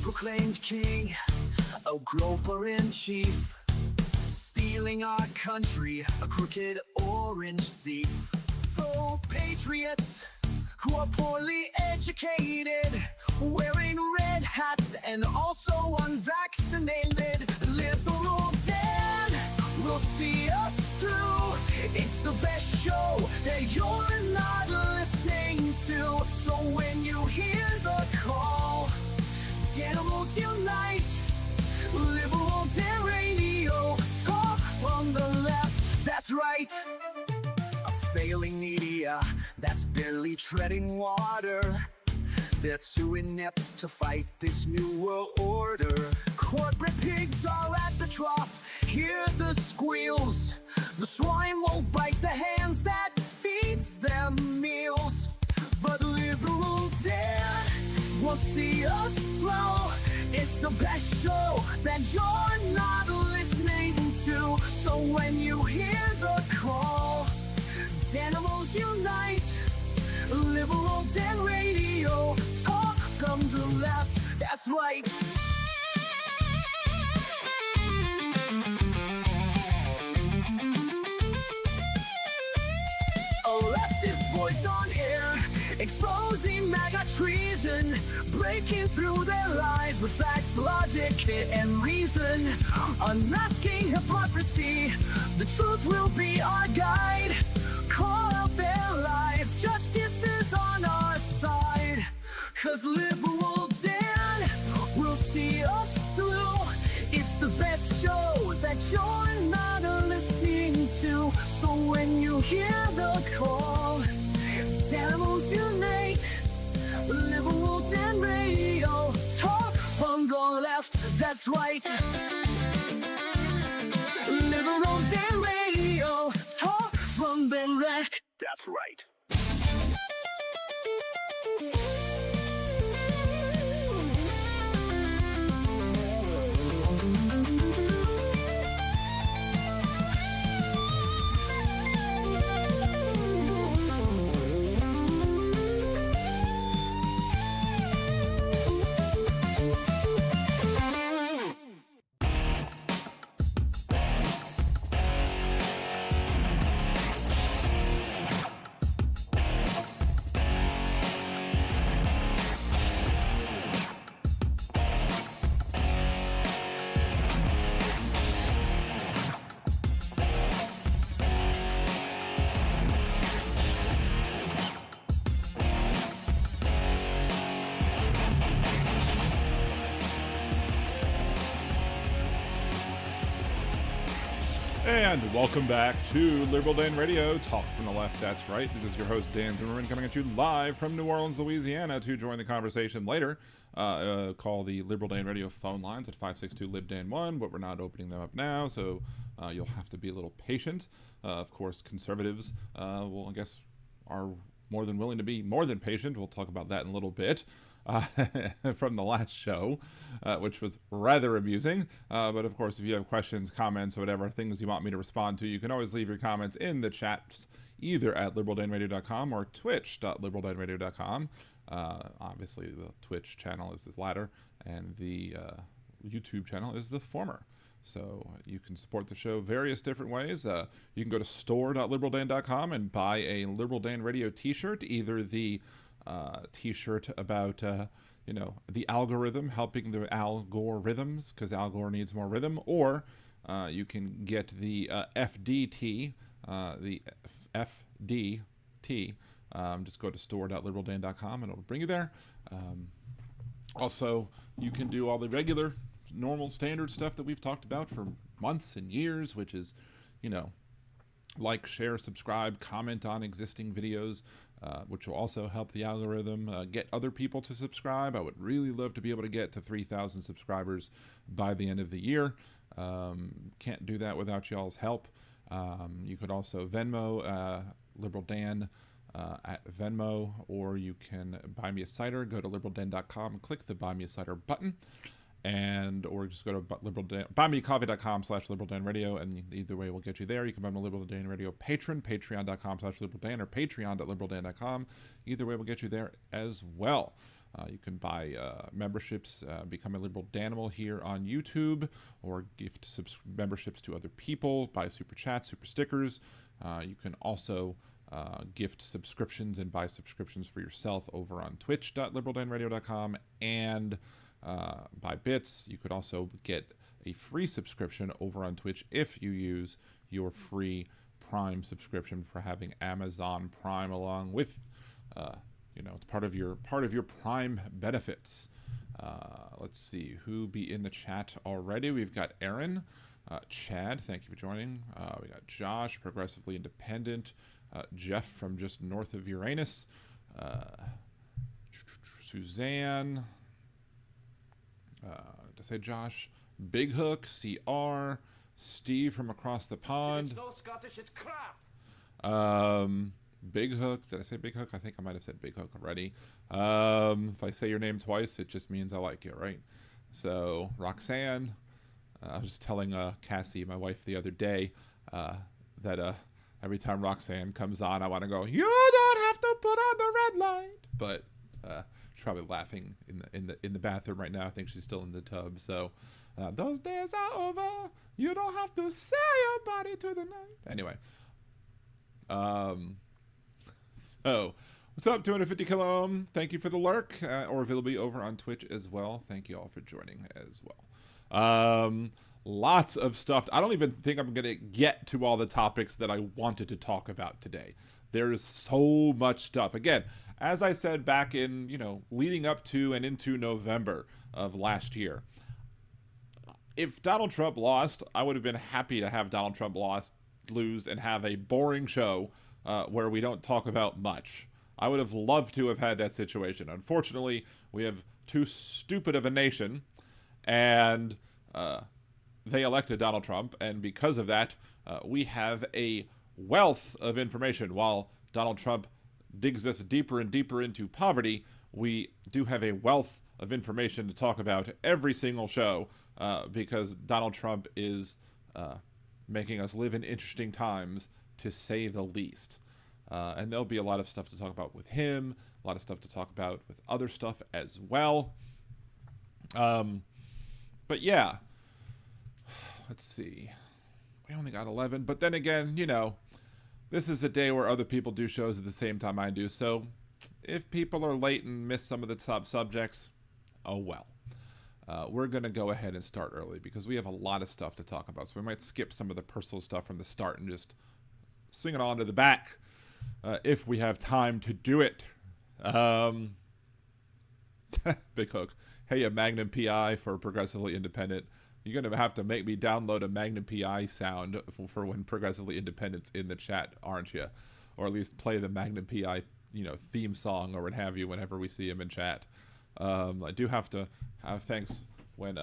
Proclaimed king, a groper-in-chief, stealing our country, a crooked orange thief. Faux patriots who are poorly educated, wearing red hats and also unvaccinated. Liberal Dan will see us through. It's the best show that you're not listening to. So when you hear the call, animals unite. Liberal Dan Radio, talk on the left, that's right. A failing media that's barely treading water. They're too inept to fight this new world order. Corporate pigs are at the trough, hear the squeals. The swine won't bite the hands that feeds them meals. But Liberal Dan will see us flow. It's the best show that you're not listening to. So when you hear the call, animals unite. Liberal Dan Radio, talk from the left, that's right. A leftist voice on air, exposing MAGA treason, breaking through their lies with facts, logic, and reason. Unmasking hypocrisy, the truth will be our guide. Call out their lies, justice is on our side. 'Cause Liberal Dan will see us through. It's the best show that you're not listening to. So when you hear the call, animals unite. Liberal Dan Radio, talk from the left, that's right. Liberal Dan Radio, talk from the left, that's right. And welcome back to Liberal Dan Radio, Talk from the Left, that's right. This is your host, Dan Zimmerman, coming at you live from New Orleans, Louisiana. To join the conversation later, call the Liberal Dan Radio phone lines at 562-LIB-DAN1, but we're not opening them up now, so you'll have to be a little patient. Of course, conservatives will, I guess, are more than willing to be more than patient. We'll talk about that in a little bit. From the last show, which was rather amusing. But of course, if you have questions, comments, or whatever, things you want me to respond to, you can always leave your comments in the chats, either at liberaldanradio.com or twitch.liberaldanradio.com. Obviously, the Twitch channel is this latter, and the YouTube channel is the former. So you can support the show various different ways. You can go to store.liberaldan.com and buy a Liberal Dan Radio t-shirt, either the t-shirt about the algorithm, helping the algorithms, because Al Gore needs more rhythm, or you can get the FDT, just go to store.liberaldan.com and it'll bring you there. Also, you can do all the regular, normal, standard stuff that we've talked about for months and years, which is, like, share, subscribe, comment on existing videos, which will also help the algorithm get other people to subscribe. I would really love to be able to get to 3,000 subscribers by the end of the year. Can't do that without y'all's help. You could also Venmo, Liberal Dan at Venmo, or you can buy me a cider. Go to liberaldan.com, click the Buy Me a Cider button, or just go to buymeacoffee.com/liberaldanradio, and either way will get you there. You can become a Liberal Dan Radio patron, patreon.com/liberaldan, or patreon.liberaldan.com. Either way will get you there as well. You can buy memberships, become a Liberal Danimal here on YouTube, or gift memberships to other people, buy super chats, super stickers. You can also gift subscriptions and buy subscriptions for yourself over on twitch.liberaldanradio.com, and buy bits. You could also get a free subscription over on Twitch if you use your free Prime subscription for having Amazon Prime along with, it's part of your Prime benefits. Let's see who be in the chat already. We've got Aaron, Chad, thank you for joining. We got Josh, Progressively Independent, Jeff from just north of Uranus, Suzanne. To say Josh, Big Hook, CR, Steve from across the pond. It's no Scottish, it's crap. Big Hook, did I say Big Hook? I think I might have said Big Hook already. If I say your name twice, it just means I like you, right? So, Roxanne, I was just telling Cassie, my wife, the other day, that every time Roxanne comes on, I want to go, "You don't have to put on the red light," but she's probably laughing in the bathroom right now. I think she's still in the tub. So those days are over. You don't have to sell your body to the night. Anyway, so what's up, 250 Kilo Ohm? Thank you for the lurk, or it'll be over on Twitch as well. Thank you all for joining as well. Lots of stuff. I don't even think I'm gonna get to all the topics that I wanted to talk about today. There is so much stuff. Again, as I said back in, leading up to and into November of last year, if Donald Trump lost, I would have been happy to have Donald Trump lose and have a boring show where we don't talk about much. I would have loved to have had that situation. Unfortunately, we have too stupid of a nation, and they elected Donald Trump, and because of that, we have a wealth of information. While Donald Trump digs us deeper and deeper into poverty, we do have a wealth of information to talk about every single show, because Donald Trump is making us live in interesting times, to say the least. And there'll be a lot of stuff to talk about with him, a lot of stuff to talk about with other stuff as well. But yeah, let's see. We only got 11, but then again, this is a day where other people do shows at the same time I do, so if people are late and miss some of the top subjects, oh well. We're going to go ahead and start early because we have a lot of stuff to talk about, so we might skip some of the personal stuff from the start and just swing it on to the back if we have time to do it. Big Hook. Hey, a Magnum PI for Progressively Independent. You're going to have to make me download a Magnum PI sound for when Progressively Independent's in the chat, aren't you? Or at least play the Magnum PI, theme song or what have you whenever we see him in chat. I do have to have thanks when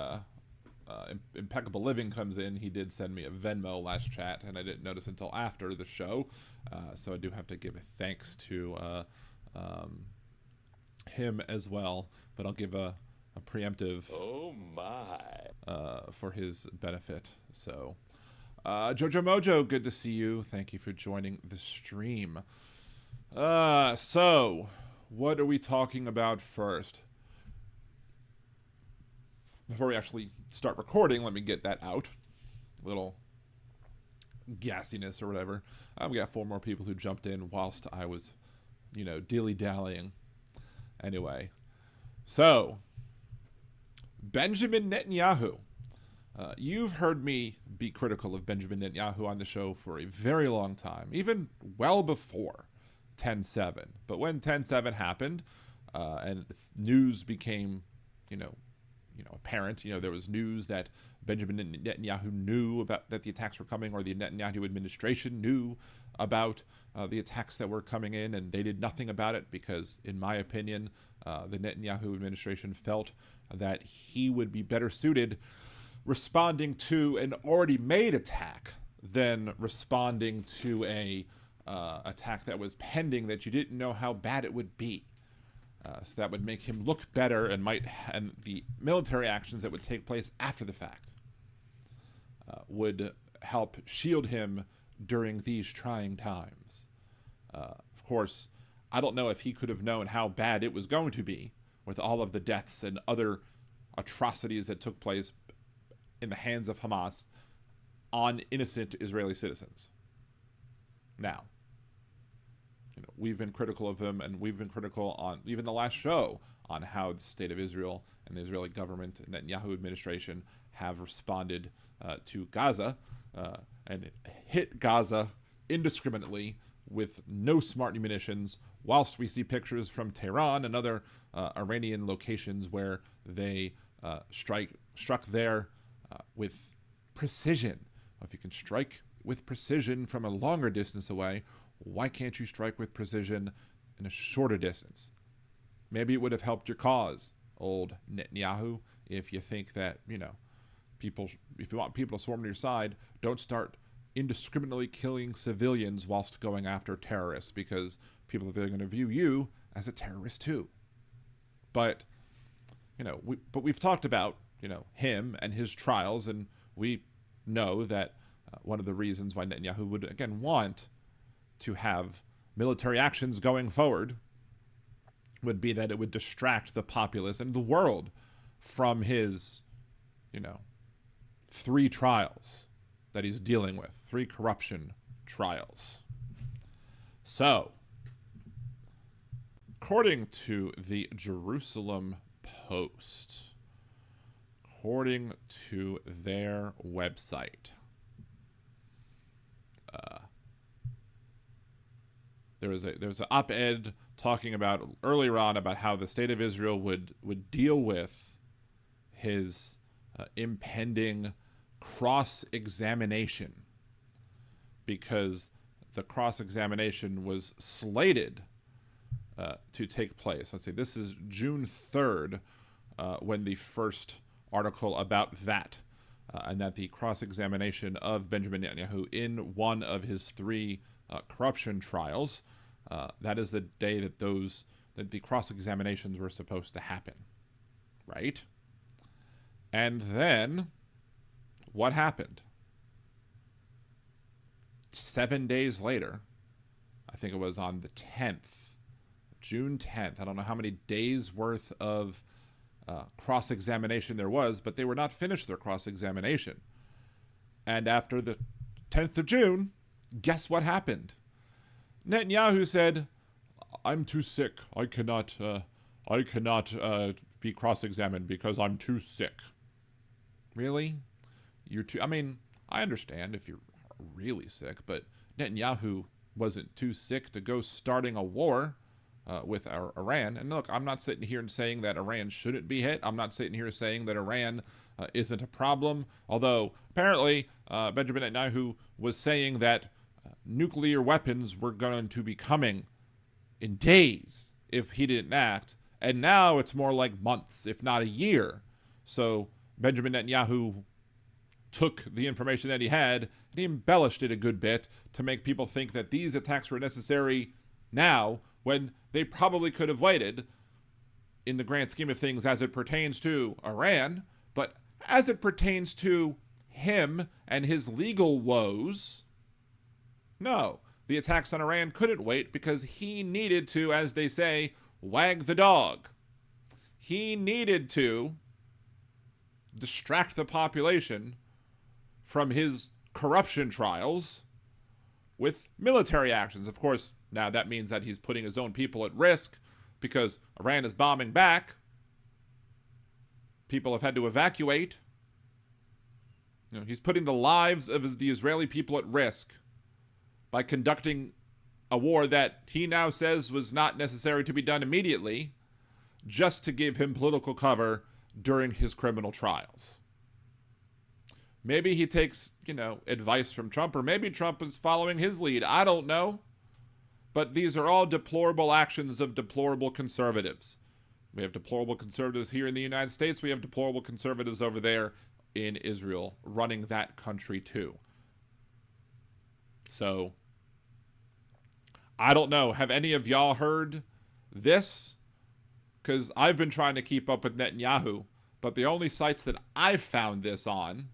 Impeccable Living comes in. He did send me a Venmo last chat, and I didn't notice until after the show. So I do have to give thanks to him as well. But I'll give a preemptive Oh my for his benefit. So Jojo Mojo, good to see you. Thank you for joining the stream. So what are we talking about first? Before we actually start recording, let me get that out. A little gassiness or whatever. We got 4 more people who jumped in whilst I was, dilly-dallying. Anyway, so Benjamin Netanyahu. You've heard me be critical of Benjamin Netanyahu on the show for a very long time, even well before 10/7. But when 10/7 happened, and news became, apparent, there was news that Benjamin Netanyahu knew about that the attacks were coming, or the Netanyahu administration knew about the attacks that were coming in, and they did nothing about it because, in my opinion, the Netanyahu administration felt that he would be better suited responding to an already made attack than responding to a attack that was pending that you didn't know how bad it would be. So that would make him look better, and the military actions that would take place after the fact would help shield him during these trying times. Of course, I don't know if he could have known how bad it was going to be with all of the deaths and other atrocities that took place in the hands of Hamas on innocent Israeli citizens. Now, we've been critical of him, and we've been critical on even the last show on how the state of Israel and the Israeli government and Netanyahu administration have responded to Gaza and hit Gaza indiscriminately with no smart munitions, whilst we see pictures from Tehran and other Iranian locations where they struck there with precision. If you can strike with precision from a longer distance away, why can't you strike with precision in a shorter distance? Maybe it would have helped your cause, old Netanyahu, if you think that, if you want people to swarm to your side, don't start indiscriminately killing civilians whilst going after terrorists, because people are going to view you as a terrorist too. But, we've talked about, him and his trials, and we know that one of the reasons why Netanyahu would, again, want to have military actions going forward would be that it would distract the populace and the world from his, 3 trials that he's dealing with, 3 corruption trials. So, according to the Jerusalem Post, according to their website, there was an op-ed talking about earlier on about how the state of Israel would deal with his impending cross-examination, because the cross-examination was slated to take place. Let's see, this is June 3rd when the first article about that, and that the cross-examination of Benjamin Netanyahu in one of his 3 corruption trials, that is the day that the cross-examinations were supposed to happen, right? And then, what happened? 7 days later, I think it was on the 10th, June 10th, I don't know how many days worth of cross-examination there was, but they were not finished their cross-examination. And after the 10th of June, guess what happened? Netanyahu said, "I'm too sick. I cannot be cross-examined because I'm too sick." Really? I understand if you're really sick, but Netanyahu wasn't too sick to go starting a war with our Iran. And look, I'm not sitting here and saying that Iran shouldn't be hit. I'm not sitting here saying that Iran isn't a problem. Although apparently Benjamin Netanyahu was saying that nuclear weapons were going to be coming in days if he didn't act. And now it's more like months, if not a year. So Benjamin Netanyahu took the information that he had and he embellished it a good bit to make people think that these attacks were necessary now when they probably could have waited in the grand scheme of things as it pertains to Iran. But as it pertains to him and his legal woes, no, the attacks on Iran couldn't wait because he needed to, as they say, wag the dog. He needed to distract the population from his corruption trials with military actions. Of course, now that means that he's putting his own people at risk because Iran is bombing back. People have had to evacuate. He's putting the lives of the Israeli people at risk by conducting a war that he now says was not necessary to be done immediately, just to give him political cover during his criminal trials. Maybe he takes, advice from Trump, or maybe Trump is following his lead. I don't know. But these are all deplorable actions of deplorable conservatives. We have deplorable conservatives here in the United States. We have deplorable conservatives over there in Israel running that country too. So, I don't know. Have any of y'all heard this? Because I've been trying to keep up with Netanyahu, but the only sites that I've found this on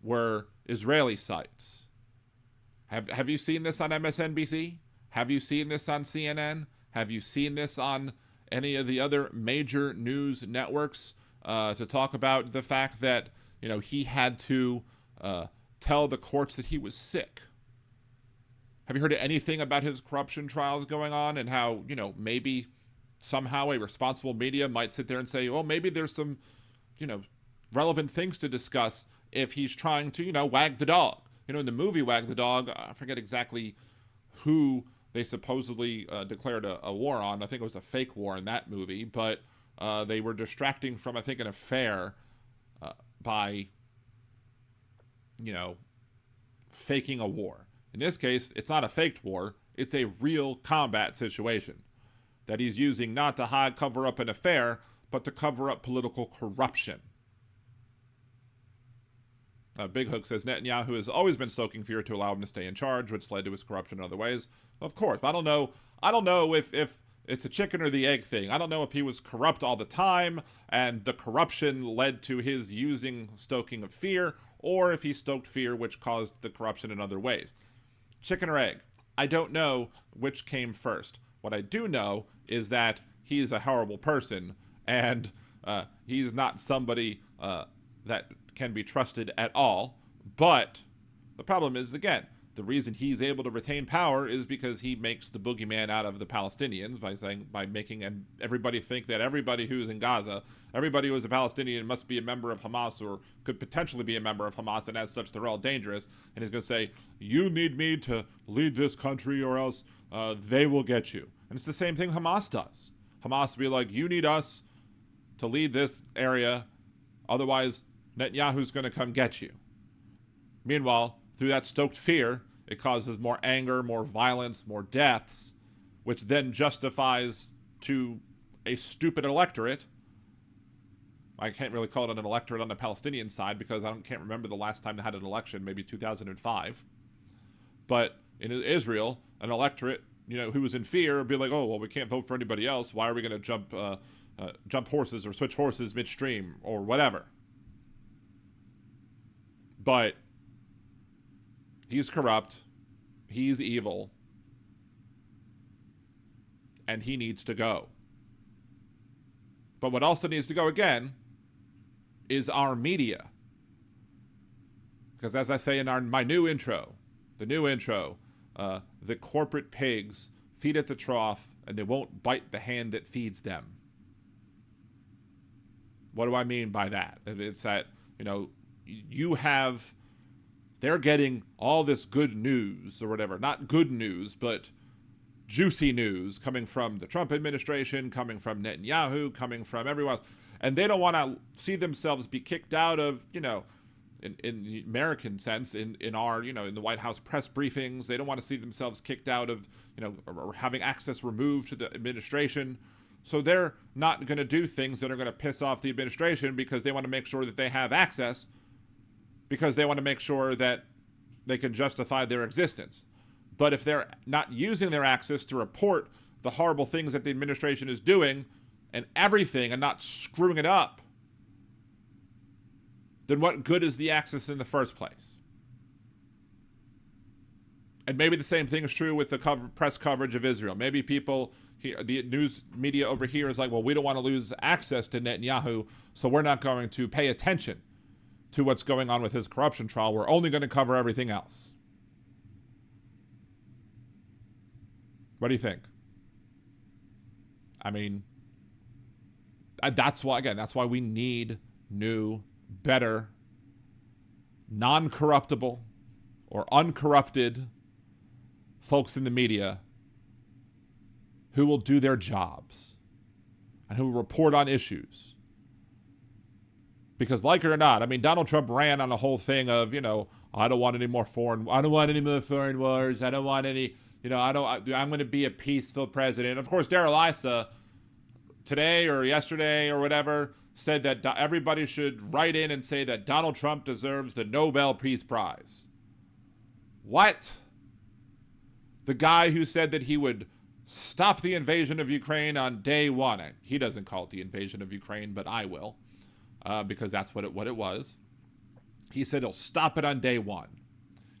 were Israeli sites. Have you seen this on MSNBC? Have you seen this on CNN? Have you seen this on any of the other major news networks to talk about the fact that, he had to tell the courts that he was sick? Have you heard anything about his corruption trials going on and how, maybe somehow a responsible media might sit there and say, well, maybe there's some, relevant things to discuss if he's trying to, wag the dog. In the movie Wag the Dog, I forget exactly who they supposedly declared a war on. I think it was a fake war in that movie, but they were distracting from, I think, an affair by, faking a war. In this case, it's not a faked war. It's a real combat situation that he's using not to cover up an affair, but to cover up political corruption. Big Hook says Netanyahu has always been stoking fear to allow him to stay in charge, which led to his corruption in other ways. Of course, I don't know if it's a chicken or the egg thing. I don't know if he was corrupt all the time and the corruption led to his stoking of fear, or if he stoked fear, which caused the corruption in other ways. Chicken or egg? I don't know which came first. What I do know is that he's a horrible person, and he's not somebody that can be trusted at all. But the problem is, again, the reason he's able to retain power is because he makes the boogeyman out of the Palestinians by making everybody think that everybody who's in Gaza, everybody who is a Palestinian must be a member of Hamas or could potentially be a member of Hamas, and as such they're all dangerous. And he's going to say, you need me to lead this country or else they will get you. And it's the same thing Hamas does. Hamas will be like, you need us to lead this area, otherwise Netanyahu's going to come get you. Meanwhile, through that stoked fear, it causes more anger, more violence, more deaths, which then justifies to a stupid electorate. I can't really call it an electorate on the Palestinian side because I can't remember the last time they had an election, maybe 2005. But in Israel, an electorate, who was in fear would be like, oh, well, we can't vote for anybody else. Why are we going to jump horses or switch horses midstream or whatever? But he's corrupt, he's evil, and he needs to go. But what also needs to go again is our media. Because as I say in my new intro, the corporate pigs feed at the trough and they won't bite the hand that feeds them. What do I mean by that? It's that, they're getting all this good news or whatever. Not good news, but juicy news coming from the Trump administration, coming from Netanyahu, coming from everyone else. And they don't want to see themselves be kicked out of, in the American sense, in our, in the White House press briefings. They don't want to see themselves kicked out of, or having access removed to the administration. So they're not going to do things that are going to piss off the administration because they want to make sure that they have access, because they want to make sure that they can justify their existence. But if they're not using their access to report the horrible things that the administration is doing and everything and not screwing it up, then what good is the access in the first place? And maybe the same thing is true with the press coverage of Israel. Maybe people, the news media over here is like, well, we don't want to lose access to Netanyahu, so we're not going to pay attention to what's going on with his corruption trial. We're only going to cover everything else. What do you think? I mean, that's why we need new, better, non-corruptible or uncorrupted folks in the media who will do their jobs and who will report on issues. Because like it or not, I mean, Donald Trump ran on the whole thing of, I don't want any more foreign wars. I don't want any, I'm going to be a peaceful president. Of course, Darrell Issa today or yesterday or whatever said that everybody should write in and say that Donald Trump deserves the Nobel Peace Prize. What? The guy who said that he would stop the invasion of Ukraine on day one. He doesn't call it the invasion of Ukraine, but I will, because that's what it was. He said he'll stop it on day one.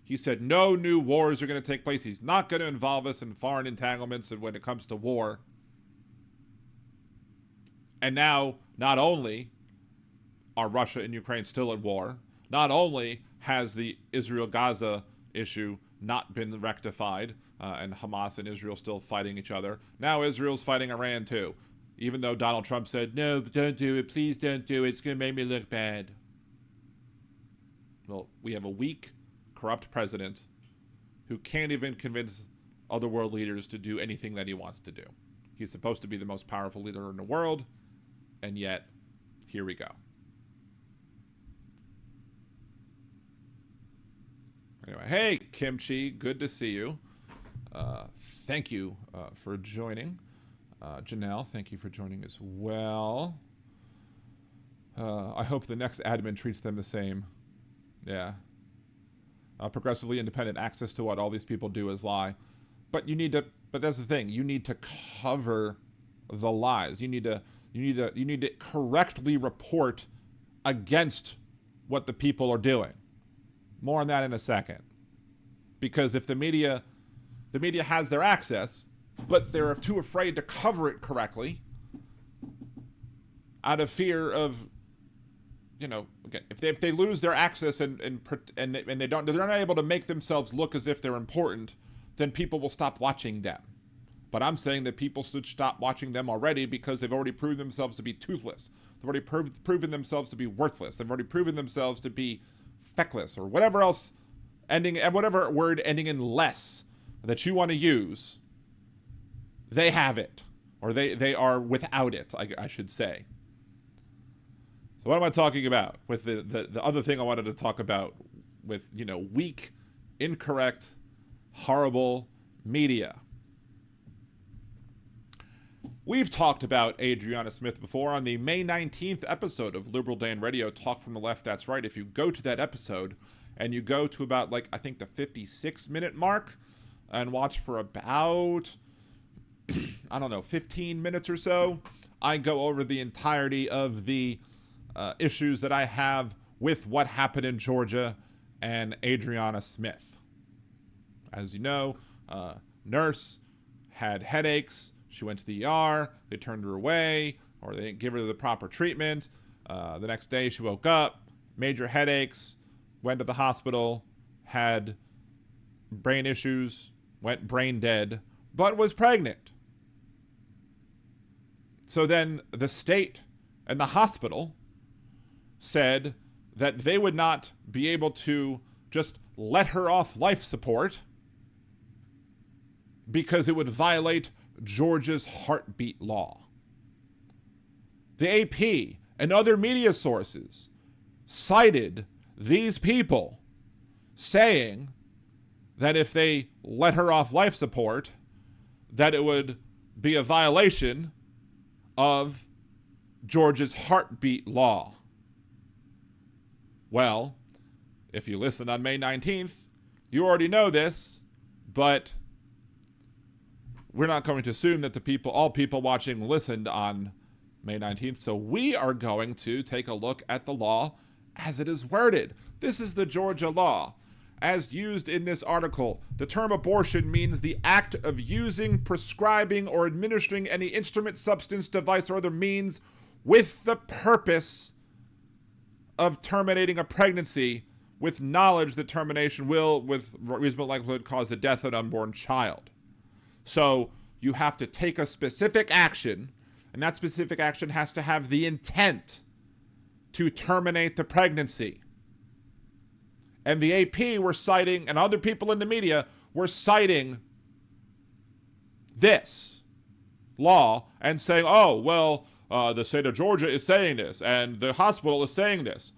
He said no new wars are going to take place. He's not going to involve us in foreign entanglements when it comes to war. And now, not only are Russia and Ukraine still at war, not only has the Israel-Gaza issue not been rectified, and Hamas and Israel still fighting each other, now Israel's fighting Iran too. Even though Donald Trump said, no, don't do it, please don't do it, it's going to make me look bad. Well, we have a weak, corrupt president who can't even convince other world leaders to do anything that he wants to do. He's supposed to be the most powerful leader in the world, and yet, here we go. Anyway, hey, Kimchi, good to see you. Thank you for joining. Janelle, thank you for joining as well. I hope the next admin treats them the same. Yeah. Progressively independent access to what all these people do is lie. But that's the thing. You need to cover the lies. You need to correctly report against what the people are doing. More on that in a second. Because if the media has their access, but they're too afraid to cover it correctly out of fear of, again, if they lose their access and they're not able to make themselves look as if they're important, then people will stop watching them. But I'm saying that people should stop watching them already because they've already proven themselves to be toothless. They've already proven themselves to be worthless. They've already proven themselves to be feckless or whatever else whatever word ending in less that you want to use. They have it, or they are without it, I should say. So what am I talking about? With the other thing I wanted to talk about with, weak, incorrect, horrible media. We've talked about Adriana Smith before on the May 19th episode of Liberal Dan Radio, Talk from the Left, That's Right. If you go to that episode and you go to about, I think the 56-minute mark and watch for about, 15 minutes or so, I go over the entirety of the issues that I have with what happened in Georgia and Adriana Smith. As you know, nurse had headaches. She went to the ER. They turned her away, or they didn't give her the proper treatment. The next day she woke up, major headaches, went to the hospital, had brain issues, went brain dead, but was pregnant. So then the state and the hospital said that they would not be able to just let her off life support because it would violate Georgia's heartbeat law. The AP and other media sources cited these people saying that if they let her off life support, that it would be a violation of Georgia's heartbeat law. Well, if you listened on May 19th, you already know this, but we're not going to assume that all people watching listened on May 19th, so we are going to take a look at the law as it is worded. This is the Georgia law. As used in this article, the term abortion means the act of using, prescribing, or administering any instrument, substance, device, or other means with the purpose of terminating a pregnancy with knowledge that termination will, with reasonable likelihood, cause the death of an unborn child. So you have to take a specific action, and that specific action has to have the intent to terminate the pregnancy. And the AP were citing, and other people in the media were citing this law and saying, oh, well, the state of Georgia is saying this, and the hospital is saying this.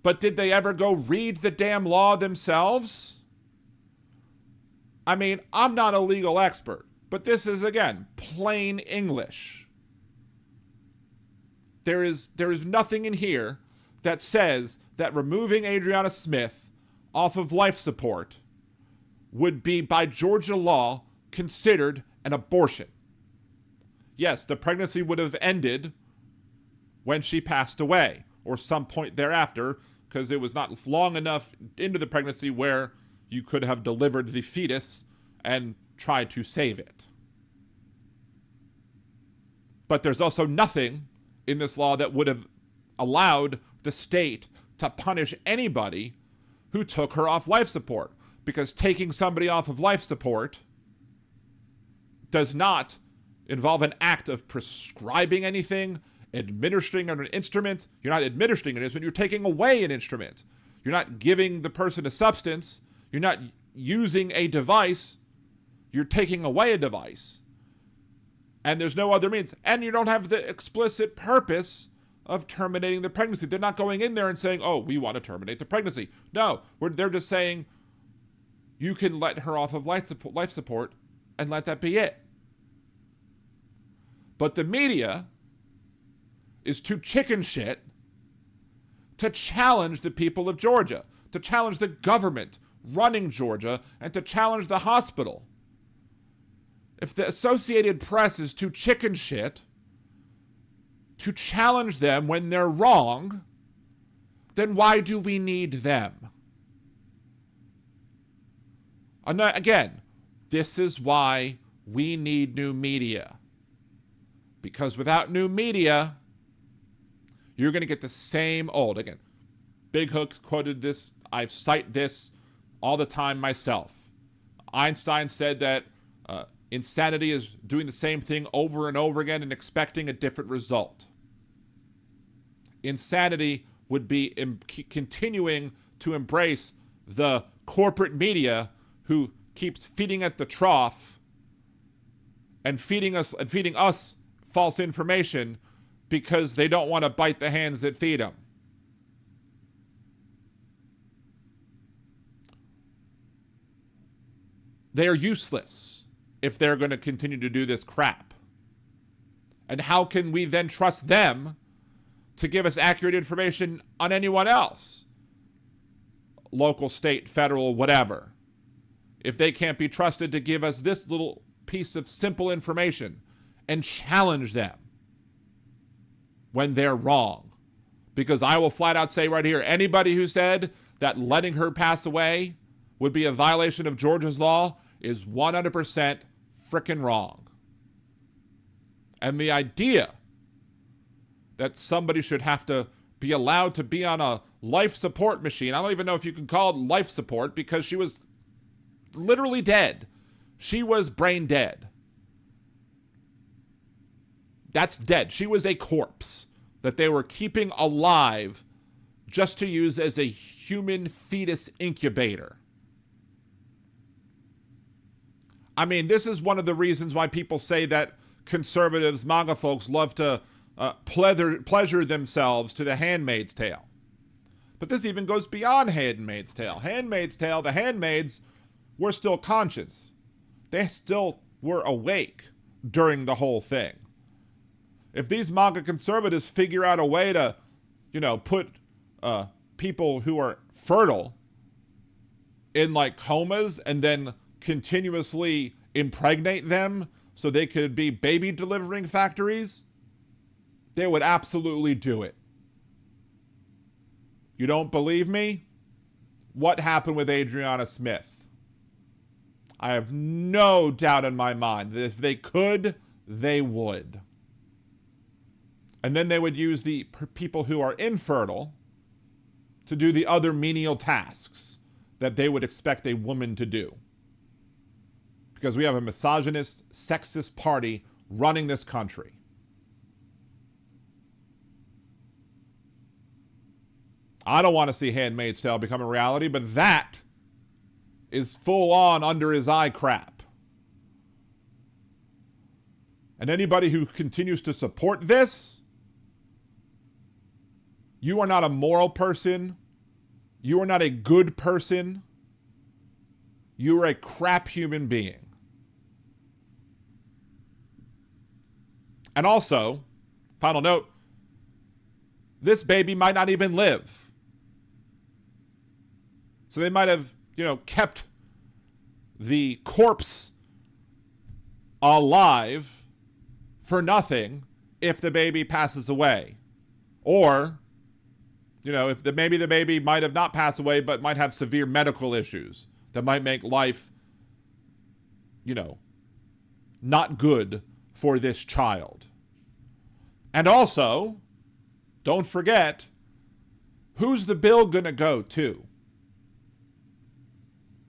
But did they ever go read the damn law themselves? I mean, I'm not a legal expert, but this is, again, plain English. There is nothing in here that says that removing Adriana Smith off of life support would be, by Georgia law, considered an abortion. Yes, the pregnancy would have ended when she passed away, or some point thereafter, because it was not long enough into the pregnancy where you could have delivered the fetus and tried to save it. But there's also nothing in this law that would have allowed the state to punish anybody who took her off life support, because taking somebody off of life support does not involve an act of prescribing anything, administering an instrument. You're not administering an instrument, you're taking away an instrument. You're not giving the person a substance, you're not using a device, you're taking away a device. And there's no other means. And you don't have the explicit purpose of terminating the pregnancy. They're not going in there and saying, oh, we want to terminate the pregnancy. No, they're just saying you can let her off of life support and let that be it. But the media is too chicken shit to challenge the people of Georgia, to challenge the government running Georgia, and to challenge the hospital. If the Associated Press is too chicken shit to challenge them when they're wrong, then why do we need them? And again, this is why we need new media. Because without new media, you're going to get the same old. Again, Big Hook quoted this. I cite this all the time myself. Einstein said that insanity is doing the same thing over and over again and expecting a different result. Insanity would be continuing to embrace the corporate media who keeps feeding at the trough and feeding us false information because they don't want to bite the hands that feed them. They are useless if they're going to continue to do this crap. And how can we then trust them to give us accurate information on anyone else? Local, state, federal, whatever. If they can't be trusted to give us this little piece of simple information and challenge them when they're wrong. Because I will flat out say right here, anybody who said that letting her pass away would be a violation of Georgia's law is 100% frickin' wrong. And the idea that somebody should have to be allowed to be on a life support machine, I don't even know if you can call it life support because she was literally dead. She was brain dead. That's dead. She was a corpse that they were keeping alive just to use as a human fetus incubator. I mean, this is one of the reasons why people say that conservatives, MAGA folks, love to pleasure themselves to The Handmaid's Tale. But this even goes beyond Handmaid's Tale. Handmaid's Tale, the handmaids were still conscious. They still were awake during the whole thing. If these MAGA conservatives figure out a way to, put people who are fertile in like comas and then continuously impregnate them so they could be baby delivering factories, they would absolutely do it. You don't believe me? What happened with Adriana Smith? I have no doubt in my mind that if they could, they would. And then they would use the people who are infertile to do the other menial tasks that they would expect a woman to do. Because we have a misogynist, sexist party running this country. I don't want to see Handmaid's Tale become a reality, but that is full on under his eye crap. And anybody who continues to support this, you are not a moral person. You are not a good person. You are a crap human being. And also, final note, this baby might not even live. So they might have, kept the corpse alive for nothing if the baby passes away. Or, if maybe the baby might have not passed away, but might have severe medical issues that might make life, not good for this child. And also, don't forget, who's the bill gonna go to?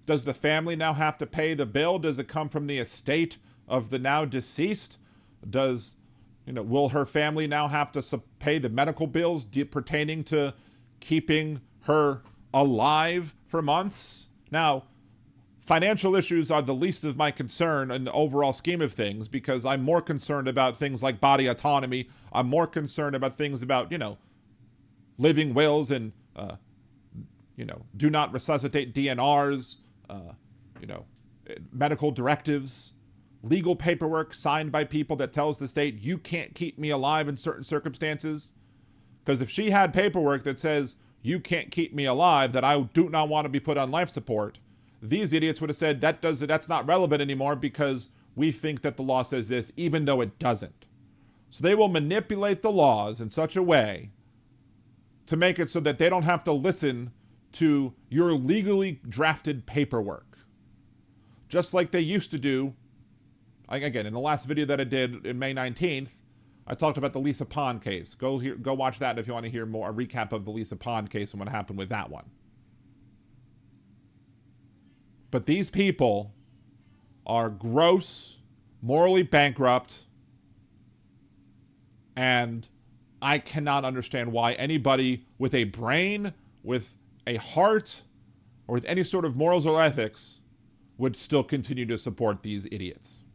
Does the family now have to pay the bill? Does it come from the estate of the now deceased? Will her family now have to pay the medical bills pertaining to keeping her alive for months? Now, financial issues are the least of my concern in the overall scheme of things, because I'm more concerned about things like body autonomy. I'm more concerned about things about, living wills and, do not resuscitate DNRs, medical directives, legal paperwork signed by people that tells the state you can't keep me alive in certain circumstances. Because if she had paperwork that says you can't keep me alive, that I do not want to be put on life support, these idiots would have said that's not relevant anymore because we think that the law says this, even though it doesn't. So they will manipulate the laws in such a way to make it so that they don't have to listen to your legally drafted paperwork. Just like they used to do. Again, in the last video that I did in May 19th, I talked about the Lisa Pond case. Go watch that if you want to hear more, a recap of the Lisa Pond case and what happened with that one. But these people are gross, morally bankrupt, and I cannot understand why anybody with a brain, with a heart, or with any sort of morals or ethics would still continue to support these idiots.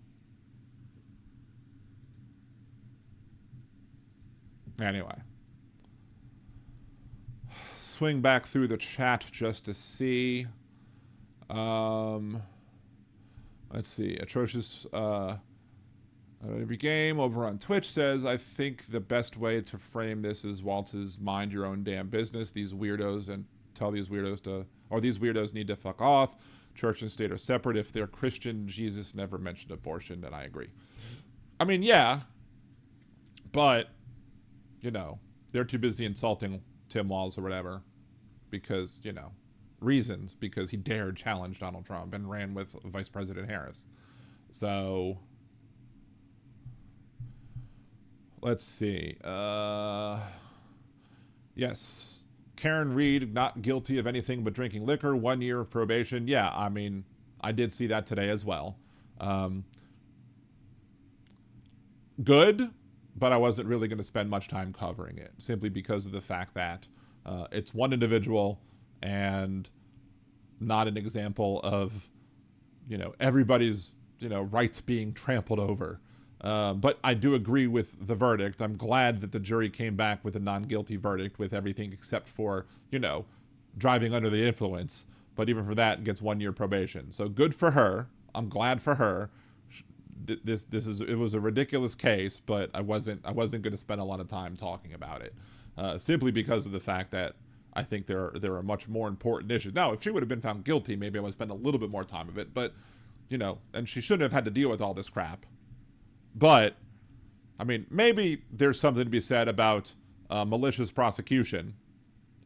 Anyway. Swing back through the chat just to see. Let's see. Atrocious every game over on Twitch says, I think the best way to frame this is Waltz's mind your own damn business. These weirdos and tell these weirdos to, or these weirdos need to fuck off. Church and state are separate. If they're Christian, Jesus never mentioned abortion, and I agree. I mean, yeah, but, they're too busy insulting Tim Walz or whatever because, reasons, because he dared challenge Donald Trump and ran with Vice President Harris. So, let's see. Yes. Karen Reed, not guilty of anything but drinking liquor, 1 year of probation. Yeah, I mean, I did see that today as well. Good, but I wasn't really going to spend much time covering it, simply because of the fact that it's one individual and not an example of, everybody's rights being trampled over. But I do agree with the verdict. I'm glad that the jury came back with a non-guilty verdict with everything except for, driving under the influence. But even for that, gets 1 year probation. So good for her. I'm glad for her. It was a ridiculous case, but I wasn't going to spend a lot of time talking about it, simply because of the fact that I think there are much more important issues. Now, if she would have been found guilty, maybe I would spend a little bit more time of it. But and she shouldn't have had to deal with all this crap. But I mean, maybe there's something to be said about malicious prosecution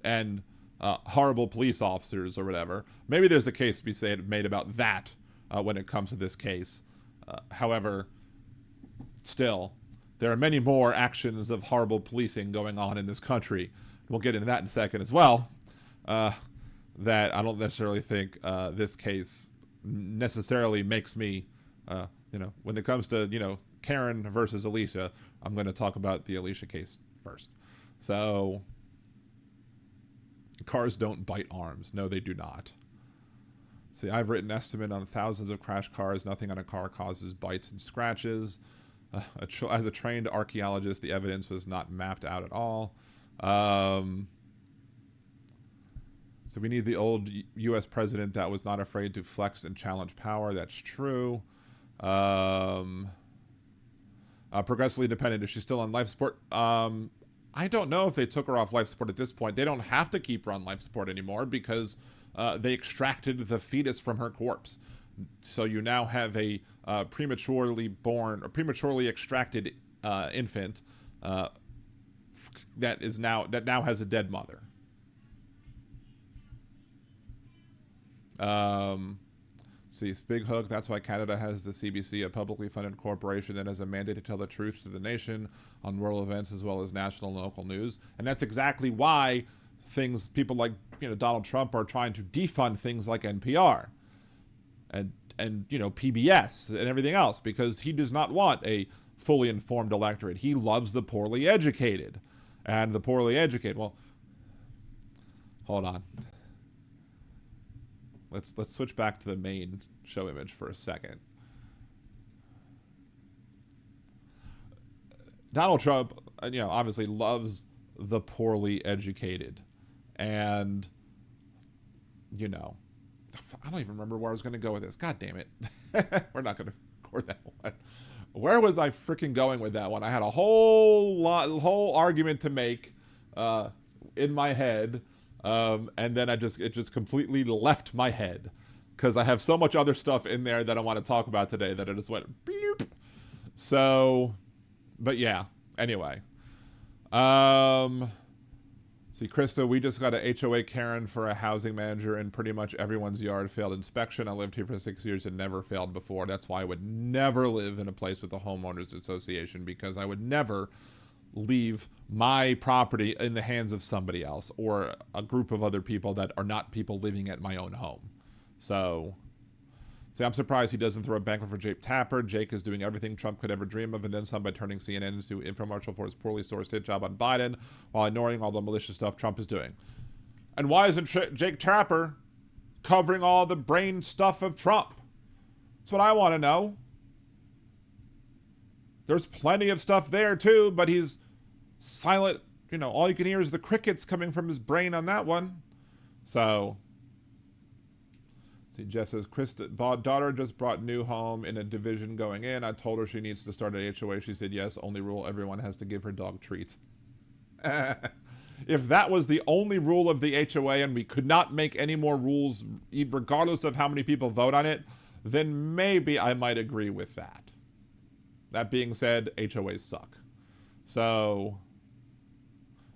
and horrible police officers or whatever. Maybe there's a case to be made about that when it comes to this case. However, still, there are many more actions of horrible policing going on in this country. We'll get into that in a second as well. That I don't necessarily think this case necessarily makes me, when it comes to, Karen versus Alicia, I'm going to talk about the Alicia case first. So, cars don't bite arms. No, they do not. See, I've written estimate on thousands of crash cars. Nothing on a car causes bites and scratches. As a trained archaeologist, the evidence was not mapped out at all. So we need the old U.S. president that was not afraid to flex and challenge power. That's true. Progressively independent. Is she still on life support? I don't know if they took her off life support at this point. They don't have to keep her on life support anymore because they extracted the fetus from her corpse. So you now have a prematurely born or prematurely extracted infant that now has a dead mother. See, Big Hook, that's why Canada has the CBC, a publicly funded corporation that has a mandate to tell the truth to the nation on world events as well as national and local news. And that's exactly why people like, Donald Trump are trying to defund things like NPR and PBS and everything else, because he does not want a fully informed electorate. He loves the poorly educated. And the poorly educated, well, hold on. Let's switch back to the main show image for a second. Donald Trump, obviously loves the poorly educated. And, I don't even remember where I was going to go with this. God damn it. We're not going to record that one. Where was I freaking going with that one? I had a whole argument to make in my head. And then it just completely left my head because I have so much other stuff in there that I want to talk about today that I just went bloop. So, but yeah, anyway. See, Krista, we just got a HOA Karen for a housing manager and pretty much everyone's yard failed inspection. I lived here for 6 years and never failed before. That's why I would never live in a place with a homeowners association, because I would never leave my property in the hands of somebody else or a group of other people that are not people living at my own home. So, see, I'm surprised he doesn't throw a banquet for Jake Tapper. Jake is doing everything Trump could ever dream of and then some by turning CNN into infomercial for his poorly sourced hit job on Biden while ignoring all the malicious stuff Trump is doing. And why isn't Jake Tapper covering all the brain stuff of Trump? That's what I want to know. There's plenty of stuff there too, but he's silent. All you can hear is the crickets coming from his brain on that one. So, see, Jeff says, daughter just brought new home in a division going in. I told her she needs to start at HOA. She said yes. Only rule, everyone has to give her dog treats. If that was the only rule of the HOA and we could not make any more rules, regardless of how many people vote on it, then maybe I might agree with that. That being said, HOAs suck. So,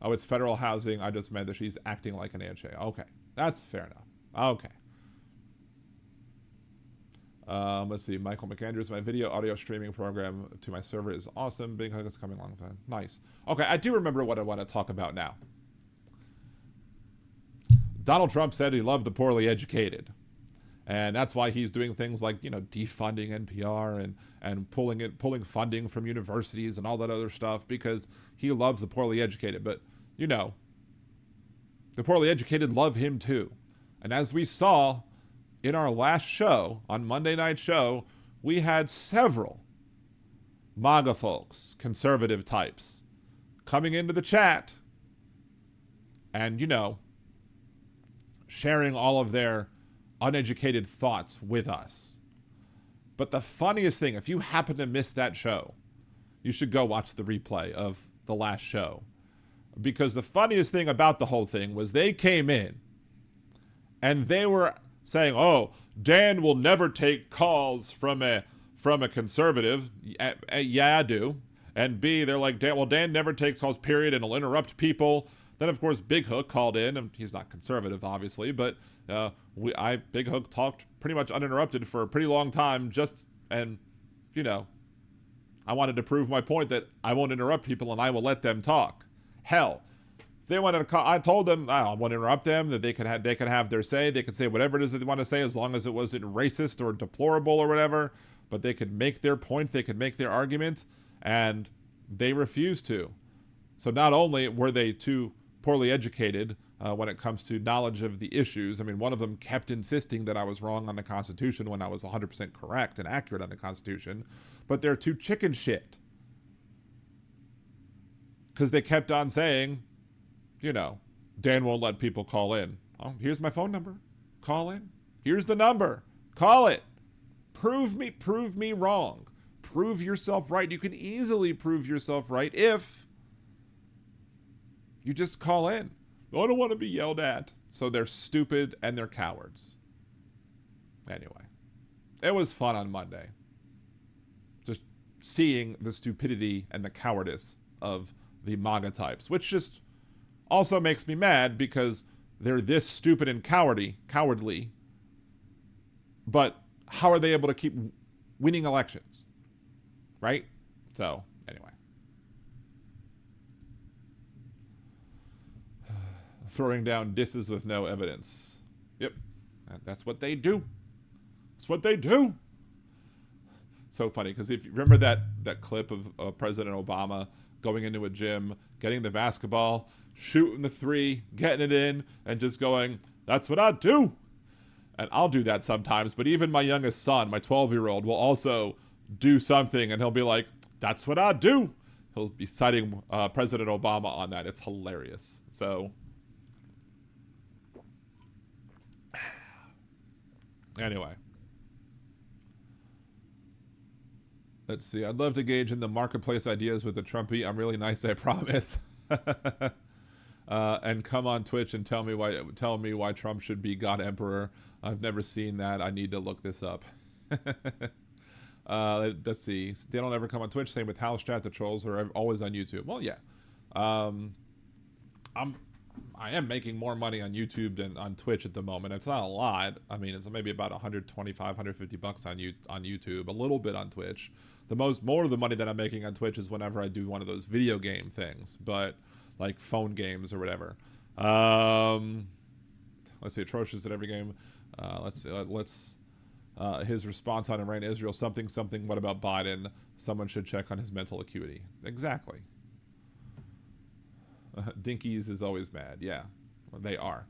oh, it's federal housing. I just meant that she's acting like an HOA. Okay, that's fair enough. Okay. Let's see. Michael McAndrews, my video audio streaming program to my server is awesome. Big Hug is coming along time. Nice. Okay, I do remember what I want to talk about now. Donald Trump said he loved the poorly educated. And that's why he's doing things like, defunding NPR and pulling funding from universities and all that other stuff, because he loves the poorly educated. But, the poorly educated love him too. And as we saw in our last show, on Monday night show, we had several MAGA folks, conservative types, coming into the chat and, sharing all of their uneducated thoughts with us. But the funniest thing, if you happen to miss that show, you should go watch the replay of the last show. Because the funniest thing about the whole thing was they came in and they were saying, oh, Dan will never take calls from a conservative. Yeah, I do. And B, they're like, Dan never takes calls, period, and he'll interrupt people. Then, of course, Big Hook called in, and he's not conservative, obviously, but Big Hook talked pretty much uninterrupted for a pretty long time, I wanted to prove my point that I won't interrupt people and I will let them talk. Hell, if they wanted to call, I told them I won't interrupt them, that they could have their say. They could say whatever it is that they want to say as long as it wasn't racist or deplorable or whatever, but they could make their point, they could make their argument, and they refused to. So not only were they too poorly educated when it comes to knowledge of the issues. I mean, one of them kept insisting that I was wrong on the Constitution when I was 100% correct and accurate on the Constitution, but they're too chicken shit. Because they kept on saying, Dan won't let people call in. Oh, here's my phone number. Call in. Here's the number. Call it. Prove me wrong. Prove yourself right. You can easily prove yourself right if you just call in. I don't want to be yelled at. So they're stupid and they're cowards. Anyway, it was fun on Monday. Just seeing the stupidity and the cowardice of the MAGA types, which just also makes me mad because they're this stupid and cowardly. But how are they able to keep winning elections? Right? So, anyway. Throwing down disses with no evidence. Yep. That's what they do. That's what they do. So funny, because if you remember that clip of President Obama going into a gym, getting the basketball, shooting the three, getting it in, and just going, that's what I do. And I'll do that sometimes, but even my youngest son, my 12-year-old, will also do something, and he'll be like, that's what I do. He'll be citing President Obama on that. It's hilarious. So, anyway. Let's see. I'd love to gauge in the marketplace ideas with the Trumpy. I'm really nice, I promise. And come on Twitch and tell me why Trump should be God Emperor. I've never seen that. I need to look this up. Let's see. They don't ever come on Twitch. Same with House Chat. The trolls are always on YouTube. Well, yeah. I am making more money on YouTube than on Twitch at the moment. It's not a lot. I mean, it's maybe about $125, $150 on YouTube. A little bit on Twitch. More of the money that I'm making on Twitch is whenever I do one of those video game things, but like phone games or whatever. Let's see. Atrocious at every game. Let's see. His response on Iran, Israel, something. What about Biden? Someone should check on his mental acuity. Exactly. Dinkies is always mad. Yeah, well, they are.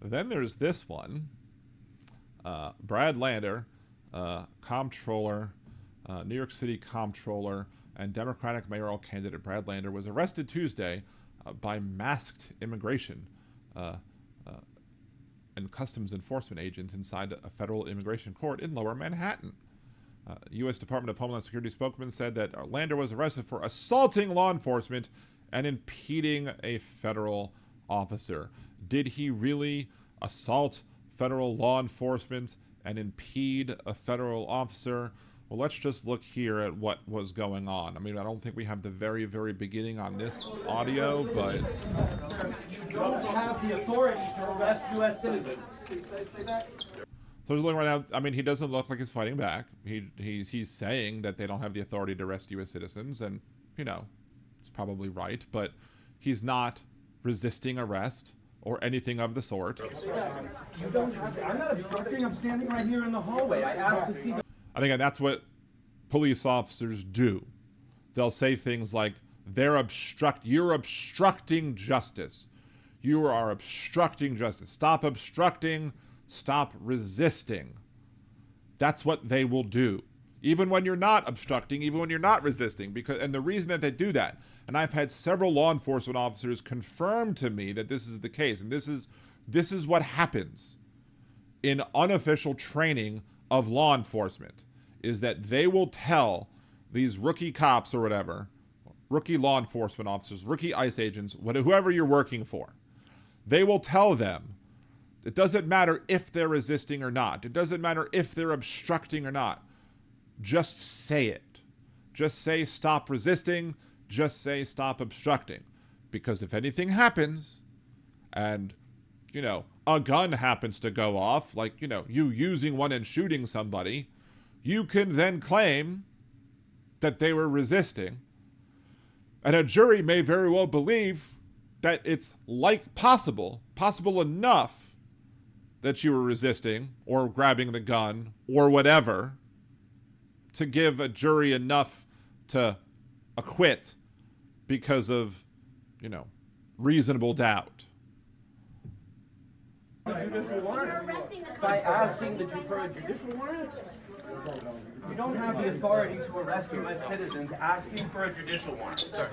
Then there's this one. Brad Lander, comptroller, New York City comptroller, and Democratic mayoral candidate Brad Lander was arrested Tuesday by masked immigration and customs enforcement agents inside a federal immigration court in Lower Manhattan. U.S. Department of Homeland Security spokesman said that Lander was arrested for assaulting law enforcement and impeding a federal officer. Did he really assault federal law enforcement and impede a federal officer? Well, let's just look here at what was going on. I mean, I don't think we have the very, very beginning on this audio, but... You don't have the authority to arrest U.S. citizens. So looking right now, I mean, he doesn't look like he's fighting back. He's saying that they don't have the authority to arrest U.S. citizens, and, it's probably right, but he's not resisting arrest or anything of the sort. You don't have to. I'm not obstructing. I'm standing right here in the hallway. I asked to see the... I think that's what police officers do. They'll say things like, You're obstructing justice. You are obstructing justice. Stop obstructing. Stop resisting. That's what they will do. Even when you're not obstructing, even when you're not resisting. And the reason that they do that, and I've had several law enforcement officers confirm to me that this is the case, and this is what happens in unofficial training of law enforcement, is that they will tell these rookie cops or whatever, rookie law enforcement officers, rookie ICE agents, whoever you're working for, they will tell them, it doesn't matter if they're resisting or not. It doesn't matter if they're obstructing or not. Just say it. Just say stop resisting. Just say stop obstructing. Because if anything happens and, a gun happens to go off, like, you using one and shooting somebody, you can then claim that they were resisting. And a jury may very well believe that it's possible enough that you were resisting or grabbing the gun or whatever to give a jury enough to acquit because of, reasonable doubt. Judicial warrant by asking for a judicial warrant. You don't have the authority to arrest U.S. citizens asking for a judicial warrant, sir.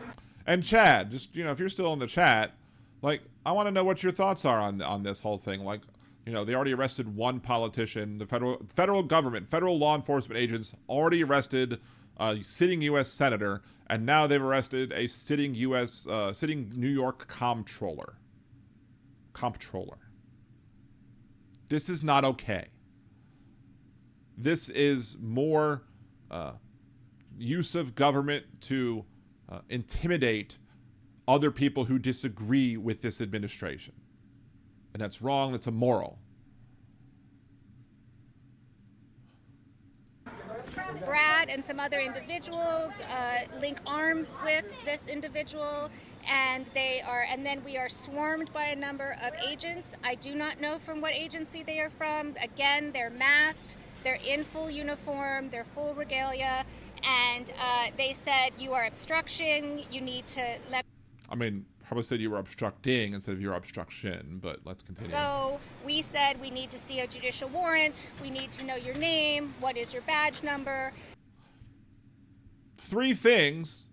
And Chad, just, if you're still in the chat, I want to know what your thoughts are on this whole thing. They already arrested one politician. The federal government, federal law enforcement agents already arrested a sitting U.S. senator, and now they've arrested a sitting New York comptroller. This is not okay. This is more use of government to intimidate other people who disagree with this administration. And that's wrong. That's immoral. Brad and some other individuals link arms with this individual, and then we are swarmed by a number of agents. I do not know from what agency they are from. Again, they're masked, they're in full uniform, they're full regalia, and they said, you are obstruction, you need to let... Probably said you were obstructing instead of your obstruction, but let's continue. So we said we need to see a judicial warrant, we need to know your name, what is your badge number. 3 things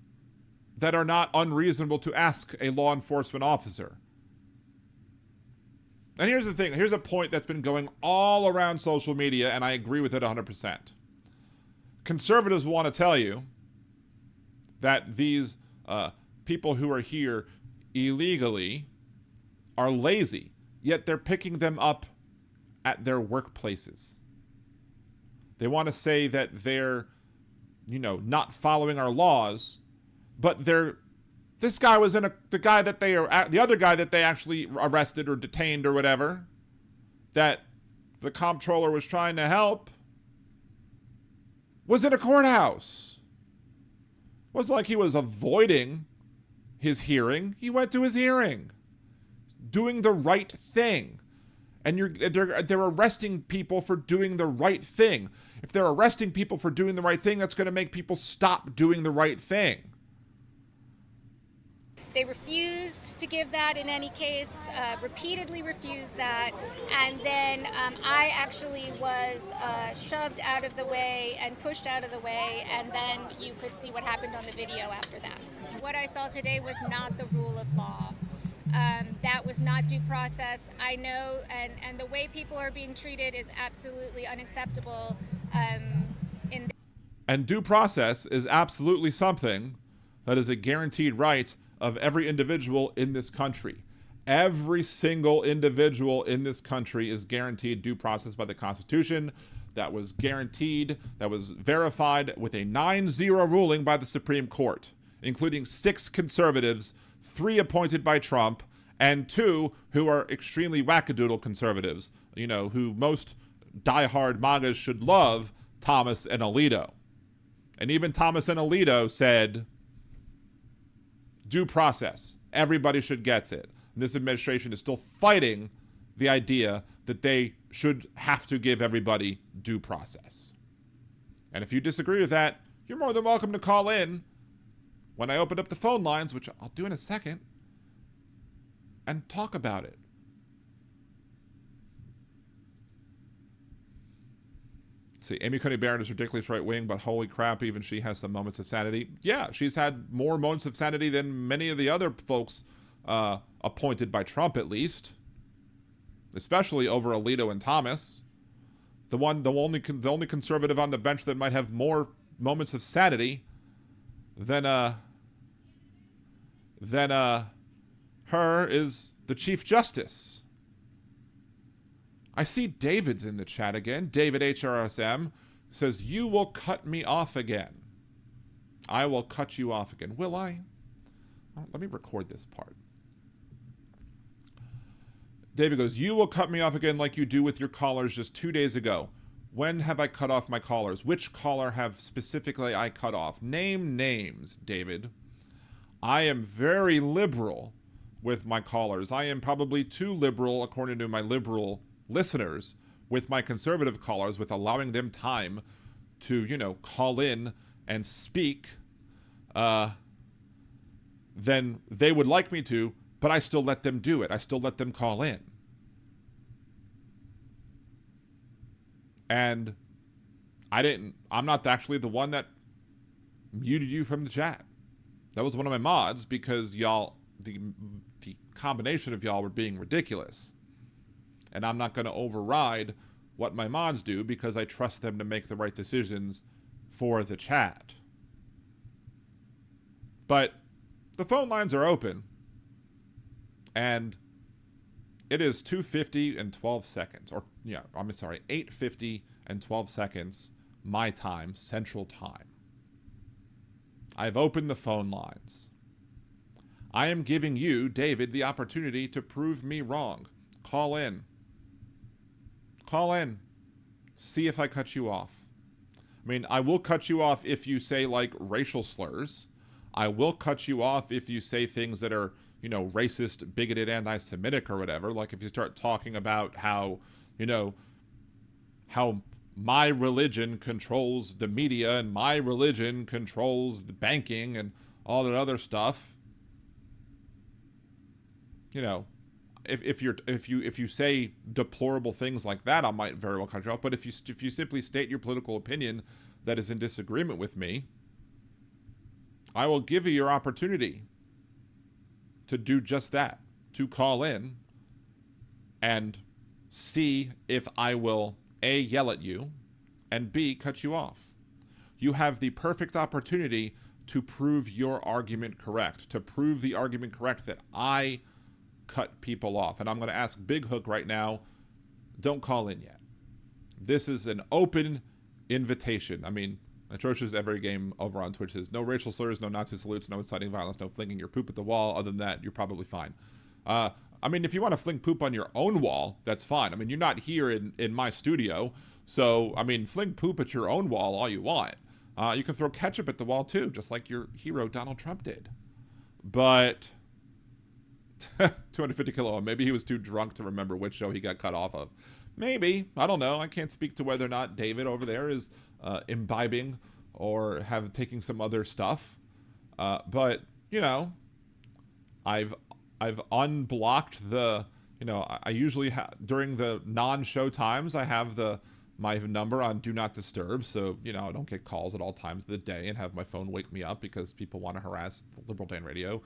that are not unreasonable to ask a law enforcement officer. And here's the thing, here's a point that's been going all around social media, and I agree with it 100%. Conservatives want to tell you that these people who are here illegally are lazy, yet they're picking them up at their workplaces. They want to say that they're, not following our laws, but the other guy that they actually arrested or detained or whatever, that the comptroller was trying to help, was in a courthouse. It wasn't like he was avoiding his hearing. He went to his hearing, doing the right thing. And they're arresting people for doing the right thing. If they're arresting people for doing the right thing, that's going to make people stop doing the right thing. They refused to give that in any case, repeatedly refused that, and then I actually was shoved out of the way and pushed out of the way, and then you could see what happened on the video after that. What I saw today was not the rule of law. That was not due process. I know, and the way people are being treated is absolutely unacceptable. And due process is absolutely something that is a guaranteed right of every individual in this country. Every single individual in this country is guaranteed due process by the Constitution. That was guaranteed, that was verified with a 9-0 ruling by the Supreme Court, including 6 conservatives, 3 appointed by Trump, and 2 who are extremely wackadoodle conservatives, who most diehard MAGAs should love, Thomas and Alito. And even Thomas and Alito said, due process. Everybody should get it. And this administration is still fighting the idea that they should have to give everybody due process. And if you disagree with that, you're more than welcome to call in when I opened up the phone lines, which I'll do in a second, and talk about it. See, Amy Coney Barrett is ridiculous right-wing, but holy crap, even she has some moments of sanity. Yeah, she's had more moments of sanity than many of the other folks appointed by Trump, at least. Especially over Alito and Thomas. The only conservative on the bench that might have more moments of sanity than her is the Chief Justice. I see David's in the chat again. David HRSM says, you will cut me off again. I will cut you off again. Will I? Oh, let me record this part. David goes, you will cut me off again like you do with your callers just 2 days ago. When have I cut off my callers? Which caller have specifically I cut off? Name names, David. I am very liberal with my callers. I am probably too liberal, according to my liberal listeners, with my conservative callers, with allowing them time to, you know, call in and speak than they would like me to, but I still let them do it. I still let them call in. And I'm not actually the one that muted you from the chat. That was one of my mods because y'all, the combination of y'all were being ridiculous. And I'm not going to override what my mods do because I trust them to make the right decisions for the chat. But the phone lines are open. And it is 2:50 and 12 seconds. Or, yeah, I'm sorry, 8:50 and 12 seconds my time, Central Time. I've opened the phone lines. I am giving you, David, the opportunity to prove me wrong. Call in. Call in. See if I cut you off. I mean, I will cut you off if you say, like, racial slurs. I will cut you off if you say things that are, you know, racist, bigoted, anti-Semitic or whatever. Like if you start talking about how, you know, how my religion controls the media and my religion controls the banking and all that other stuff. You know, if you say deplorable things like that, I might very well cut you off. But if you simply state your political opinion that is in disagreement with me, I will give you your opportunity to do just that, to call in and see if I will A, yell at you, and B, cut you off. You have the perfect opportunity to prove your argument correct, to prove the argument correct that I cut people off. And I'm going to ask Big Hook right now, don't call in yet. This is an open invitation. I mean, Atrocious Every Game over on Twitch says, no racial slurs, no Nazi salutes, no inciting violence, no flinging your poop at the wall. Other than that, you're probably fine. I mean, if you want to fling poop on your own wall, that's fine. I mean, you're not here in my studio. So, I mean, fling poop at your own wall all you want. You can throw ketchup at the wall too, just like your hero Donald Trump did. But 250 kilo, maybe he was too drunk to remember which show he got cut off of. Maybe. I don't know. I can't speak to whether or not David over there is imbibing or taking some other stuff. But, you know, I've unblocked the, you know, I usually during the non-show times, I have my number on Do Not Disturb, so, you know, I don't get calls at all times of the day and have my phone wake me up because people want to harass the Liberal Dan Radio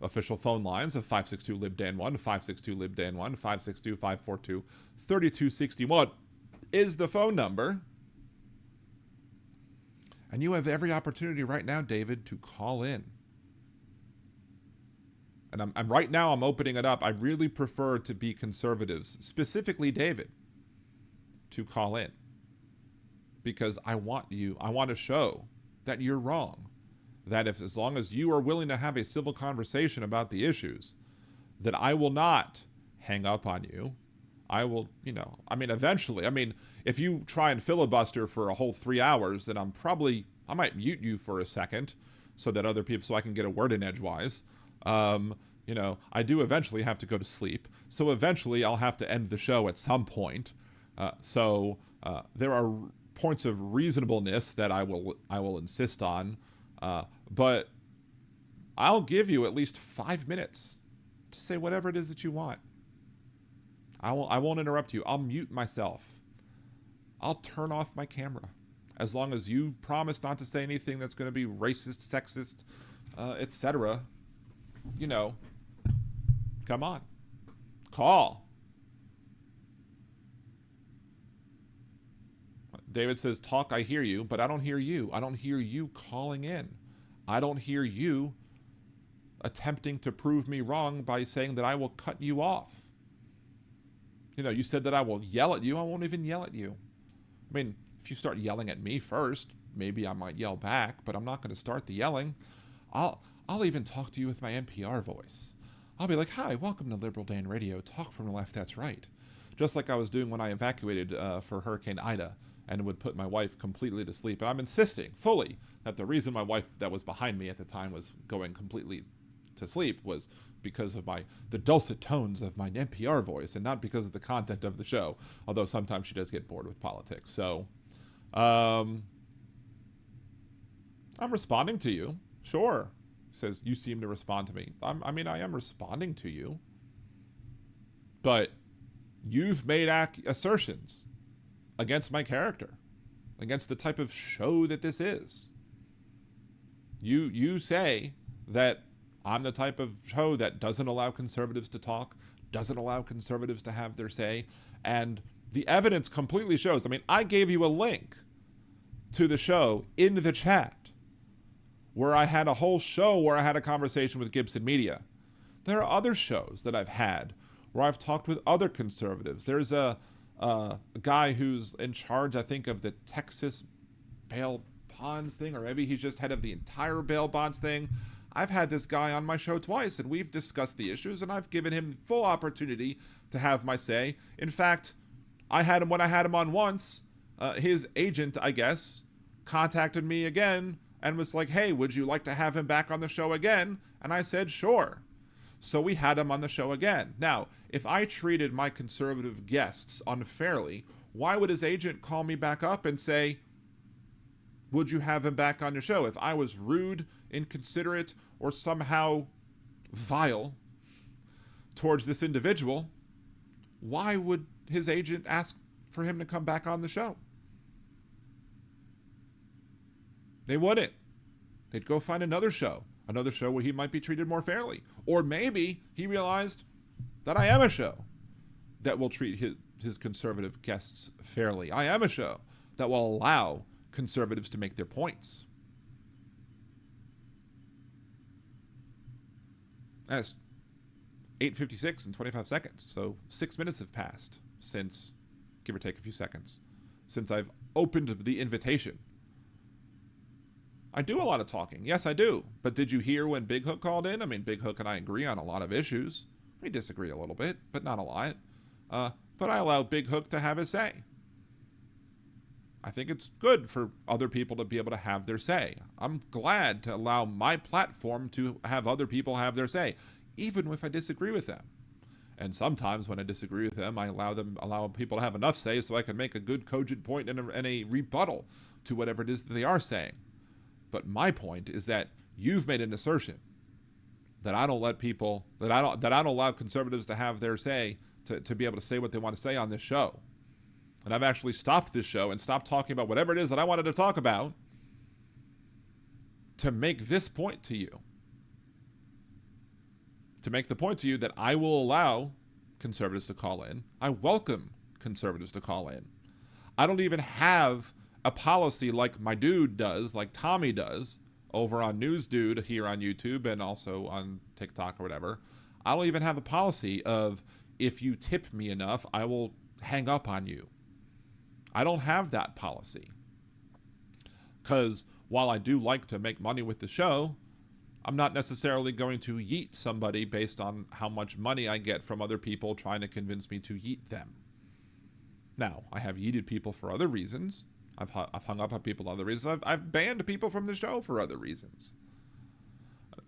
official phone lines of 562-LIB-DAN1, 562-LIB-DAN1, 562-542-3261 is the phone number. And you have every opportunity right now, David, to call in. And I'm right now I'm opening it up. I really prefer to be conservatives, specifically David, to call in. Because I want to show that you're wrong. That as long as you are willing to have a civil conversation about the issues, that I will not hang up on you. I will, you know, I mean, eventually, I mean, if you try and filibuster for a whole 3 hours, then I might mute you for a second so that other people, so I can get a word in edgewise. You know, I do eventually have to go to sleep. So eventually I'll have to end the show at some point. So there are points of reasonableness that I will insist on. But I'll give you at least 5 minutes to say whatever it is that you want. I won't interrupt you. I'll mute myself. I'll turn off my camera. As long as you promise not to say anything that's going to be racist, sexist, etc. You know, come on. Call. David says, talk, I hear you, but I don't hear you. I don't hear you calling in. I don't hear you attempting to prove me wrong by saying that I will cut you off. You know, you said that I will yell at you. I won't even yell at you. I mean, if you start yelling at me first, maybe I might yell back, but I'm not going to start the yelling. I'll even talk to you with my NPR voice. I'll be like, hi, welcome to Liberal Dan Radio. Talk from the left, that's right. Just like I was doing when I evacuated for Hurricane Ida and would put my wife completely to sleep. And I'm insisting fully that the reason my wife that was behind me at the time was going completely to sleep was because of the dulcet tones of my NPR voice and not because of the content of the show, although sometimes she does get bored with politics. So I'm responding to you. Sure. Says, you seem to respond to me. I am responding to you. But you've made assertions against my character, against the type of show that this is. You say that I'm the type of show that doesn't allow conservatives to talk, doesn't allow conservatives to have their say, and the evidence completely shows. I mean, I gave you a link to the show in the chat where I had a whole show where I had a conversation with Gibson Media. There are other shows that I've had where I've talked with other conservatives. There's a guy who's in charge, I think, of the Texas bail bonds thing, or maybe he's just head of the entire bail bonds thing. I've had this guy on my show twice, and we've discussed the issues, and I've given him full opportunity to have my say. In fact, when I had him on once, his agent, I guess, contacted me again and was like, hey, would you like to have him back on the show again? And I said, sure. So we had him on the show again. Now, if I treated my conservative guests unfairly, why would his agent call me back up and say, would you have him back on your show? If I was rude, inconsiderate, or somehow vile towards this individual, why would his agent ask for him to come back on the show? They wouldn't. They'd go find another show where he might be treated more fairly. Or maybe he realized that I am a show that will treat his conservative guests fairly. I am a show that will allow conservatives to make their points. That's 8:56 and 25 seconds. So 6 minutes have passed since, give or take a few seconds, since I've opened the invitation. I do a lot of talking. Yes, I do. But did you hear when Big Hook called in? I mean, Big Hook and I agree on a lot of issues. We disagree a little bit, but not a lot. But I allow Big Hook to have his say. I think it's good for other people to be able to have their say. I'm glad to allow my platform to have other people have their say, even if I disagree with them. And sometimes when I disagree with them, I allow people to have enough say so I can make a good cogent point and a rebuttal to whatever it is that they are saying. But my point is that you've made an assertion that I don't let people, that I don't allow conservatives to have their say, to be able to say what they want to say on this show. And I've actually stopped this show and stopped talking about whatever it is that I wanted to talk about to make this point to you. To make the point to you that I will allow conservatives to call in. I welcome conservatives to call in. I don't even have a policy like my dude does, like Tommy does, over on News Dude here on YouTube and also on TikTok or whatever. I don't even have a policy of, if you tip me enough, I will hang up on you. I don't have that policy. Because while I do like to make money with the show, I'm not necessarily going to yeet somebody based on how much money I get from other people trying to convince me to yeet them. Now, I have yeeted people for other reasons. I've hung up on people for other reasons. I've banned people from the show for other reasons.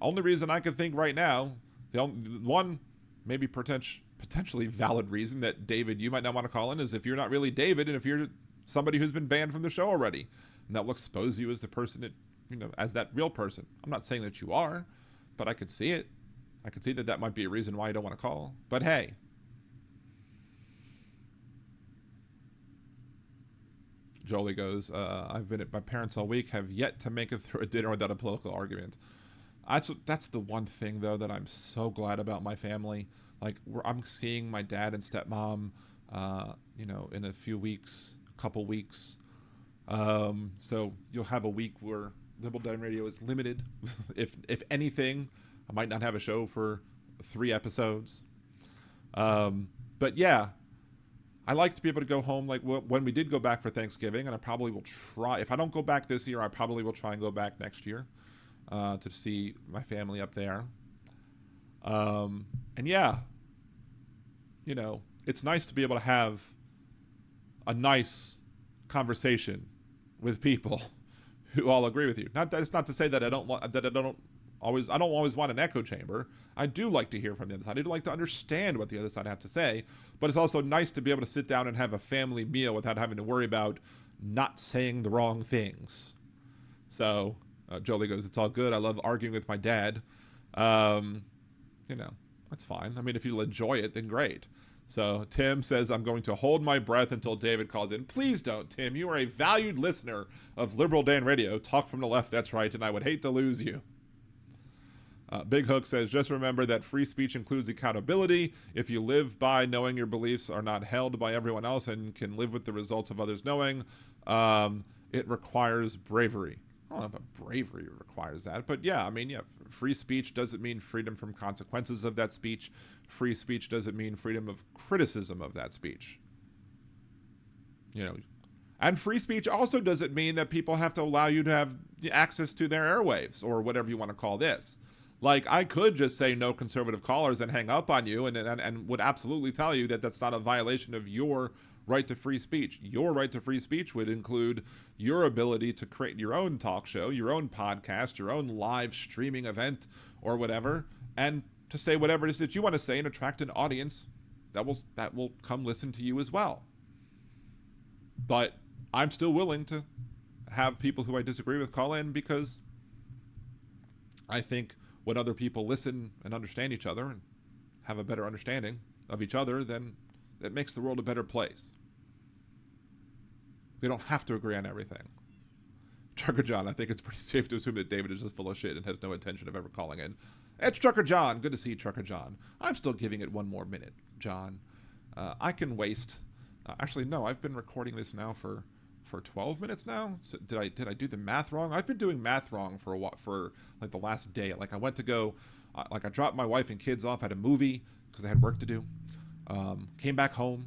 Only reason I can think right now, the only one maybe potentially valid reason that David, you might not want to call in, is if you're not really David and if you're somebody who's been banned from the show already. And that will expose you as the person that, as that real person. I'm not saying that you are, but I could see it. I could see that that might be a reason why you don't want to call. But hey. Jolie goes, I've been at my parents all week, have yet to make it through a dinner without a political argument. That's the one thing, though, that I'm so glad about my family. Like, I'm seeing my dad and stepmom, in a few weeks, a couple weeks. So you'll have a week where Liberal Dan Radio is limited. If anything, I might not have a show for 3 episodes. But yeah, I like to be able to go home, like when we did go back for Thanksgiving, and I probably will try. If I don't go back this year, I probably will try and go back next year to see my family up there. And yeah, it's nice to be able to have a nice conversation with people who all agree with you. It's not to say that I don't always want an echo chamber. I do like to hear from the other side. I do like to understand what the other side have to say, but it's also nice to be able to sit down and have a family meal without having to worry about not saying the wrong things. So Jolie goes, it's all good. I love arguing with my dad. That's fine. I mean, if you'll enjoy it, then great. So Tim says, I'm going to hold my breath until David calls in. Please don't, Tim. You are a valued listener of Liberal Dan Radio. Talk from the left, that's right, and I would hate to lose you. Big Hook says, just remember that free speech includes accountability. If you live by knowing your beliefs are not held by everyone else and can live with the results of others knowing, it requires bravery. I don't know if bravery requires that, but yeah, free speech doesn't mean freedom from consequences of that speech. Free speech doesn't mean freedom of criticism of that speech. And free speech also doesn't mean that people have to allow you to have access to their airwaves or whatever you want to call this. Like, I could just say no conservative callers and hang up on you and would absolutely tell you that that's not a violation of your right to free speech. Your right to free speech would include your ability to create your own talk show, your own podcast, your own live streaming event or whatever, and to say whatever it is that you want to say and attract an audience that will come listen to you as well. But I'm still willing to have people who I disagree with call in because I think when other people listen and understand each other and have a better understanding of each other, then it makes the world a better place. We don't have to agree on everything. Trucker John, I think it's pretty safe to assume that David is just full of shit and has no intention of ever calling in. It's Trucker John. Good to see you, Trucker John. I'm still giving it one more minute, John. I can waste... actually, no, I've been recording this now for 12 minutes now. So did I do the math wrong? I've been doing math wrong for a while, for like the last day. Like I went to go, I dropped my wife and kids off at a movie because I had work to do. Came back home,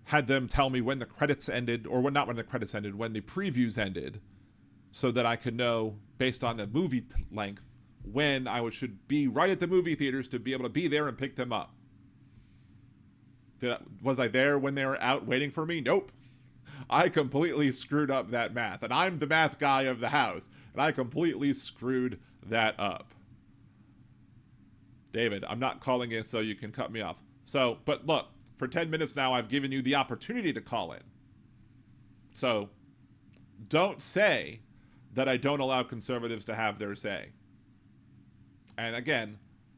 had them tell me when the credits ended, or not when the credits ended, when the previews ended, so that I could know based on the movie length when I should be right at the movie theaters to be able to be there and pick them up. Was I there when they were out waiting for me? Nope. I completely screwed up that math. And I'm the math guy of the house. And I completely screwed that up. David, I'm not calling in so you can cut me off. So, but look, for 10 minutes now, I've given you the opportunity to call in. So, don't say that I don't allow conservatives to have their say. And again,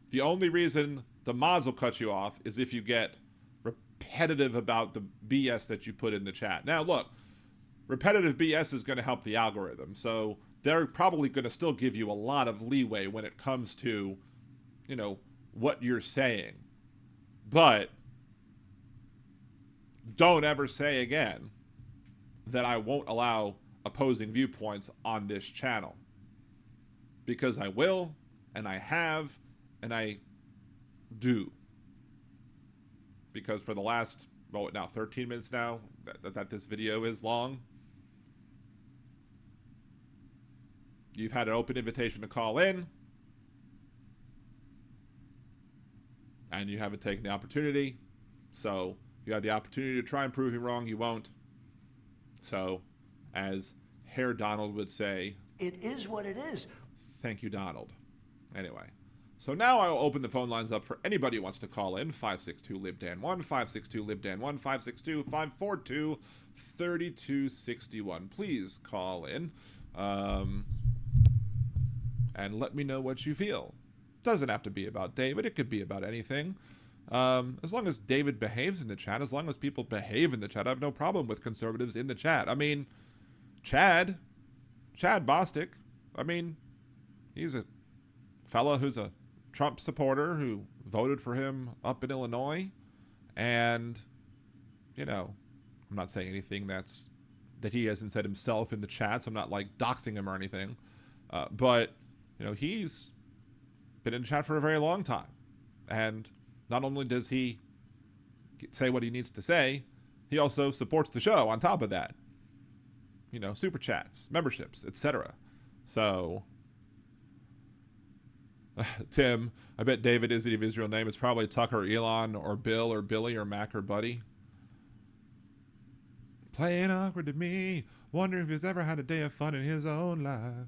the only reason the mods will cut you off is if you get repetitive about the BS that you put in the chat. Now, look, repetitive BS is going to help the algorithm, so they're probably going to still give you a lot of leeway when it comes to, what you're saying. But don't ever say again that I won't allow opposing viewpoints on this channel. Because I will, and I have, and I do. Because for the last, 13 minutes now that this video is long, you've had an open invitation to call in, and you haven't taken the opportunity. So you had the opportunity to try and prove me wrong, you won't. So, as Herr Donald would say, it is what it is. Thank you, Donald. Anyway. So now I'll open the phone lines up for anybody who wants to call in. 562-LIBDAN1, 562-LIBDAN1, 562-542-3261. Please call in. and let me know what you feel. Doesn't have to be about David. It could be about anything. As long as David behaves in the chat, as long as people behave in the chat, I have no problem with conservatives in the chat. I mean, Chad Bostic, I mean, he's a fella who's a Trump supporter who voted for him up in Illinois. And, you know, I'm not saying anything that he hasn't said himself in the chat, so I'm not like doxing him or anything. But, you know, he's been in the chat for a very long time. And not only does he say what he needs to say, he also supports the show on top of that. You know, super chats, memberships, etc. So, Tim, I bet David isn't even his real name. It's probably Tucker, or Elon, or Bill, or Billy, or Mac, or Buddy. Playing awkward to me. Wonder if he's ever had a day of fun in his own life.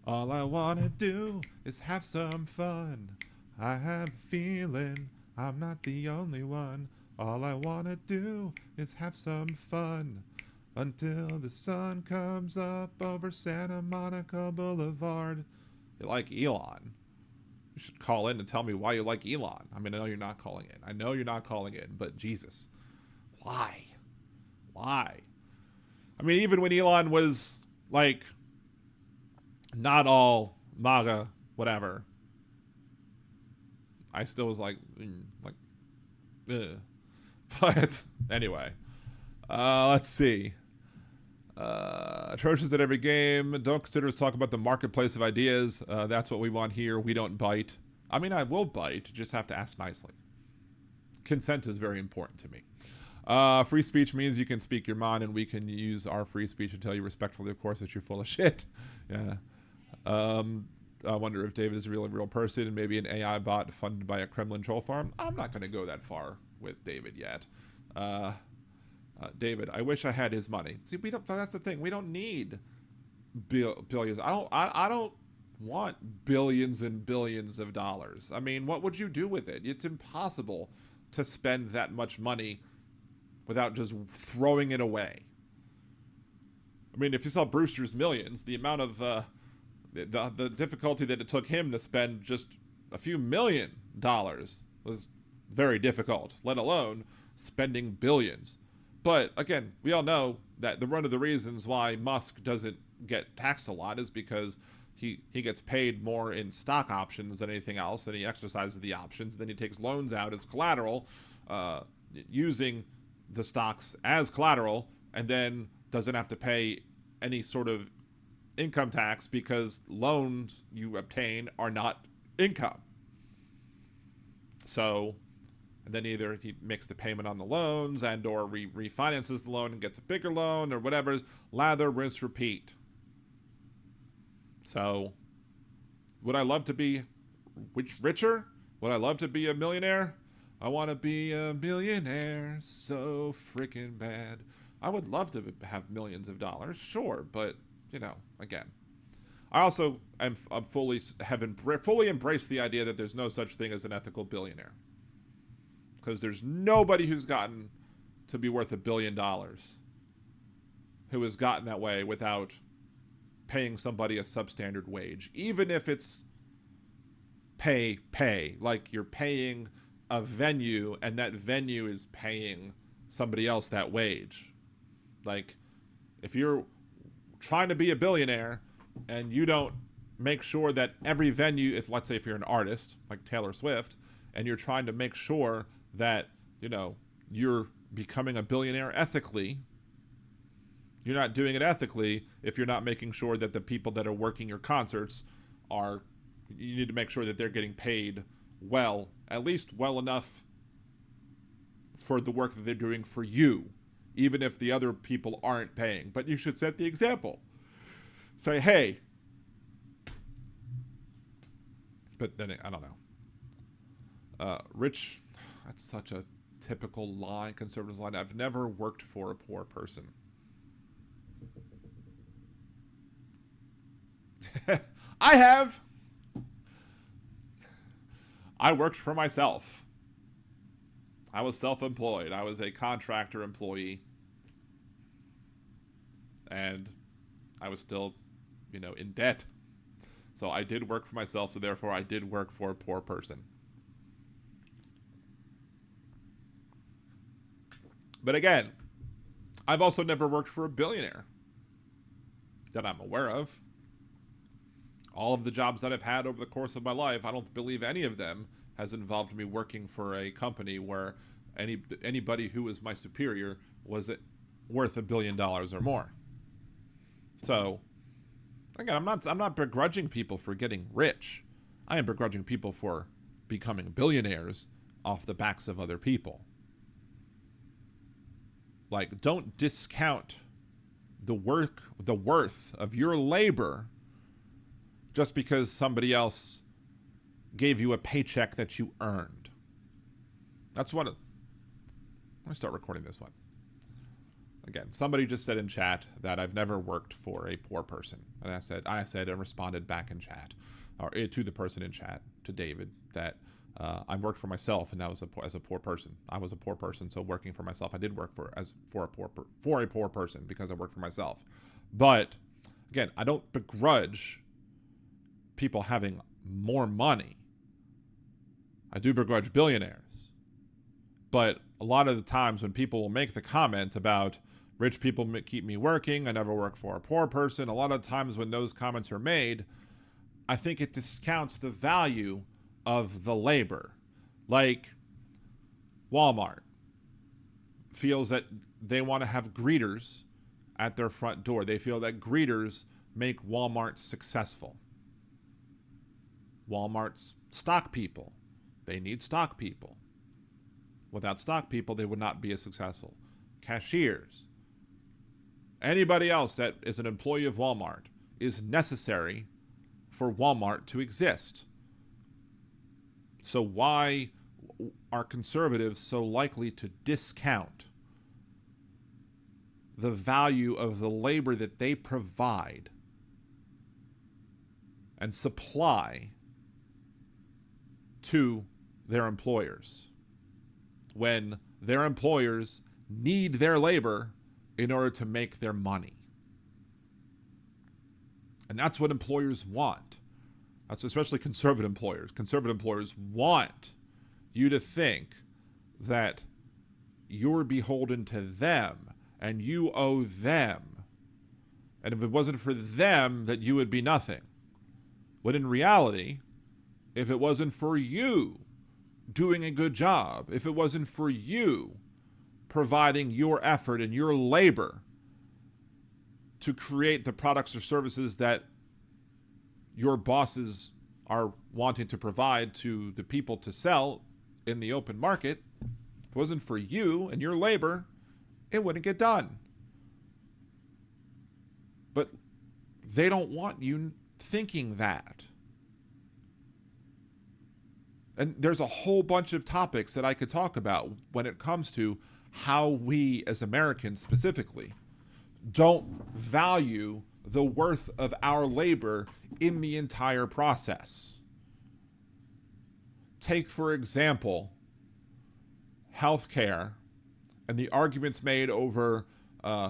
All I want to do is have some fun. I have a feeling I'm not the only one. All I want to do is have some fun until the sun comes up over Santa Monica Boulevard. You like Elon? You should call in and tell me why you like Elon. I mean, I know you're not calling in. I know you're not calling in, but Jesus. Why? Why? I mean, even when Elon was, like, not all MAGA, whatever, I still was like, ugh. But anyway, let's see. Atrocious at every game. Don't consider us talking about the marketplace of ideas. That's what we want here. We don't bite. I mean, I will bite. Just have to ask nicely. Consent is very important to me. Free speech means you can speak your mind, and we can use our free speech to tell you respectfully, of course, that you're full of shit. Yeah. I wonder if David is a real person and maybe an AI bot funded by a Kremlin troll farm. I'm not going to go that far with David yet. David, I wish I had his money. See, we don't. That's the thing. We don't need billions. I don't want billions and billions of dollars. I mean, what would you do with it? It's impossible to spend that much money without just throwing it away. I mean, if you saw Brewster's Millions, the amount of the difficulty that it took him to spend just a few $1 million was very difficult, let alone spending billions. But again, we all know that one of the reasons why Musk doesn't get taxed a lot is because he gets paid more in stock options than anything else, and he exercises the options, then he takes loans out as collateral, using the stocks as collateral, and then doesn't have to pay any sort of income tax because loans you obtain are not income. So, and then either he makes the payment on the loans and or refinances the loan and gets a bigger loan or whatever. Lather, rinse, repeat. So, would I love to be richer? Would I love to be a millionaire? I want to be a millionaire so freaking bad. I would love to have millions of dollars, sure, but, you know, again. I also am fully embraced the idea that there's no such thing as an ethical billionaire. Because there's nobody who's gotten to be worth $1 billion who has gotten that way without paying somebody a substandard wage. Even if it's pay, like you're paying a venue and that venue is paying somebody else that wage. Like, if you're trying to be a billionaire and you don't make sure that every venue, let's say if you're an artist like Taylor Swift, and you're trying to make sure that, you know, you're becoming a billionaire ethically, you're not doing it ethically if you're not making sure that the people that are working your concerts you need to make sure that they're getting paid well, at least well enough for the work that they're doing for you, even if the other people aren't paying. But you should set the example. Say, hey. But then, I don't know. Rich, that's such a typical line, conservatives line. I've never worked for a poor person. I have. I worked for myself. I was self-employed. I was a contractor employee. And I was still, you know, in debt. So I did work for myself, so therefore I did work for a poor person. But again, I've also never worked for a billionaire that I'm aware of. All of the jobs that I've had over the course of my life, I don't believe any of them has involved me working for a company where anybody who was my superior was worth $1 billion or more. So, again, I'm not begrudging people for getting rich. I am begrudging people for becoming billionaires off the backs of other people. Like, don't discount the worth of your labor just because somebody else gave you a paycheck that you earned. That's what. Let me start recording this one. Again, somebody just said in chat that I've never worked for a poor person, and I said and responded back in chat, or to the person in chat, to David, that I worked for myself, and that was as a poor person. I was a poor person, so working for myself, I did work for a poor person because I worked for myself. But again, I don't begrudge people having more money. I do begrudge billionaires. But a lot of the times when people will make the comment about rich people keep me working, I never work for a poor person, a lot of times when those comments are made, I think it discounts the value of the labor. Like Walmart feels that they want to have greeters at their front door. They feel that greeters make Walmart successful. Walmart's stock people. They need stock people. Without stock people, they would not be as successful. Cashiers. Anybody else that is an employee of Walmart is necessary for Walmart to exist. So why are conservatives so likely to discount the value of the labor that they provide and supply to their employers when their employers need their labor in order to make their money? And that's what employers want. That's especially conservative employers. Conservative employers want you to think that you're beholden to them and you owe them. And if it wasn't for them, that you would be nothing. When in reality, if it wasn't for you doing a good job, if it wasn't for you providing your effort and your labor to create the products or services that your bosses are wanting to provide to the people to sell in the open market, if it wasn't for you and your labor, it wouldn't get done. But they don't want you thinking that. And there's a whole bunch of topics that I could talk about when it comes to how we as Americans specifically don't value the worth of our labor in the entire process. Take, for example, healthcare and the arguments made over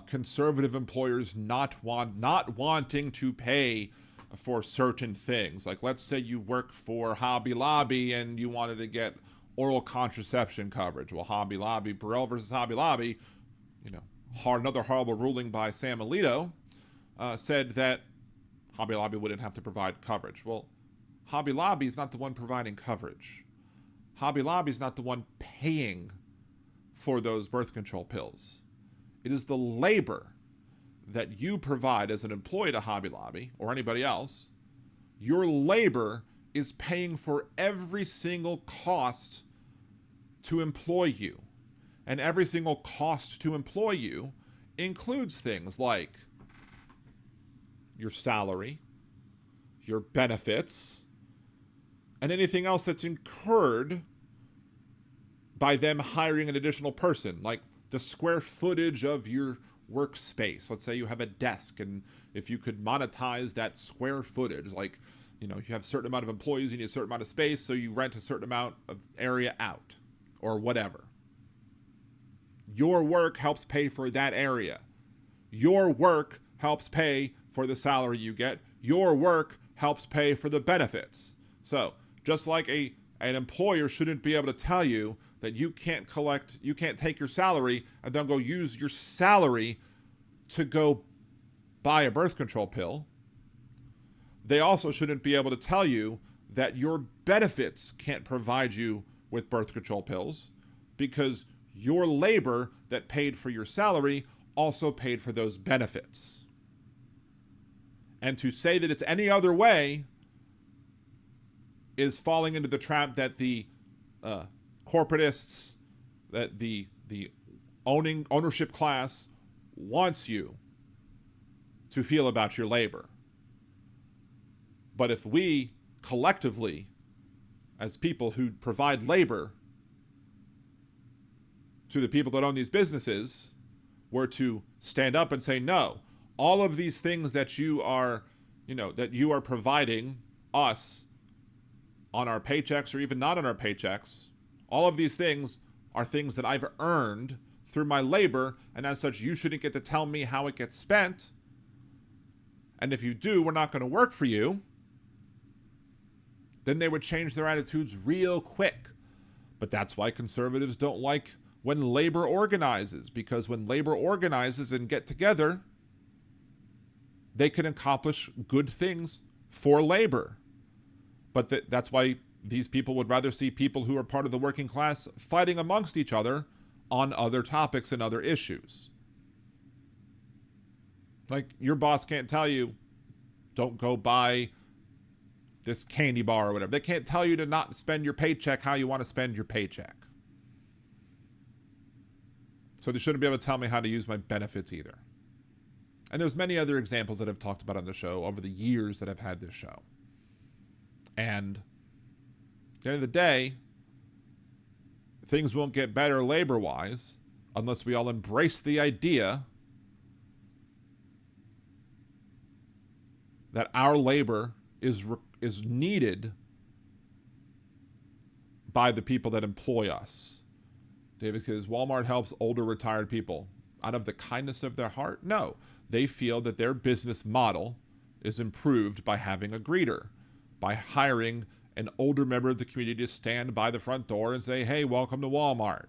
conservative employers not wanting to pay for certain things. Like, let's say you work for Hobby Lobby and you wanted to get oral contraception coverage. Well, Hobby Lobby, Burrell versus Hobby Lobby, another horrible ruling by Sam Alito, said that Hobby Lobby wouldn't have to provide coverage. Well, Hobby Lobby is not the one providing coverage. Hobby Lobby is not the one paying for those birth control pills. It is the labor that you provide as an employee to Hobby Lobby or anybody else. Your labor is paying for every single cost to employ you. And every single cost to employ you includes things like your salary, your benefits, and anything else that's incurred by them hiring an additional person, like the square footage of your workspace. Let's say you have a desk, and if you could monetize that square footage, like, you have a certain amount of employees, you need a certain amount of space, so you rent a certain amount of area out, or whatever. Your work helps pay for that area. Your work helps pay for the salary you get. Your work helps pay for the benefits. So just like an employer shouldn't be able to tell you that you can't take your salary and then go use your salary to go buy a birth control pill, they also shouldn't be able to tell you that your benefits can't provide you with birth control pills because your labor that paid for your salary also paid for those benefits. And to say that it's any other way is falling into the trap that the corporatists, that the ownership class wants you to feel about your labor. But if we collectively, as people who provide labor to the people that own these businesses, were to stand up and say, no, all of these things that you are providing us on our paychecks or even not on our paychecks, all of these things are things that I've earned through my labor, and as such, you shouldn't get to tell me how it gets spent. And if you do, we're not going to work for you. Then they would change their attitudes real quick. But that's why conservatives don't like when labor organizes, because when labor organizes and get together, they can accomplish good things for labor. But that's why these people would rather see people who are part of the working class fighting amongst each other on other topics and other issues. Like, your boss can't tell you, don't go buy this candy bar or whatever. They can't tell you to not spend your paycheck how you want to spend your paycheck. So they shouldn't be able to tell me how to use my benefits either. And there's many other examples that I've talked about on the show over the years that I've had this show. And at the end of the day, things won't get better labor-wise unless we all embrace the idea that our labor is needed by the people that employ us. David says, Walmart helps older retired people out of the kindness of their heart? No. They feel that their business model is improved by having a greeter, by hiring an older member of the community to stand by the front door and say, hey, welcome to Walmart.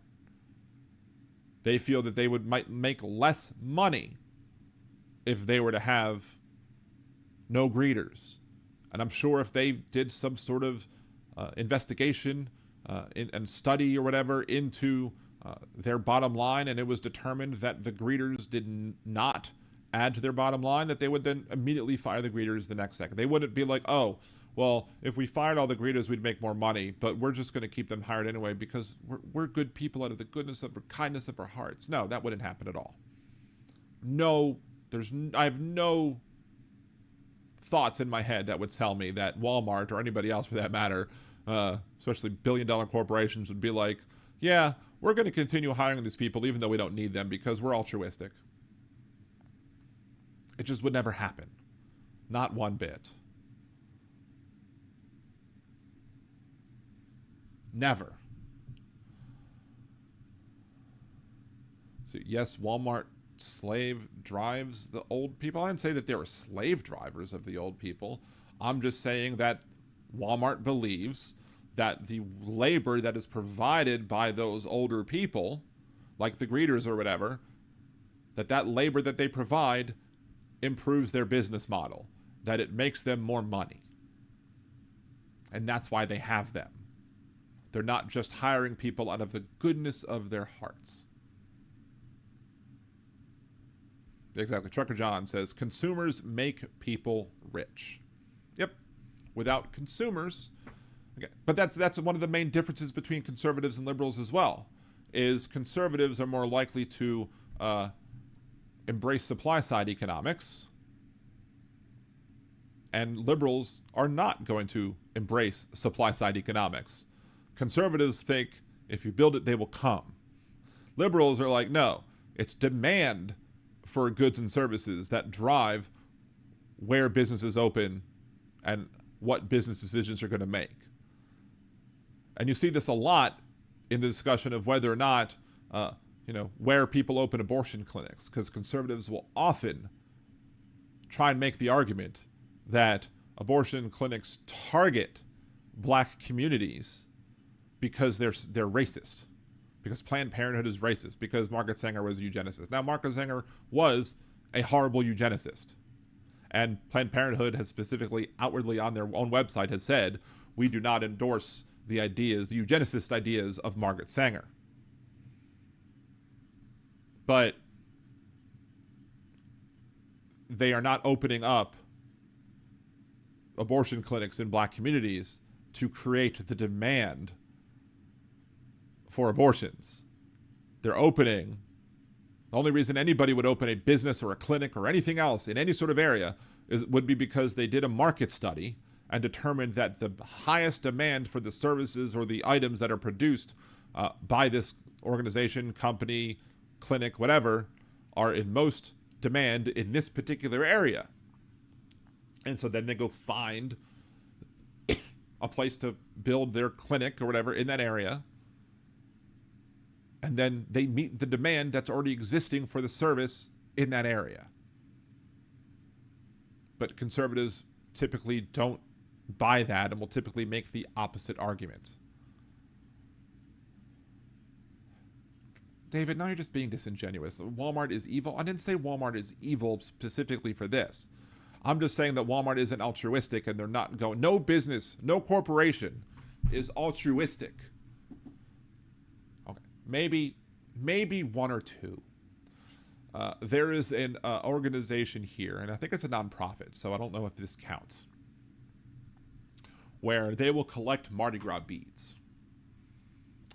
They feel that they might make less money if they were to have no greeters. And I'm sure if they did some sort of investigation and study or whatever into their bottom line, and it was determined that the greeters did not add to their bottom line, that they would then immediately fire the greeters the next second. They wouldn't be like, oh, well, if we fired all the greeters, we'd make more money, but we're just going to keep them hired anyway because we're good people out of the goodness of our kindness of our hearts. No, that wouldn't happen at all. No, I have no thoughts in my head that would tell me that Walmart or anybody else for that matter, especially billion-dollar corporations, would be like, yeah, we're going to continue hiring these people even though we don't need them because we're altruistic. It just would never happen. Not one bit. Never. So yes, Walmart slave drives the old people. I didn't say that they were slave drivers of the old people. I'm just saying that Walmart believes that the labor that is provided by those older people, like the greeters or whatever, that labor that they provide improves their business model, that it makes them more money. And that's why they have them. They're not just hiring people out of the goodness of their hearts. Exactly. Trucker John says, consumers make people rich. Yep. Without consumers. Okay. But that's one of the main differences between conservatives and liberals as well, is conservatives are more likely to embrace supply-side economics, and liberals are not going to embrace supply-side economics. Conservatives think if you build it, they will come. Liberals are like, no, it's demand for goods and services that drive where businesses open and what business decisions are going to make. And you see this a lot in the discussion of whether or not, where people open abortion clinics, because conservatives will often try and make the argument that, abortion clinics target black communities because they're racist, because Planned Parenthood is racist, because Margaret Sanger was a eugenicist. Now, Margaret Sanger was a horrible eugenicist, and Planned Parenthood has specifically, outwardly on their own website, has said, we do not endorse the ideas, the eugenicist ideas of Margaret Sanger. But they are not opening up abortion clinics in black communities to create the demand for abortions. They're opening, the only reason anybody would open a business or a clinic or anything else in any sort of area would be because they did a market study and determined that the highest demand for the services or the items that are produced by this organization, company, clinic, whatever, are in most demand in this particular area. And so then they go find a place to build their clinic or whatever in that area. And then they meet the demand that's already existing for the service in that area. But conservatives typically don't buy that and will typically make the opposite argument. David, now you're just being disingenuous. Walmart is evil. I didn't say Walmart is evil specifically for this. I'm just saying that Walmart isn't altruistic and they're not going. No business, no corporation is altruistic. Okay, maybe one or two. There is an organization here, and I think it's a nonprofit, so I don't know if this counts, where they will collect Mardi Gras beads.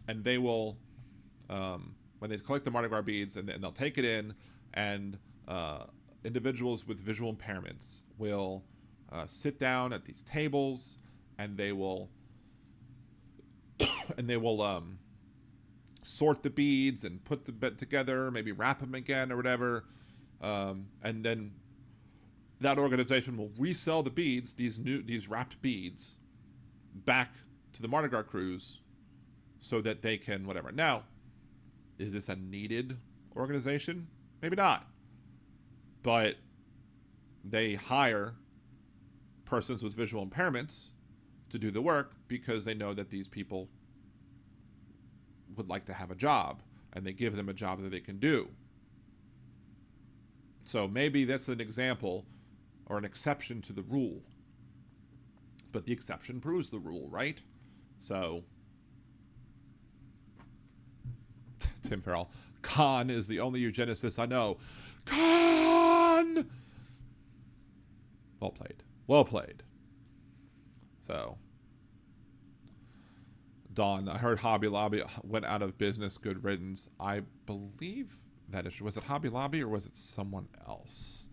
And they will, when they collect the Mardi Gras beads, and they'll take it in, and individuals with visual impairments will sit down at these tables, and they will sort the beads and put the bed together, maybe wrap them again or whatever, and then that organization will resell the beads, these wrapped beads, back to the Mardi Gras crews, so that they can whatever. Now, is this a needed organization? Maybe not. But they hire persons with visual impairments to do the work because they know that these people would like to have a job, and they give them a job that they can do. So maybe that's an example or an exception to the rule. But the exception proves the rule, right? So, Tim Farrell, Khan is the only eugenicist I know. Khan! Well played. Well played. So, Dawn, I heard Hobby Lobby went out of business. Good riddance. I believe that is. Was it Hobby Lobby or was it someone else?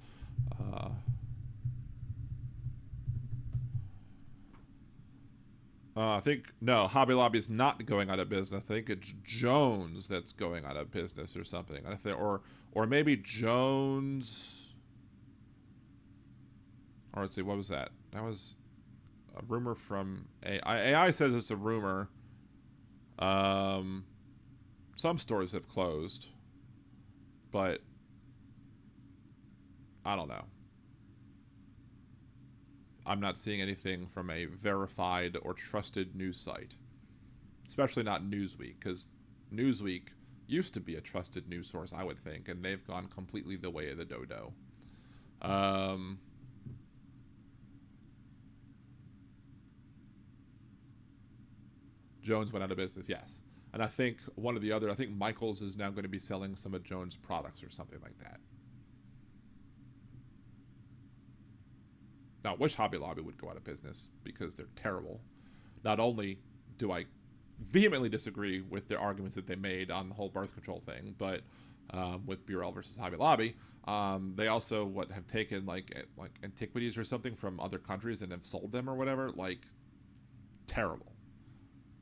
I think, no, Hobby Lobby is not going out of business. I think it's Jones that's going out of business or something. I think, or maybe Jones. Or let's see, what was that? That was a rumor from AI. AI says it's a rumor. Some stores have closed, but I don't know. I'm not seeing anything from a verified or trusted news site, especially not Newsweek, because Newsweek used to be a trusted news source, I would think, and they've gone completely the way of the dodo. Jones went out of business, yes. And I think I think Michaels is now going to be selling some of Jones' products or something like that. Now, I wish Hobby Lobby would go out of business because they're terrible. Not only do I vehemently disagree with their arguments that they made on the whole birth control thing, but with Burrell versus Hobby Lobby, they also have taken like antiquities or something from other countries and have sold them or whatever. Like, terrible.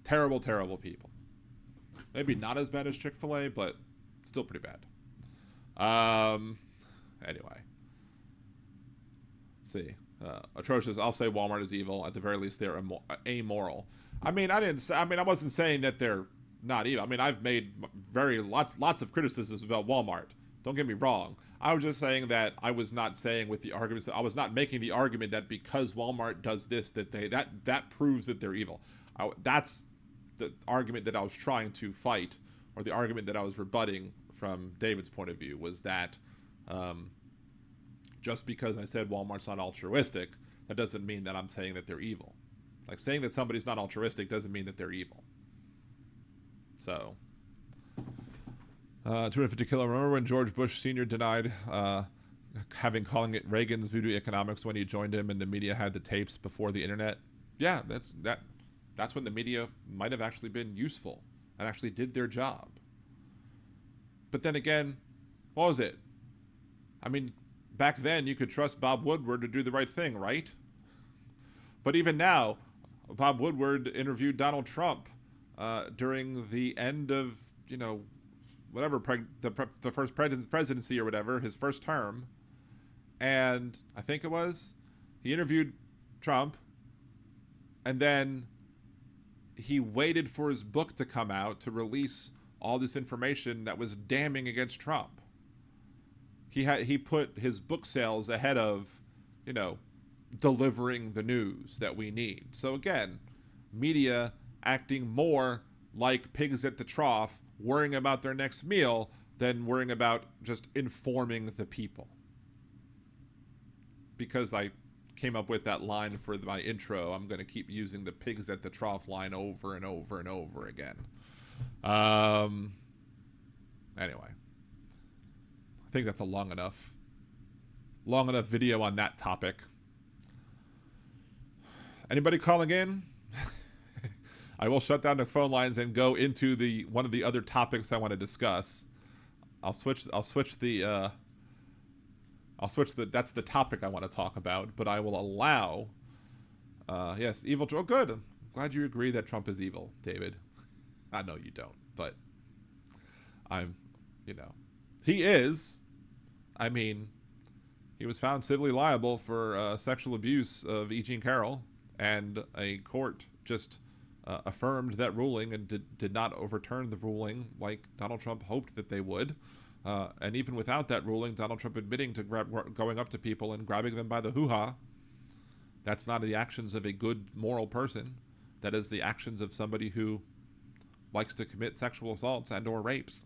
Terrible, terrible people. Maybe not as bad as Chick-fil-A, but still pretty bad. Anyway. Let's see. Atrocious. I'll say Walmart is evil. At the very least, they're amoral. I wasn't saying that they're not evil. I mean, I've made lots of criticisms about Walmart. Don't get me wrong. I was just saying that I was not saying with the arguments that I was not making the argument that because Walmart does this that proves that they're evil. That's the argument that I was trying to fight, or the argument that I was rebutting from David's point of view, was that just because I said Walmart's not altruistic, that doesn't mean that I'm saying that they're evil. Like, saying that somebody's not altruistic doesn't mean that they're evil. So, 250 kilo. Remember when George Bush Sr. denied calling it Reagan's voodoo economics when he joined him, and the media had the tapes before the internet? Yeah, that's when the media might have actually been useful and actually did their job. But then again, what was it? I mean, back then you could trust Bob Woodward to do the right thing, right? But even now, Bob Woodward interviewed Donald Trump during the end of, whatever, the first presidency or whatever, his first term. And I think it was, he interviewed Trump, and then he waited for his book to come out to release all this information that was damning against Trump. He put his book sales ahead of, delivering the news that we need. So again, media acting more like pigs at the trough, worrying about their next meal than worrying about just informing the people. Because I came up with that line for my intro, I'm going to keep using the pigs at the trough line over and over and over again. Anyway, I think that's a long enough video on that topic. Anybody calling in? I will shut down the phone lines and go into one of the other topics I want to discuss. I'll switch the that's the topic I want to talk about, but I will allow yes, evil. Oh, good. I'm glad you agree that Trump is evil, David. I know you don't, but he is. I mean, he was found civilly liable for sexual abuse of E. Jean Carroll, and a court just affirmed that ruling and did not overturn the ruling like Donald Trump hoped that they would. And even without that ruling, Donald Trump admitting to going up to people and grabbing them by the hoo-ha, that's not the actions of a good moral person. That is the actions of somebody who likes to commit sexual assaults and or rapes.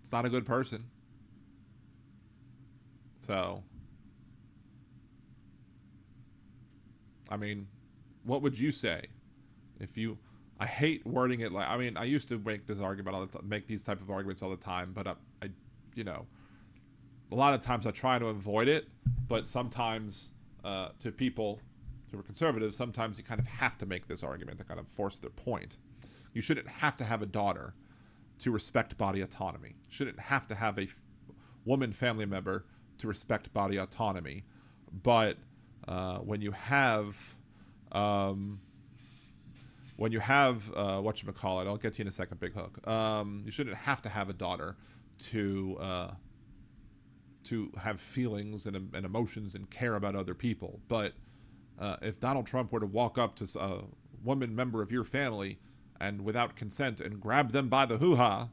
It's not a good person. So, I mean, what would you say if you? I hate wording it like. I mean, I used to make this argument make these type of arguments all the time, but I a lot of times I try to avoid it. But sometimes, to people who are conservatives, sometimes you kind of have to make this argument to kind of force their point. You shouldn't have to have a daughter to respect body autonomy. You shouldn't have to have a woman family member to respect body autonomy. But when you have whatchamacallit, I'll get to you in a second, Big Hook. You shouldn't have to have a daughter to have feelings and emotions and care about other people. But if Donald Trump were to walk up to a woman member of your family and without consent and grab them by the hoo-ha,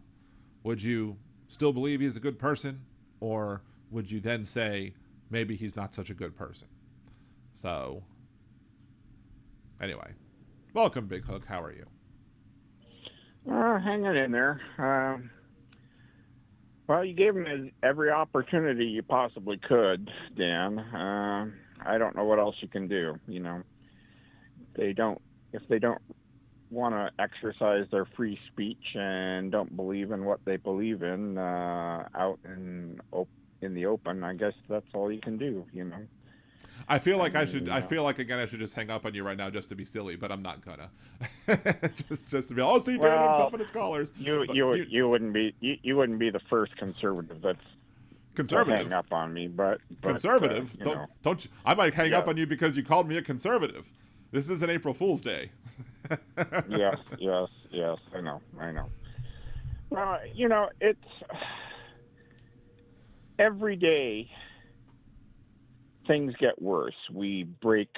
would you still believe he's a good person? Or would you then say, maybe he's not such a good person? So, anyway. Welcome, Big Hook. How are you? Hanging in there. Well, you gave him every opportunity you possibly could, Dan. I don't know what else you can do. If they don't want to exercise their free speech and don't believe in what they believe in out in the open, I guess that's all you can do. I feel like I should just hang up on you right now just to be silly, but I'm not gonna. just to be, see, Dan hangs up on his callers. You wouldn't be the first conservative that's conservative hang up on me, but conservative. Don't you, I might hang up on you because you called me a conservative. This isn't April Fool's Day. yes, I know. Well, it's every day. Things get worse. We break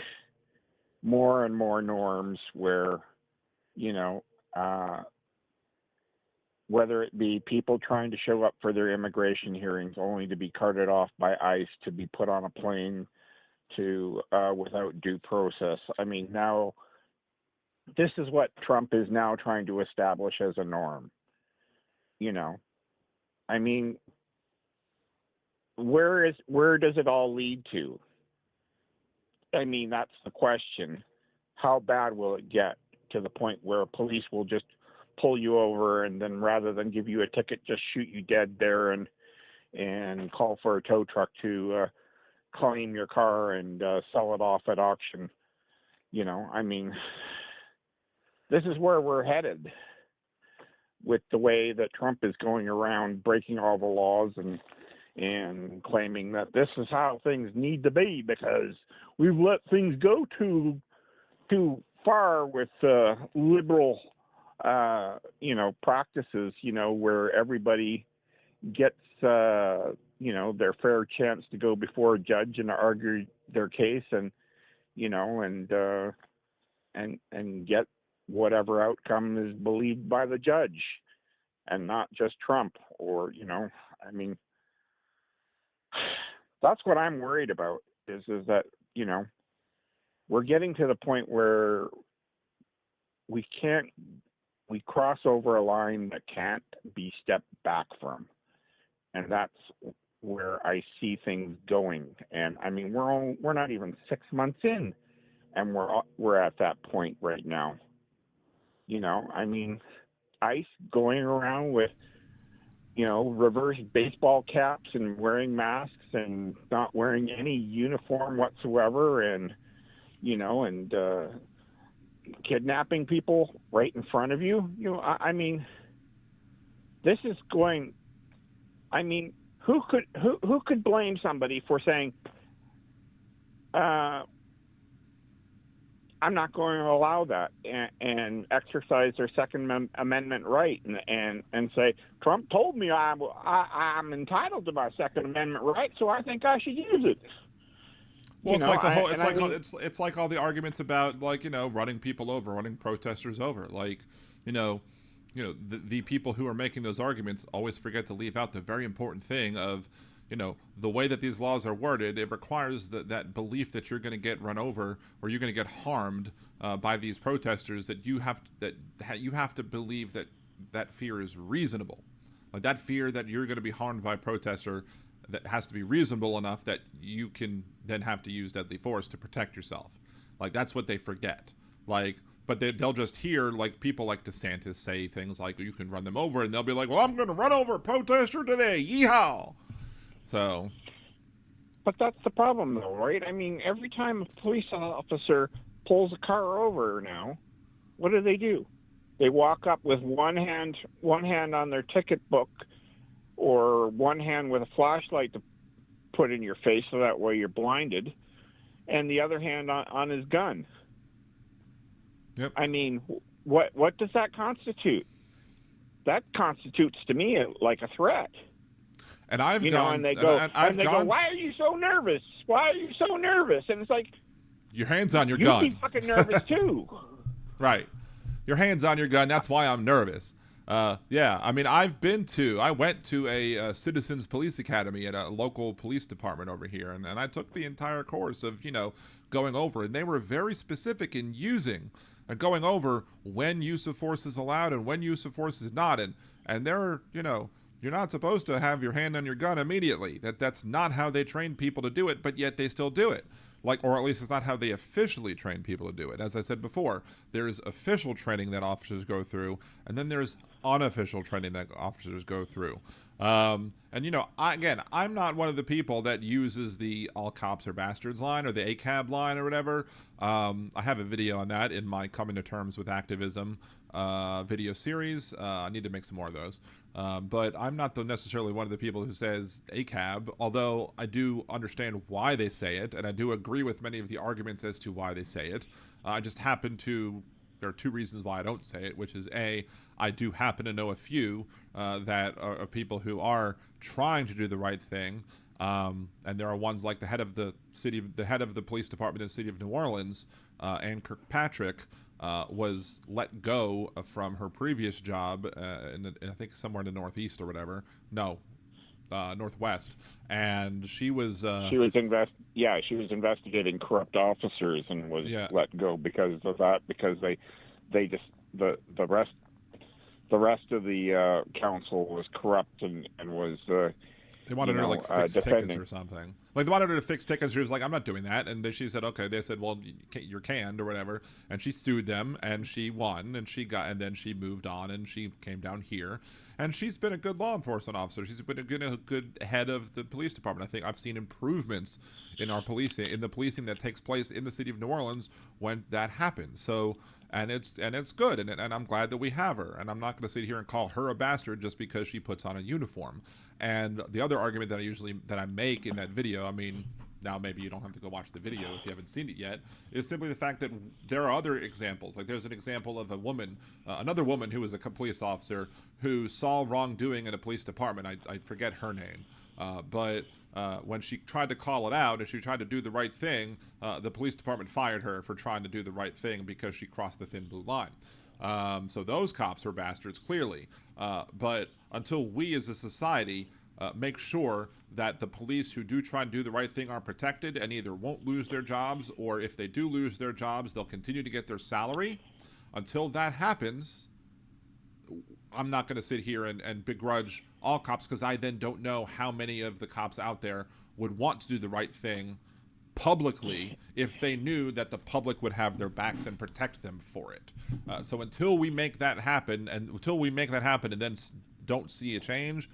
more and more norms where, whether it be people trying to show up for their immigration hearings only to be carted off by ICE to be put on a plane to without due process. I mean, now this is what Trump is now trying to establish as a norm. You know, I mean, where does it all lead to? I mean, that's the question. How bad will it get to the point where police will just pull you over and then rather than give you a ticket, just shoot you dead there and call for a tow truck to claim your car and sell it off at auction? You know, I mean, this is where we're headed with the way that Trump is going around breaking all the laws and claiming that this is how things need to be because we've let things go too far with liberal practices, where everybody gets their fair chance to go before a judge and argue their case and get whatever outcome is believed by the judge and not just Trump or I mean, that's what I'm worried about is that we're getting to the point where we cross over a line that can't be stepped back from, and that's where I see things going. And I mean, we're not even 6 months in, and we're at that point right now. I mean, ICE going around with reverse baseball caps and wearing masks and not wearing any uniform whatsoever, and kidnapping people right in front of you. I mean, this is going. I mean, who could blame somebody for saying, I'm not going to allow that and exercise their Second Amendment right and say, Trump told me I'm entitled to my Second Amendment right, so I think I should use it. Well, it's like all the arguments about running people over, running protesters over. The people who are making those arguments always forget to leave out the very important thing of the way that these laws are worded. It requires that belief that you're going to get run over or you're going to get harmed by these protesters, that you have to believe that fear is reasonable. Like that fear that you're going to be harmed by a protester, that has to be reasonable enough that you can then have to use deadly force to protect yourself. Like that's what they forget. But they'll just hear people like DeSantis say things like you can run them over, and they'll be like, well, I'm going to run over a protester today. Yeehaw. So. But that's the problem, though, right? I mean, every time a police officer pulls a car over now, what do? They walk up with one hand on their ticket book, or one hand with a flashlight to put in your face so that way you're blinded, and the other hand on his gun. Yep. I mean, what does that constitute? That constitutes to me like a threat. And I've gone, and they go, why are you so nervous? Why are you so nervous? And it's like, your hand's on your gun. You'd be fucking nervous too. Right. Your hand's on your gun. That's why I'm nervous. Yeah. I mean, I went to a Citizens Police Academy at a local police department over here, and I took the entire course of, going over, and they were very specific in going over when use of force is allowed and when use of force is not. And they're, you're not supposed to have your hand on your gun immediately. That's not how they train people to do it, but yet they still do it. Or at least it's not how they officially train people to do it. As I said before, there's official training that officers go through, and then there's unofficial training that officers go through. I'm not one of the people that uses the all cops are bastards line or the ACAB line or whatever. I have a video on that in my Coming to Terms with Activism video series. I need to make some more of those. But I'm not necessarily one of the people who says ACAB, although I do understand why they say it, and I do agree with many of the arguments as to why they say it. There are two reasons why I don't say it, which is A, I do happen to know a few that are people who are trying to do the right thing, and there are ones like the head of the police department in the city of New Orleans, Ann Kirkpatrick, was let go from her previous job I think somewhere in the Northeast or whatever. No, Northwest, and she was investigating corrupt officers and was let go because of that, because they just the rest of the council was corrupt and was they wanted her to like fix defending tickets or something. Like they wanted her to fix tickets. She was like, "I'm not doing that." And then she said, "Okay." They said, "Well, you're canned or whatever." And she sued them, and she won, and then she moved on, and she came down here, and she's been a good law enforcement officer. She's been a good head of the police department. I think I've seen improvements in our policing, in the policing that takes place in the city of New Orleans when that happens. So. And it's good, and I'm glad that we have her. And I'm not going to sit here and call her a bastard just because she puts on a uniform. And the other argument that I make in that video, I mean, now maybe you don't have to go watch the video if you haven't seen it yet, is simply the fact that there are other examples. Like there's an example of a woman, another woman who was a police officer who saw wrongdoing in a police department. I forget her name, but when she tried to call it out and she tried to do the right thing, the police department fired her for trying to do the right thing because she crossed the thin blue line. So those cops are bastards, clearly. But until we as a society make sure that the police who do try and do the right thing are protected and either won't lose their jobs, or if they do lose their jobs, they'll continue to get their salary. Until that happens, I'm not going to sit here and begrudge all cops, because I then don't know how many of the cops out there would want to do the right thing publicly if they knew that the public would have their backs and protect them for it. So until we make that happen, and then don't see a change,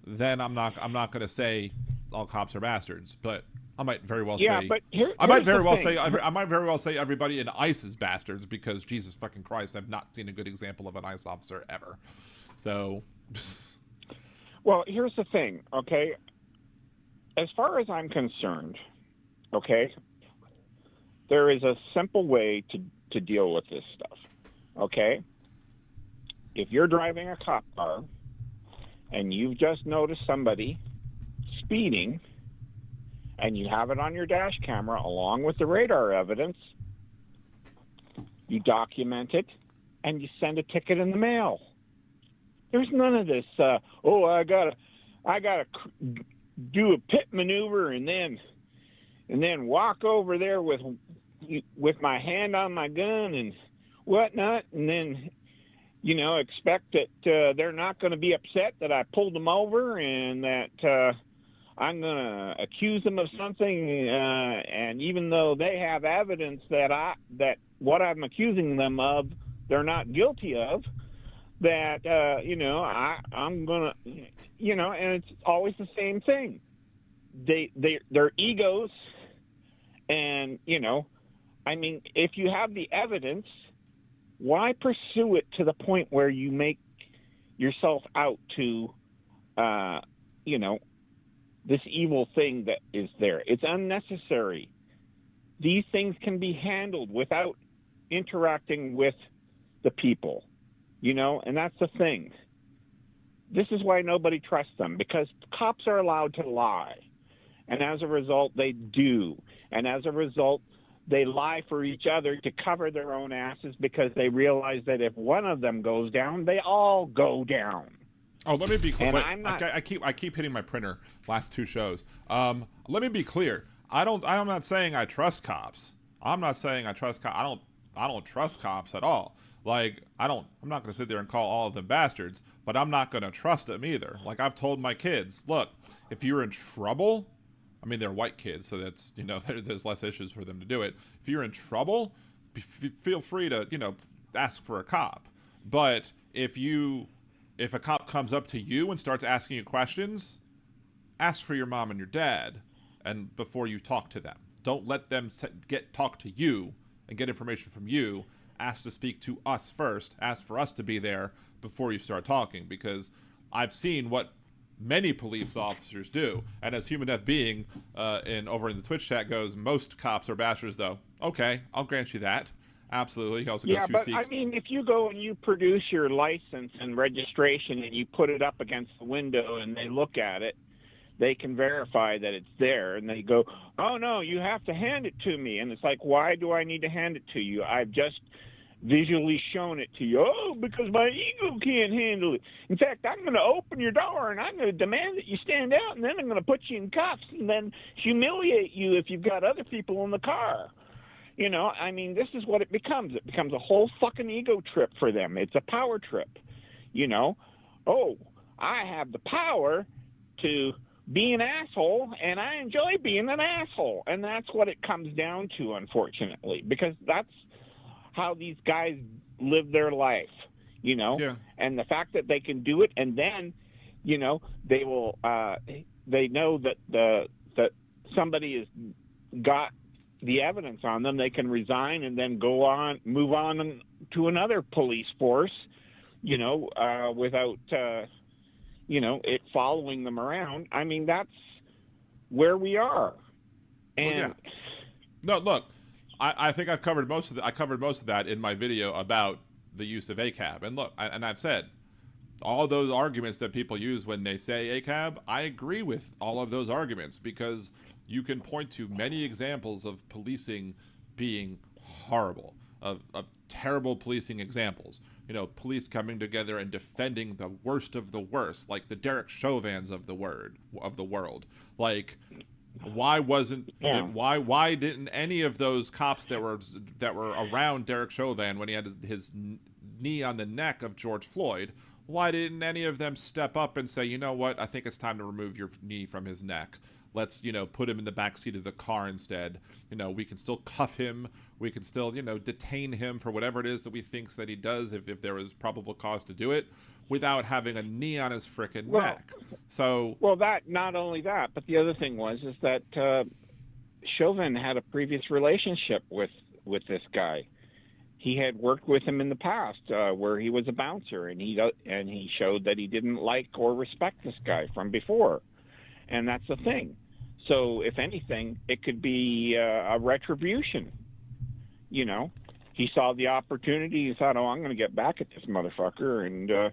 then I'm not going to say all cops are bastards, but I might very well say. But I might very well say everybody in ICE is bastards, because Jesus fucking Christ, I've not seen a good example of an ICE officer ever. So. Well, here's the thing, okay? As far as I'm concerned, okay, there is a simple way to deal with this stuff, okay? If you're driving a cop car and you've just noticed somebody speeding and you have it on your dash camera along with the radar evidence, you document it and you send a ticket in the mail. There's none of this, I gotta do a pit maneuver and then walk over there with my hand on my gun and whatnot, and then expect that they're not going to be upset that I pulled them over and that I'm going to accuse them of something, and even though they have evidence that what I'm accusing them of they're not guilty of, that I'm gonna and it's always the same thing. They're egos, and if you have the evidence, why pursue it to the point where you make yourself out to this evil thing that is there? It's unnecessary. These things can be handled without interacting with the people. And that's the thing. This is why nobody trusts them, because cops are allowed to lie. And as a result, they do. And as a result, they lie for each other to cover their own asses, because they realize that if one of them goes down, they all go down. Oh, let me be clear. And I keep hitting my printer last two shows. Let me be clear. I'm not saying I trust cops. I'm not saying I trust cops. I don't trust cops at all. Like, I'm not going to sit there and call all of them bastards, but I'm not going to trust them either. Like, I've told my kids, look, if you're in trouble, I mean, they're white kids, so that's, there's less issues for them to do it. If you're in trouble, feel free to, ask for a cop. But if a cop comes up to you and starts asking you questions, ask for your mom and your dad, and before you talk to them. Don't let them talk to you and get information from you. Ask to speak to us first. Ask for us to be there before you start talking, because I've seen what many police officers do. And as Human Death Being over in the Twitch chat goes, most cops are bastards, though. Okay, I'll grant you that. Absolutely. He also goes through but I mean, if you go and you produce your license and registration and you put it up against the window and they look at it, they can verify that it's there, and they go, oh, no, you have to hand it to me. And it's like, why do I need to hand it to you? I've just visually shown it to you. Oh, because my ego can't handle it. In fact, I'm going to open your door and I'm going to demand that you stand out, and then I'm going to put you in cuffs and then humiliate you if you've got other people in the car. You know, I mean, this is what it becomes. It becomes a whole fucking ego trip for them. It's a power trip. You know, oh, I have the power to be an asshole, and I enjoy being an asshole. And that's what it comes down to, unfortunately, because that's how these guys live their life, you know. Yeah. And the fact that they can do it, and then, you know, they will, they know that that somebody has got the evidence on them, they can resign and then move on to another police force, you know, without, you know, it following them around. I mean, that's where we are. And no, look, I think I've covered most of that in my video about the use of ACAB. And look, I've said all those arguments that people use when they say ACAB, I agree with all of those arguments, because you can point to many examples of policing being horrible, of terrible policing examples. You know, police coming together and defending the worst of the worst, like the Derek Chauvins of the world. Like, why didn't any of those cops that were around Derek Chauvin when he had his knee on the neck of George Floyd, why didn't any of them step up and say, you know what, I think it's time to remove your knee from his neck. Let's, you know, put him in the back seat of the car instead. You know, we can still cuff him. We can still, you know, detain him for whatever it is that we think that he does, if there is probable cause to do it, without having a knee on his frickin' neck. So, well, that, not only that, but the other thing is that Chauvin had a previous relationship with this guy. He had worked with him in the past, where he was a bouncer, and he showed that he didn't like or respect this guy from before, and that's the thing. So, if anything, it could be a retribution. You know, he saw the opportunity. He thought, "Oh, I'm going to get back at this motherfucker," and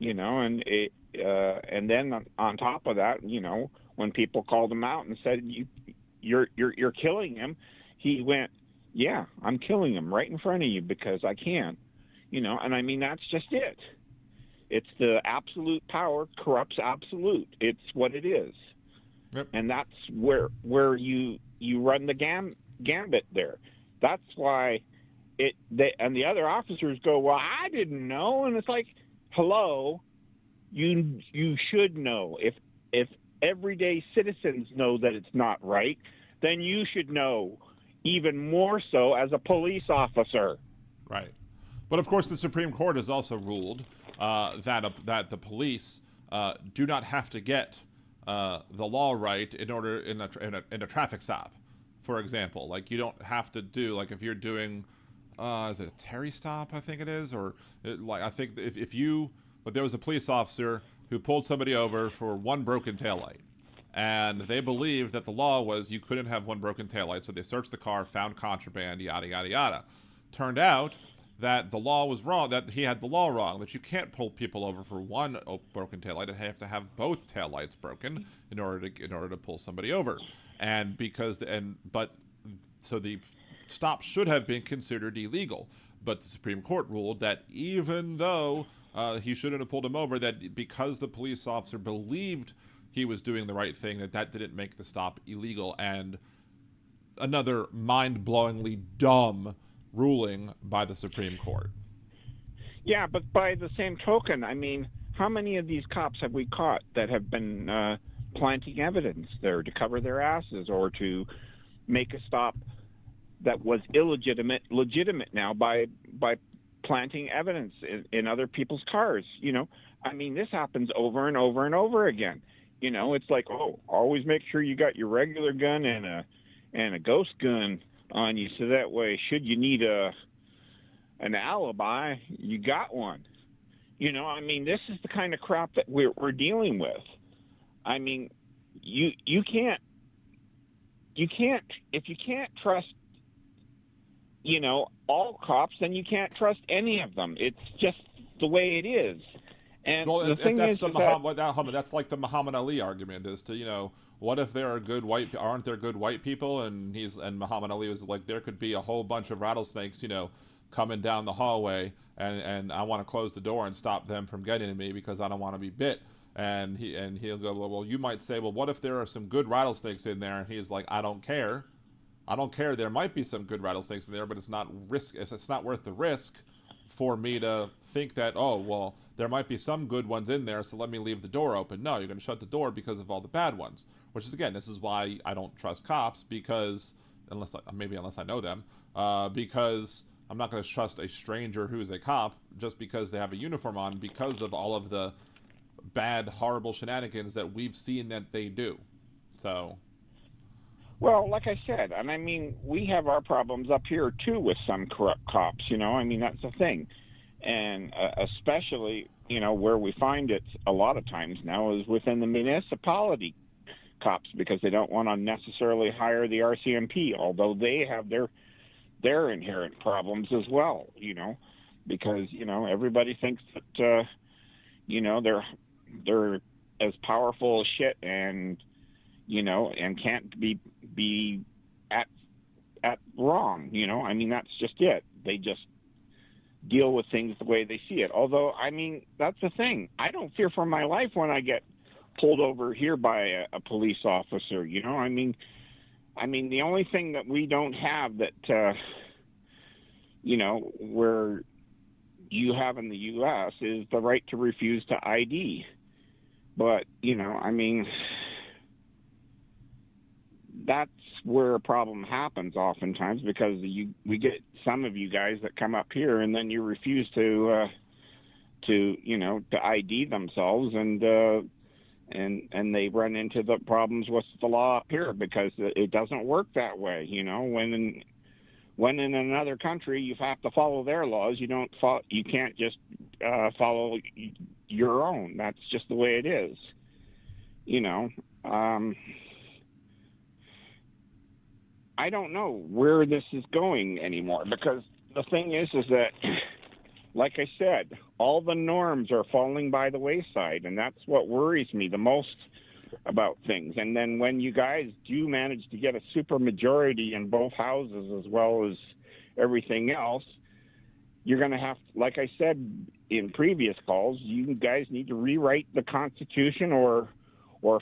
you know, and then on top of that, you know, when people called him out and said, "You're killing him," he went, "Yeah, I'm killing him right in front of you because I can," you know. And I mean, that's just it. It's the absolute power corrupts absolute. It's what it is. Yep. And that's where you run the gambit there. That's why and the other officers go, "Well, I didn't know," and it's like, hello, you should know. If everyday citizens know that it's not right, then you should know even more so as a police officer. right. But of course, the Supreme Court has also ruled that the police do not have to get the law right in a traffic stop, for example. Like, you don't have to do, like, if you're doing is it a Terry stop, I think it is, or I think but there was a police officer who pulled somebody over for one broken taillight, and they believed that the law was you couldn't have one broken taillight, so they searched the car, found contraband, yada yada yada. Turned out that the law was wrong, that he had the law wrong, that you can't pull people over for one broken taillight, and have to have both taillights broken in order to pull somebody over. So the stop should have been considered illegal, but the Supreme Court ruled that even though he shouldn't have pulled him over, that because the police officer believed he was doing the right thing, that didn't make the stop illegal. And another mind-blowingly dumb ruling by the Supreme Court. Yeah, but by the same token, I mean, how many of these cops have we caught that have been planting evidence there to cover their asses or to make a stop that was legitimate now by planting evidence in other people's cars? You know, I mean, this happens over and over and over again. You know, it's like, oh, always make sure you got your regular gun and a ghost gun on you, so that way, should you need an alibi, you got one. You know, I mean, this is the kind of crap that we're dealing with. I mean, you can't if you can't trust, you know, all cops, then you can't trust any of them. It's just the way it is. And well, the thing that's is that's like the Muhammad Ali argument, is to, you know, what if there are aren't there good white people? And Muhammad Ali was like, there could be a whole bunch of rattlesnakes, you know, coming down the hallway, and I want to close the door and stop them from getting to me because I don't want to be bit. And he'll go, well, you might say, well, what if there are some good rattlesnakes in there? And he's like, I don't care. I don't care. There might be some good rattlesnakes in there, but it's not worth the risk for me to think that, oh, well, there might be some good ones in there, so let me leave the door open. No, you're going to shut the door because of all the bad ones. Which is, again, this is why I don't trust cops, because unless I know them, because I'm not going to trust a stranger who's a cop just because they have a uniform on, because of all of the bad, horrible shenanigans that we've seen that they do. So, well, like I said, and I mean, we have our problems up here too with some corrupt cops. I mean, that's the thing, and especially where we find it a lot of times now is within the municipality cops, because they don't want to necessarily hire the RCMP, although they have their inherent problems as well. Because everybody thinks that they're as powerful as shit, and and can't be at wrong. I mean, that's just it. They just deal with things the way they see it. Although, I mean, that's the thing. I don't fear for my life when I get pulled over here by a police officer. I mean, the only thing that we don't have that where you have in the U.S. is the right to refuse to ID. But I mean, that's where a problem happens oftentimes, because we get some of you guys that come up here and then you refuse to ID themselves, and they run into the problems with the law up here, because it doesn't work that way. When in another country you have to follow their laws, you can't just follow your own. That's just the way it is. I don't know where this is going anymore, because the thing is that, like I said, all the norms are falling by the wayside, and that's what worries me the most about things. And then when you guys do manage to get a super majority in both houses as well as everything else, you're going to have, like I said in previous calls, you guys need to rewrite the Constitution or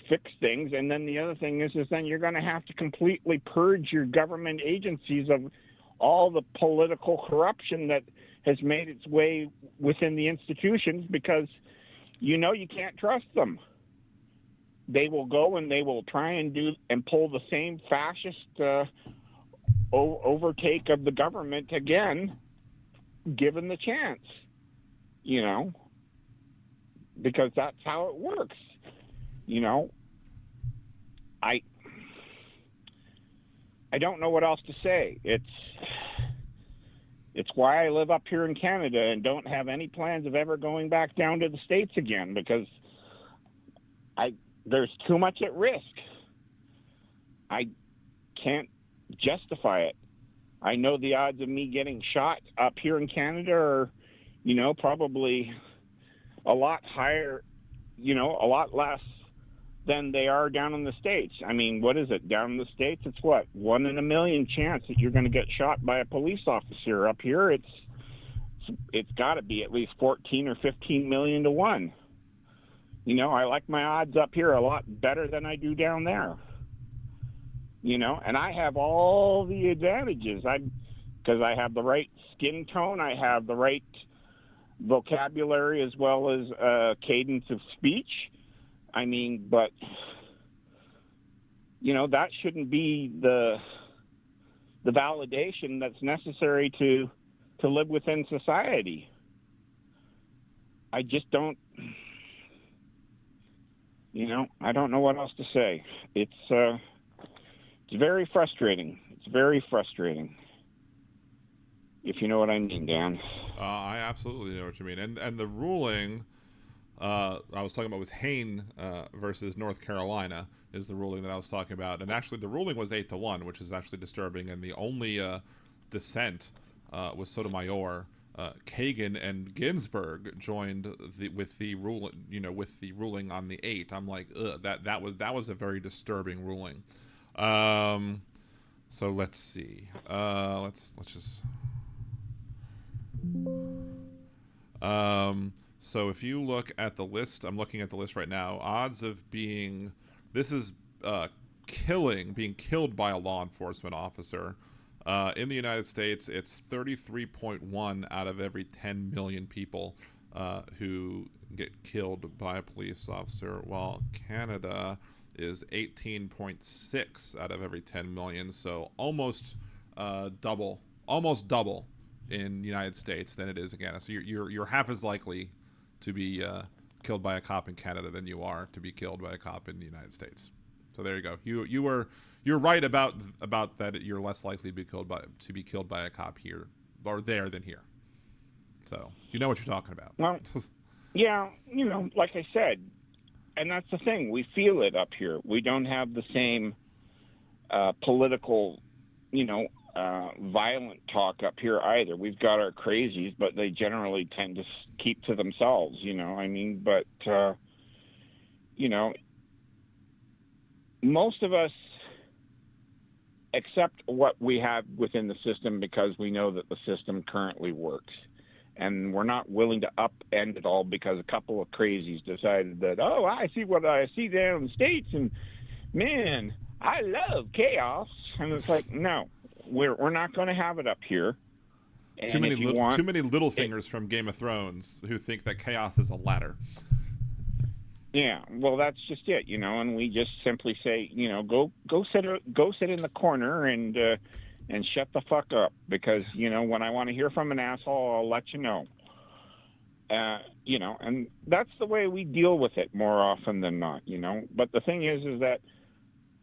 fix things. And then the other thing is then you're going to have to completely purge your government agencies of all the political corruption that has made its way within the institutions, because you can't trust them. They will go and they will try and do and pull the same fascist overtake of the government again, given the chance, because that's how it works. I don't know what else to say. It's why I live up here in Canada and don't have any plans of ever going back down to the States again, because there's too much at risk. I can't justify it. I know the odds of me getting shot up here in Canada are, probably a lot higher, a lot less than they are down in the States. I mean, what is it? Down in the States, it's what? 1 in a million chance that you're going to get shot by a police officer. Up here, it's got to be at least 14 or 15 million to 1. I like my odds up here a lot better than I do down there. And I have all the advantages. Because I have the right skin tone, I have the right vocabulary as well as cadence of speech. I mean, but that shouldn't be the validation that's necessary to live within society. I just don't. I don't know what else to say. It's very frustrating. It's very frustrating. If you know what I mean, Dan. I absolutely know what you mean. And the ruling I was talking about was Hain versus North Carolina is the ruling that I was talking about. And actually the ruling was 8-1, which is actually disturbing. And the only dissent was Sotomayor. Kagan and Ginsburg joined with the ruling on the 8. I'm like, ugh, that was a very disturbing ruling. So let's see. Let's just. So if you look at the list, I'm looking at the list right now. Odds of being being killed by a law enforcement officer. In the United States, it's 33.1 out of every 10 million people who get killed by a police officer, while Canada is 18.6 out of every 10 million, so almost double in the United States than it is in Canada. So you're half as likely to be killed by a cop in Canada than you are to be killed by a cop in the United States. So there you go. You're right about that. You're less likely to be killed by a cop here or there than here. So you know what you're talking about. Well, yeah, like I said, and that's the thing. We feel it up here. We don't have the same political, violent talk up here either. We've got our crazies, but they generally tend to keep to themselves. But most of us accept what we have within the system because we know that the system currently works. And we're not willing to upend it all because a couple of crazies decided that, I see what I see down in the States, and man, I love chaos. And it's like, no, we're not going to have it up here. And too many little fingers from Game of Thrones who think that chaos is a ladder. Yeah, well, that's just it, and we just simply say, go sit in the corner and shut the fuck up, because when I want to hear from an asshole, I'll let you know. And that's the way we deal with it more often than not. But the thing is that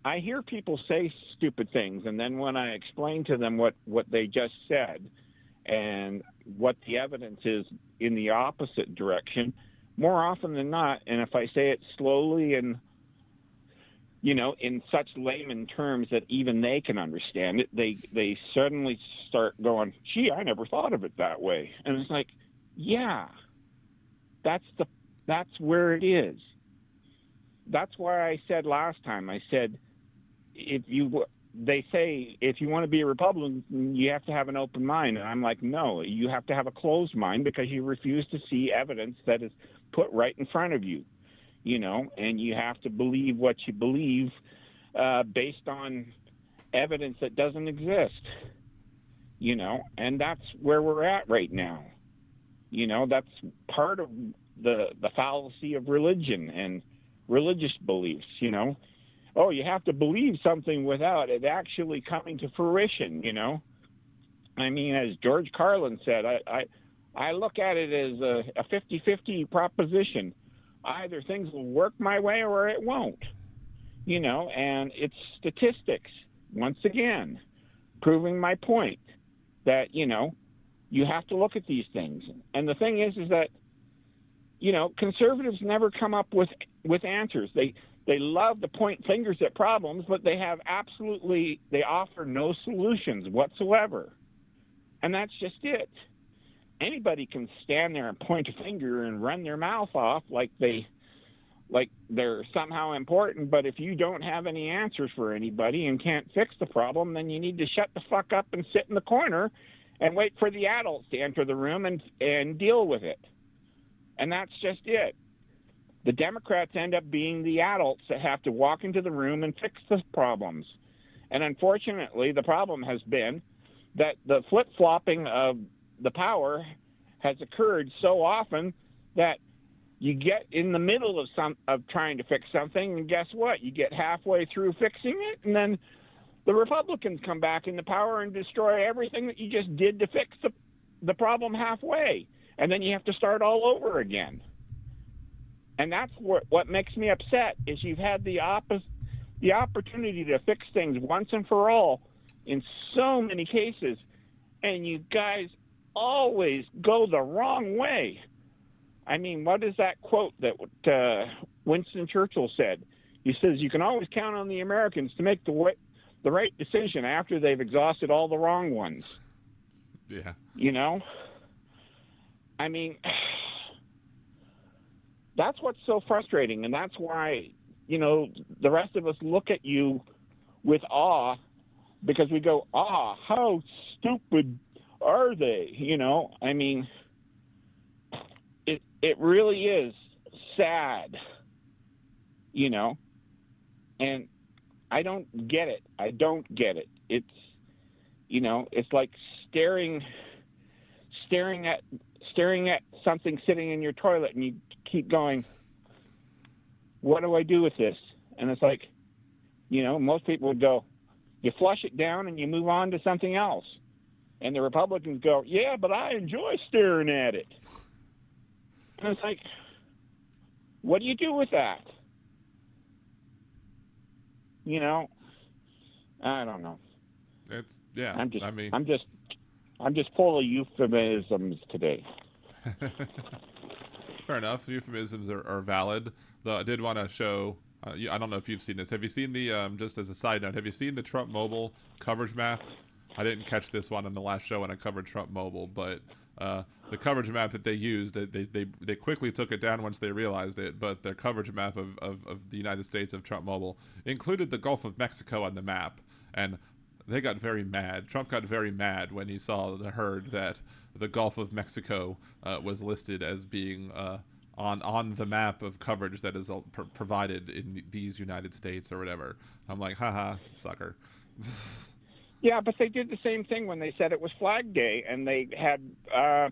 I hear people say stupid things, and then when I explain to them what they just said and what the evidence is in the opposite direction, more often than not, and if I say it slowly and in such layman terms that even they can understand it, they suddenly start going, gee, I never thought of it that way. And it's like, yeah, that's where it is. That's why I said last time, I said, they say if you want to be a Republican, you have to have an open mind. And I'm like, no, you have to have a closed mind because you refuse to see evidence that is put right in front of you. And you have to believe what you believe based on evidence that doesn't exist, and that's where we're at right now. That's part of the fallacy of religion and religious beliefs, you have to believe something without it actually coming to fruition, I mean, as George Carlin said, I look at it as a 50-50 proposition. Either things will work my way or it won't, and it's statistics, once again, proving my point that, you have to look at these things. And the thing is that, conservatives never come up with answers. They love to point fingers at problems, but they offer no solutions whatsoever. And that's just it. Anybody can stand there and point a finger and run their mouth off like they're somehow important, but if you don't have any answers for anybody and can't fix the problem, then you need to shut the fuck up and sit in the corner and wait for the adults to enter the room and deal with it. And that's just it. The Democrats end up being the adults that have to walk into the room and fix the problems. And unfortunately, the problem has been that the flip-flopping of the power has occurred so often that you get in the middle of trying to fix something, and guess what? You get halfway through fixing it, and then the Republicans come back into power and destroy everything that you just did to fix the problem halfway, and then you have to start all over again. And that's what makes me upset is you've had the opportunity to fix things once and for all in so many cases, and you guys always go the wrong way. I mean, what is that quote that Winston Churchill said? He says, you can always count on the Americans to make the right decision after they've exhausted all the wrong ones. Yeah. I mean, that's what's so frustrating, and that's why, the rest of us look at you with awe, because we go, how stupid are they? You know, I mean, it really is sad, you know, and I don't get it. I don't get it. It's, you know, it's like staring at something sitting in your toilet, and you keep going, what do I do with this? And it's like, you know, most people would go, you flush it down and you move on to something else. And the Republicans go, yeah, but I enjoy staring at it. And it's like, what do you do with that? You know, I don't know. It's, yeah, I'm just, I mean, I'm just full of euphemisms today. fair enough. Euphemisms are valid. Though I did want to show, I don't know if you've seen this. Have you seen the, just as a side note, have you seen the Trump Mobile coverage map? I didn't catch this one on the last show when I covered Trump Mobile, but the coverage map that they used, they quickly took it down once they realized it, but their coverage map of the United States of Trump Mobile included the Gulf of Mexico on the map, and they got very mad. Trump got very mad when he heard that the Gulf of Mexico was listed as being on the map of coverage that is provided in these United States or whatever. I'm like, haha, sucker. Yeah, but they did the same thing when they said it was Flag Day, and they had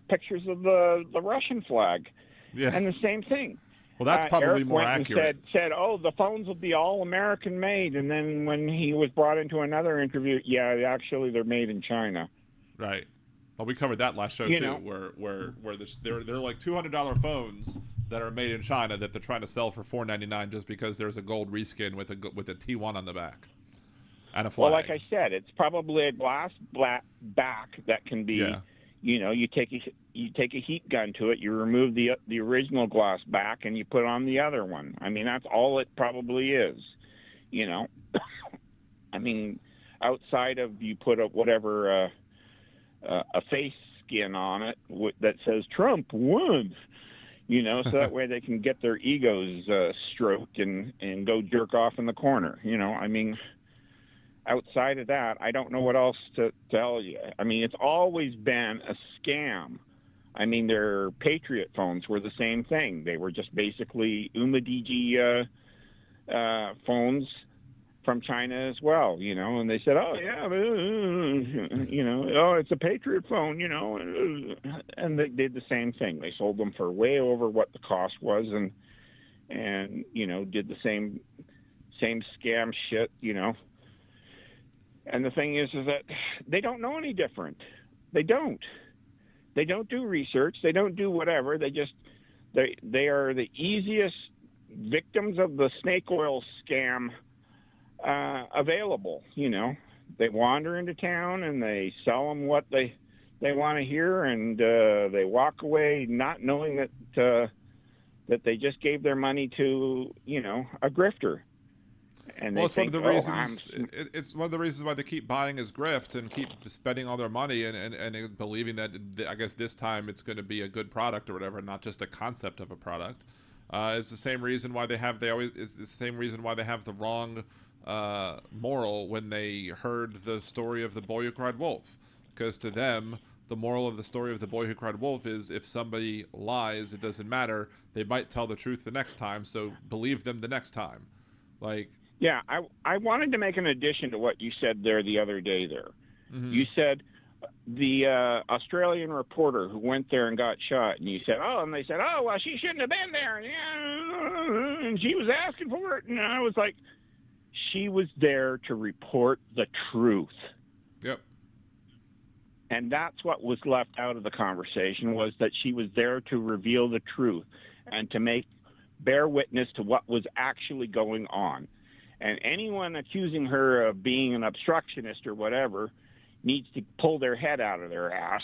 pictures of the Russian flag, Yeah. and the same thing. Well, that's probably Eric more went and accurate. said, oh, the phones will be all American made, and then when he was brought into another interview, yeah, actually they're made in China. Right. Well, we covered that last show You too, know. where they're like $200 phones that are made in China that they're trying to sell for $4.99 just because there's a gold reskin with a T1 on the back and a flag. Well, like I said, it's probably a glass back that can be, Yeah. you know, you take a heat gun to it, you remove the original glass back, and you put on the other one. I mean, that's all it probably is, you know. I mean, outside of you put a face skin on it that says Trump won, you know, so that way they can get their egos stroked and go jerk off in the corner, you know. I mean, outside of that, I don't know what else to tell you. I mean, it's always been a scam. I mean, their Patriot phones were the same thing. They were just basically Umadigi phones from China as well, you know. And they said, oh, yeah, you know, oh, it's a Patriot phone, you know. And they did the same thing. They sold them for way over what the cost was and you know, did the same scam shit, you know. And the thing is that they don't know any different. They don't do research. They don't do whatever. They are the easiest victims of the snake oil scam available. You know, they wander into town and they sell them what they want to hear, and they walk away not knowing that they just gave their money to, you know, a grifter. And Well, it's one of the reasons. I'm... It's one of the reasons why they keep buying his grift and keep spending all their money and believing that I guess this time it's going to be a good product or whatever, not just a concept of a product. It's the same reason why it's the same reason why they have the wrong moral when they heard the story of the boy who cried wolf, because to them the moral of the story of the boy who cried wolf is if somebody lies, it doesn't matter. They might tell the truth the next time, so believe them the next time. Like. Yeah, I wanted to make an addition to what you said there the other day there. Mm-hmm. You said the Australian reporter who went there and got shot, and you said, oh, and they said, oh, well, she shouldn't have been there. Yeah, and she was asking for it. And I was like, she was there to report the truth. Yep. And that's what was left out of the conversation, was that she was there to reveal the truth and to bear witness to what was actually going on. And anyone accusing her of being an obstructionist or whatever needs to pull their head out of their ass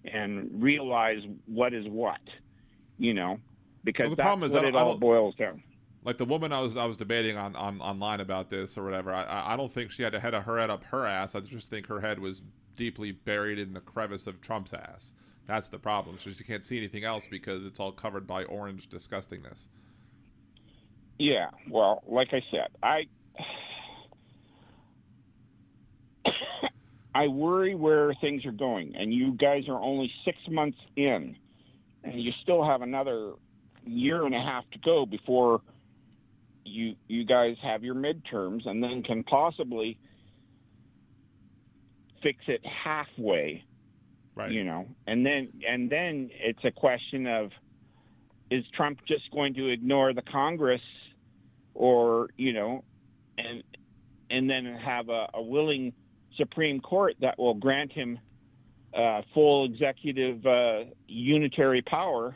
and realize what is what, you know, because that's what it all boils down. Like the woman I was debating on online about this or whatever, I don't think she had her head up her ass. I just think her head was deeply buried in the crevice of Trump's ass. That's the problem. So she can't see anything else because it's all covered by orange disgustingness. Yeah, well, like I said, I worry where things are going, and you guys are only 6 months in, and you still have another year and a half to go before you guys have your midterms, and then can possibly fix it halfway, Right. you know, and then it's a question of, is Trump just going to ignore the Congress, or, you know, and then have a willing Supreme Court that will grant him full executive unitary power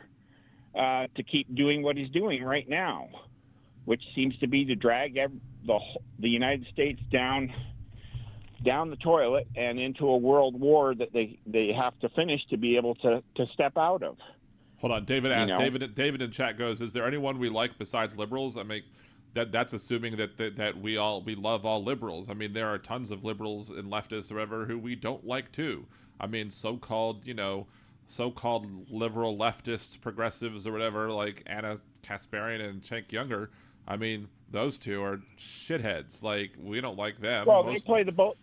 to keep doing what he's doing right now, which seems to be to drag the United States down the toilet and into a world war that they have to finish to be able to step out of. Hold on, David asked. You know? David in chat goes, "Is there anyone we like besides liberals?" I mean, that's assuming that we love all liberals. I mean, there are tons of liberals and leftists or whatever who we don't like too. I mean, so-called liberal leftists, progressives or whatever, like Anna Kasparian and Cenk Younger. I mean, those two are shitheads. Like, we don't like them. Well, they play the both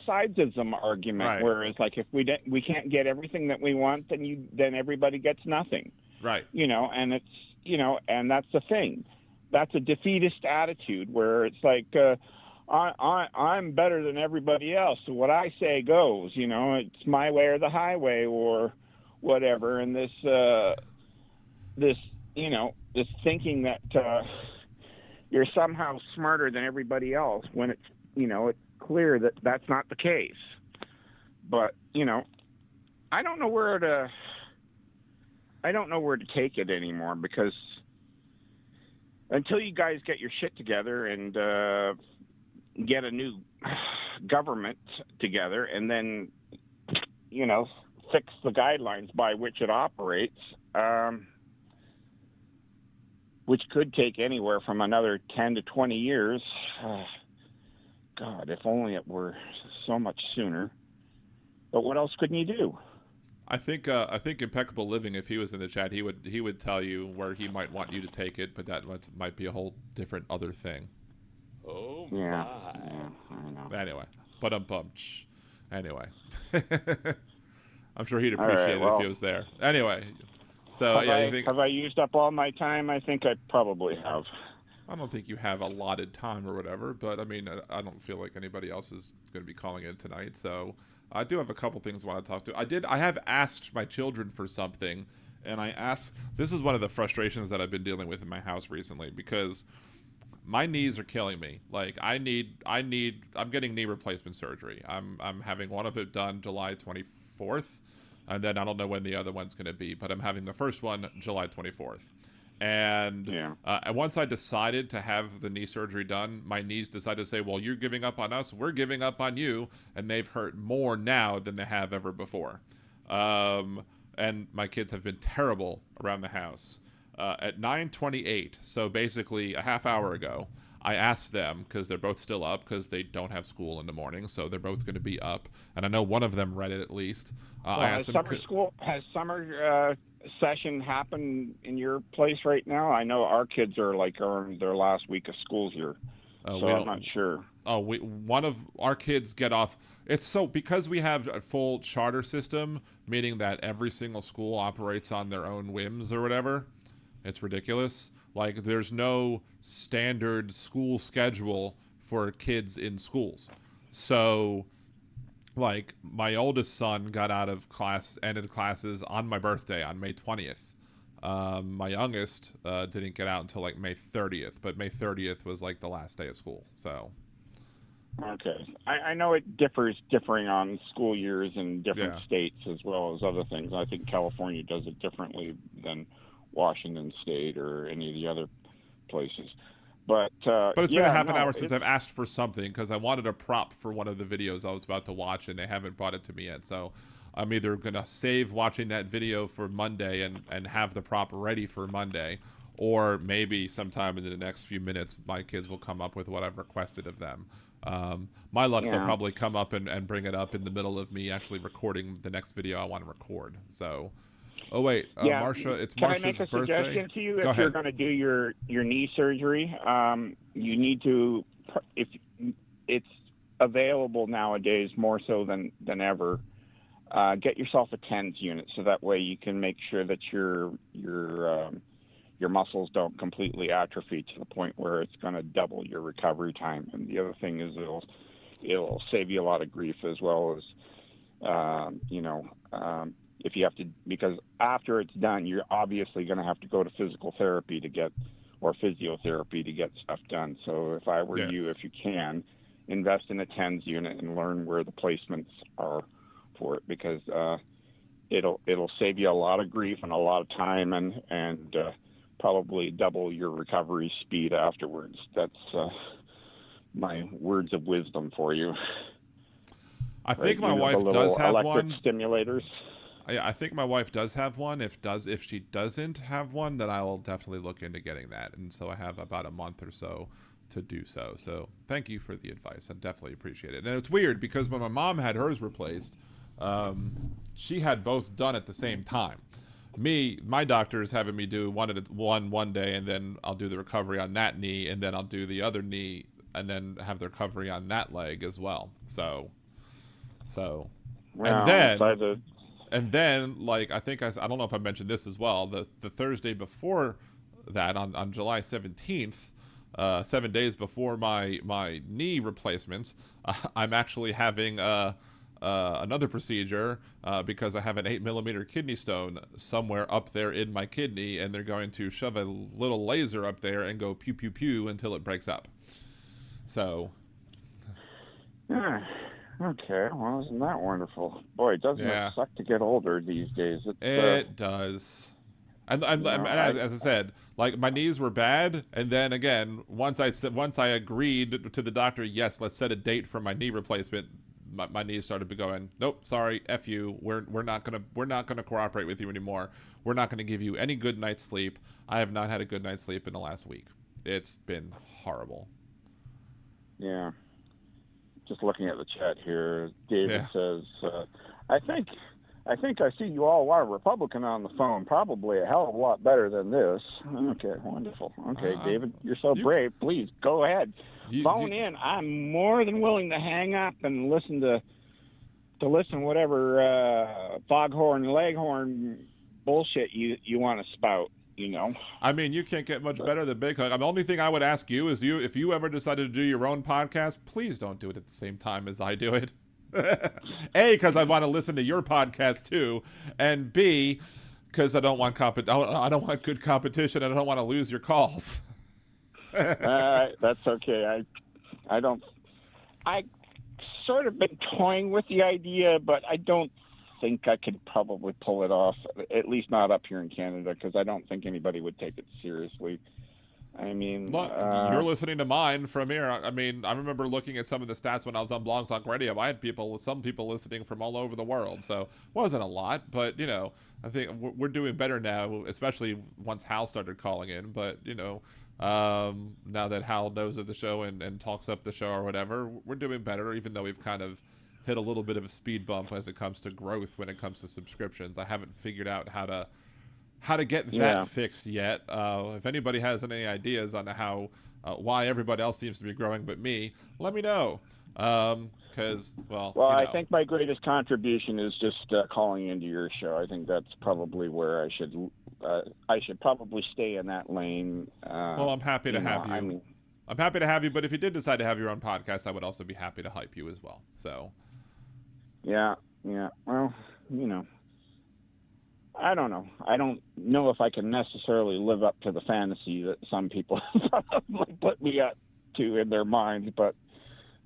sidesism argument, Right. whereas, like, if we can't get everything that we want, then everybody gets nothing. Right. You know, and it's, you know, and that's the thing. That's a defeatist attitude where it's like, I'm better than everybody else, so what I say goes. You know, it's my way or the highway or whatever. And this thinking that you're somehow smarter than everybody else when it's, you know, it's clear that that's not the case. But, you know, I don't know where to take it anymore, because until you guys get your shit together and get a new government together, and then, you know, fix the guidelines by which it operates, which could take anywhere from another 10 to 20 years. God, if only it were so much sooner. But what else couldn't you do? I think Impeccable Living, if he was in the chat, he would tell you where he might want you to take it, but that might be a whole different other thing. Oh Yeah, my. I know. Anyway, but anyway, I'm sure he'd All right, appreciate it well, if he was there. Anyway, so have I used up all my time? I think I probably have. I don't think you have allotted time or whatever, but I mean, I don't feel like anybody else is going to be calling in tonight, so I do have a couple things I want to talk to. I have asked my children for something, and this is one of the frustrations that I've been dealing with in my house recently, because my knees are killing me. Like, I'm getting knee replacement surgery. I'm having one of it done July 24th, and then I don't know when the other one's going to be, but I'm having the first one July 24th. And once I decided to have the knee surgery done, my knees decided to say, well, you're giving up on us, we're giving up on you, and they've hurt more now than they have ever before. And my kids have been terrible around the house. At 9:28, so basically a half hour ago, I asked them, because they're both still up, because they don't have school in the morning, so they're both going to be up, and I know one of them read it at least. I asked them, Has summer session happen in your place right now? I know our kids are like on their last week of school here, so I'm not sure. Oh, one of our kids get off. It's because we have a full charter system, meaning that every single school operates on their own whims or whatever. It's ridiculous. Like, there's no standard school schedule for kids in schools. So, like, my oldest son got out of ended classes on my birthday on May 20th. My youngest didn't get out until like May 30th, but May 30th was like the last day of school. So. Okay. I know it differing on school years in different states as well as other things. I think California does it differently than Washington State or any of the other places. But it's been a half an hour since I've asked for something, because I wanted a prop for one of the videos I was about to watch, and they haven't brought it to me yet. So I'm either going to save watching that video for Monday and have the prop ready for Monday, or maybe sometime in the next few minutes my kids will come up with what I've requested of them. My luck, they'll probably come up and bring it up in the middle of me actually recording the next video I want to record. So... Oh, wait, Marsha, it's Marsha's birthday. Can I make a suggestion to you? Go if ahead. You're going to do your knee surgery, you need to, if it's available nowadays more so than ever. Get yourself a TENS unit so that way you can make sure that your muscles don't completely atrophy to the point where it's going to double your recovery time. And the other thing is it'll save you a lot of grief, as well as if you have to, because after it's done, you're obviously going to have to go to physical therapy or physiotherapy to get stuff done. So if I were you, if you can, invest in a TENS unit and learn where the placements are for it, because it'll save you a lot of grief and a lot of time, and probably double your recovery speed afterwards. That's my words of wisdom for you. I think my wife does have one. Stimulators. I think my wife does have one. If she doesn't have one, then I will definitely look into getting that. And so I have about a month or so to do so. So thank you for the advice. I definitely appreciate it. And it's weird because when my mom had hers replaced, she had both done at the same time. My doctor is having me do one day, and then I'll do the recovery on that knee, and then I'll do the other knee, and then have the recovery on that leg as well. So, well, and then like I don't know if I mentioned this as well. The Thursday before that, on July 17th, 7 days before my knee replacements, I'm actually having another procedure because I have an 8mm kidney stone somewhere up there in my kidney, and they're going to shove a little laser up there and go pew pew pew until it breaks up. So. Okay, well, isn't that wonderful? Boy, doesn't it suck to get older these days? It does. And as I said, like my knees were bad, and then again, once I agreed to the doctor, yes, let's set a date for my knee replacement. My knees started going, nope, sorry, F you. We're not gonna cooperate with you anymore. We're not gonna give you any good night's sleep. I have not had a good night's sleep in the last week. It's been horrible. Yeah. Just looking at the chat here, David says, I think I see you all are Republican on the phone. Probably a hell of a lot better than this. Okay, wonderful. Okay, David, you're so brave. Please go ahead. Phone in. I'm more than willing to hang up and listen to whatever foghorn, leghorn bullshit you want to spout. You know, I mean, you can't get much better than Big Hook. The only thing I would ask you is if you ever decided to do your own podcast, please don't do it at the same time as I do it. A, because I want to listen to your podcast too, and B, because I don't want good competition, and I don't want to lose your calls. That's okay. I sort of been toying with the idea, but I don't think I could probably pull it off, at least not up here in Canada, because I don't think anybody would take it seriously. I mean, look, you're listening to mine from here. I mean, I remember looking at some of the stats when I was on Blog Talk Radio. I had some people listening from all over the world, so it wasn't a lot, but I think we're doing better now, especially once Hal started calling in. But now that Hal knows of the show and talks up the show or whatever, we're doing better, even though we've kind of hit a little bit of a speed bump as it comes to growth when it comes to subscriptions. I haven't figured out how to get that fixed yet. If anybody has any ideas on why everybody else seems to be growing but me, let me know. Because I think my greatest contribution is just calling into your show. I think that's probably where I should probably stay in that lane. Well, I'm happy to have you. I'm happy to have you, but if you did decide to have your own podcast, I would also be happy to hype you as well. So. Yeah. Well, I don't know. I don't know if I can necessarily live up to the fantasy that some people probably put me up to in their minds, but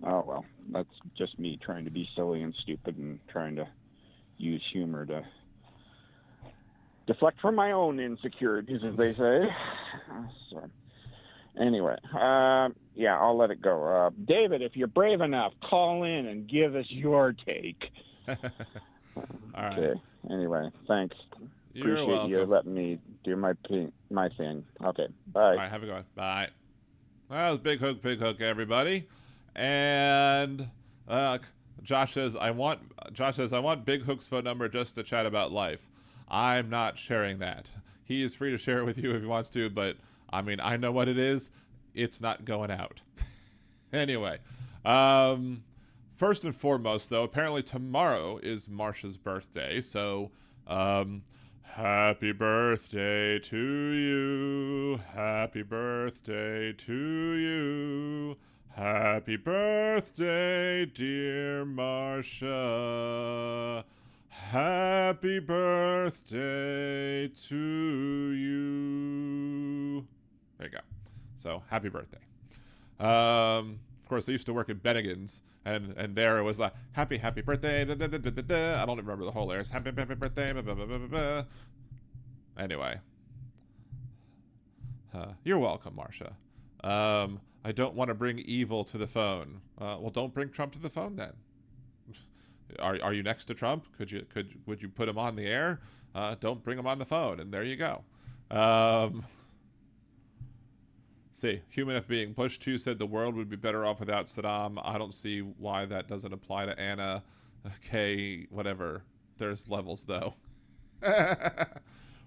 oh well, that's just me trying to be silly and stupid and trying to use humor to deflect from my own insecurities, as they say. So, anyway, I'll let it go. David, if you're brave enough, call in and give us your take. All right. Okay. Anyway, thanks. You're Appreciate welcome. you letting me do my thing. Okay, bye. All right, have a good one. Bye. That was Big Hook, everybody. And Josh says I want Big Hook's phone number just to chat about life. I'm not sharing that. He is free to share it with you if he wants to, but I mean, I know what it is. It's not going out. Anyway, first and foremost, though, apparently tomorrow is Marsha's birthday, so happy birthday to you. Happy birthday to you. Happy birthday, dear Marsha. Happy birthday to you. There you go. So, happy birthday. Of course, I used to work at Bennigan's, and there it was like, happy birthday, da, da, da, da, da, da. I don't remember the whole lyrics. Happy birthday, blah, blah, blah, blah, blah. Anyway. You're welcome, Marsha. I don't want to bring evil to the phone. Well, don't bring Trump to the phone then. Are you next to Trump? Would you put him on the air? Don't bring him on the phone, and there you go. See, human F being Push 2 said the world would be better off without Saddam. I don't see why that doesn't apply to Anna K. Whatever. There's levels though.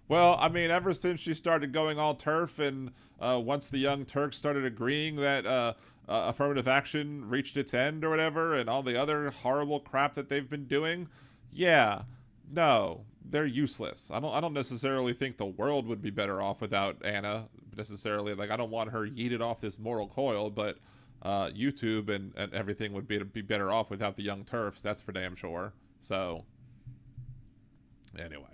Well, I mean, ever since she started going all turf, and once the Young Turks started agreeing that affirmative action reached its end or whatever, and all the other horrible crap that they've been doing, yeah, no, they're useless. I don't necessarily think the world would be better off without Anna necessarily. Like, I don't want her yeeted off this moral coil, but YouTube and everything would be better off without the Young Turfs. That's for damn sure. So anyway,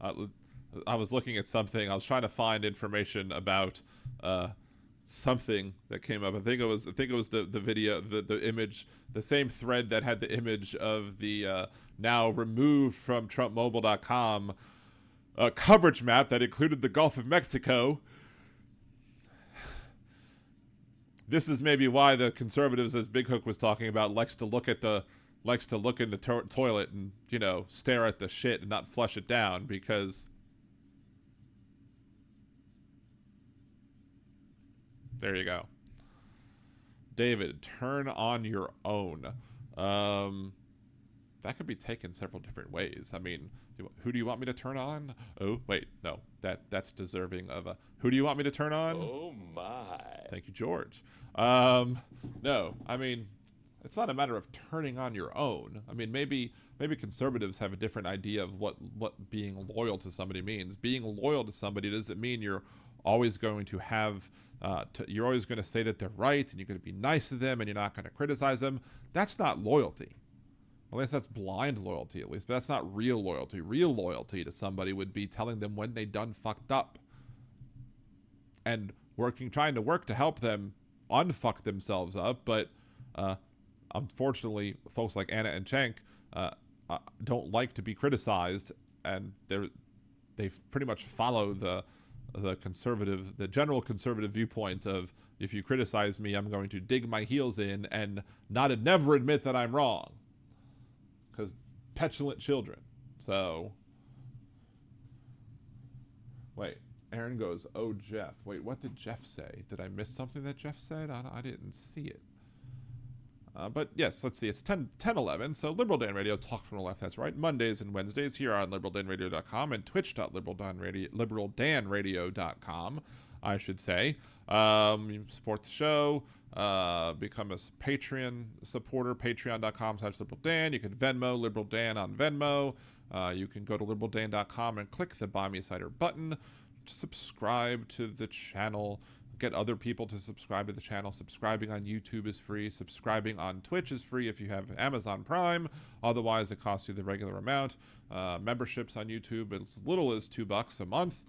I was looking at something. I was trying to find information about something that came up. I think it was the video, the image, the same thread that had the image of the now removed from TrumpMobile.com coverage map that included the Gulf of Mexico. This is maybe why the conservatives, as Big Hook was talking about, likes to look in the toilet and, you know, stare at the shit and not flush it down, because there you go. David, turn on your own. That could be taken several different ways. I mean, who do you want me to turn on? Oh, wait, no. That's deserving of a... Who do you want me to turn on? Oh, my. Thank you, George. No, I mean, it's not a matter of turning on your own. I mean, maybe conservatives have a different idea of what being loyal to somebody means. Being loyal to somebody doesn't mean you're always going to have... you're always going to say that they're right, and you're going to be nice to them, and you're not going to criticize them. That's not loyalty. At least that's blind loyalty, at least. But that's not real loyalty. Real loyalty to somebody would be telling them when they done fucked up, and trying to work to help them unfuck themselves up. But unfortunately, folks like Anna and Cenk don't like to be criticized, and they pretty much follow the general conservative viewpoint of, if you criticize me, I'm going to dig my heels in and never admit that I'm wrong. Because petulant children. So, wait, Aaron goes, oh, Jeff. Wait, what did Jeff say? Did I miss something that Jeff said? I didn't see it. But yes, let's see. It's 10:11. So Liberal Dan Radio, talk from the left. That's right. Mondays and Wednesdays here on liberaldanradio.com and twitch.liberaldanradio.com, I should say. You support the show. Become a Patreon supporter, patreon.com/liberaldan. You can Venmo Liberal Dan on Venmo. You can go to liberaldan.com and click the Buy Me a Cider button. Subscribe to the channel. Get other people to subscribe to the channel. Subscribing on YouTube is free. Subscribing on Twitch is free if you have Amazon Prime. Otherwise, it costs you the regular amount. Memberships on YouTube as little as $2 a month,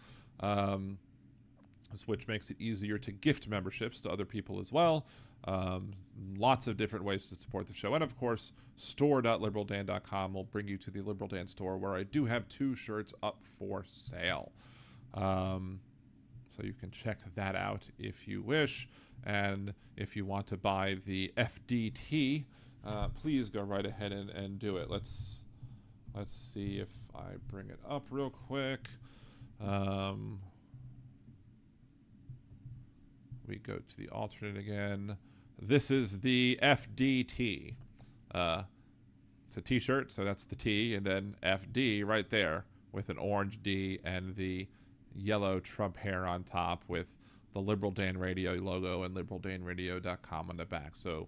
which makes it easier to gift memberships to other people as well. Lots of different ways to support the show. And of course, store.liberaldan.com will bring you to the Liberal Dan store, where I do have 2 shirts up for sale. So you can check that out if you wish. And if you want to buy the FDT, please go right ahead and do it. Let's see if I bring it up real quick. We go to the alternate again. This is the FDT. It's a t-shirt, so that's the T, and then FD right there with an orange D and the yellow Trump hair on top with the Liberal Dan Radio logo and liberaldanradio.com on the back. So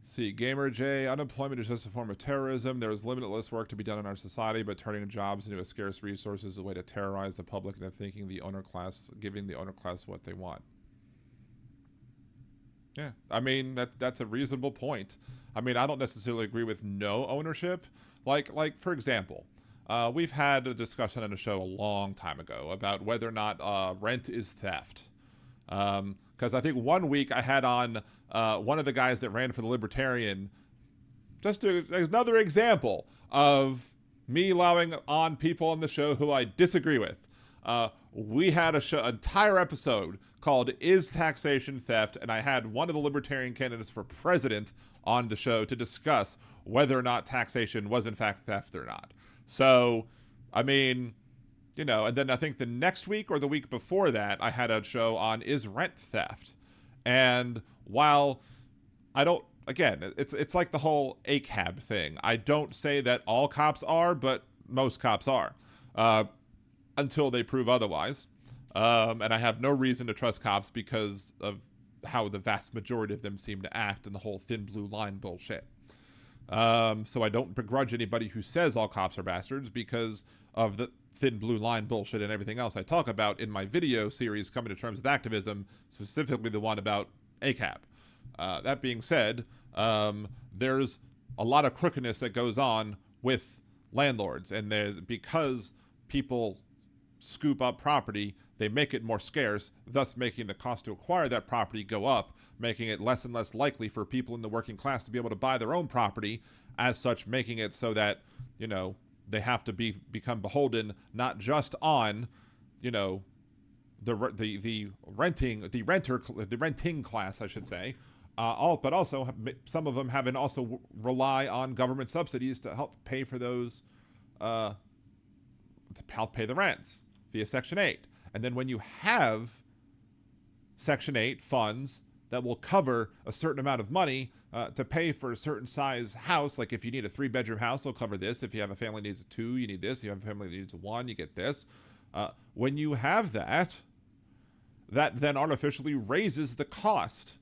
See, Gamer J, unemployment is just a form of terrorism. There is limitless work to be done in our society, but turning jobs into a scarce resource is a way to terrorize the public into thinking the owner class, giving the owner class what they want. Yeah, I mean, that's a reasonable point. I mean, I don't necessarily agree with no ownership. Like for example, we've had a discussion on a show a long time ago about whether or not rent is theft. Because I think one week I had on one of the guys that ran for the Libertarian, just another example of me allowing on people on the show who I disagree with. We had an entire episode called Is Taxation Theft? And I had one of the Libertarian candidates for president on the show to discuss whether or not taxation was in fact theft or not. So, I mean, you know, and then I think the next week or the week before that, I had a show on Is Rent Theft? And while I don't, again, it's like the whole ACAB thing. I don't say that all cops are, but most cops are. Until they prove otherwise. And I have no reason to trust cops because of how the vast majority of them seem to act and the whole thin blue line bullshit. So I don't begrudge anybody who says all cops are bastards because of the thin blue line bullshit and everything else I talk about in my video series Coming to Terms with Activism, specifically the one about ACAB. That being said, there's a lot of crookedness that goes on with landlords, and because people scoop up property, they make it more scarce, thus making the cost to acquire that property go up, making it less and less likely for people in the working class to be able to buy their own property, as such making it so that, you know, they have to become beholden not just on, you know, the renting class, I should say, but also some of them having also rely on government subsidies to help pay for those, to help pay the rents via Section 8. And then when you have Section 8 funds that will cover a certain amount of money to pay for a certain size house, like if you need a 3-bedroom house, they'll cover this. If you have a family that needs a 2, you need this. If you have a family that needs a 1, you get this. When you have that then artificially raises the cost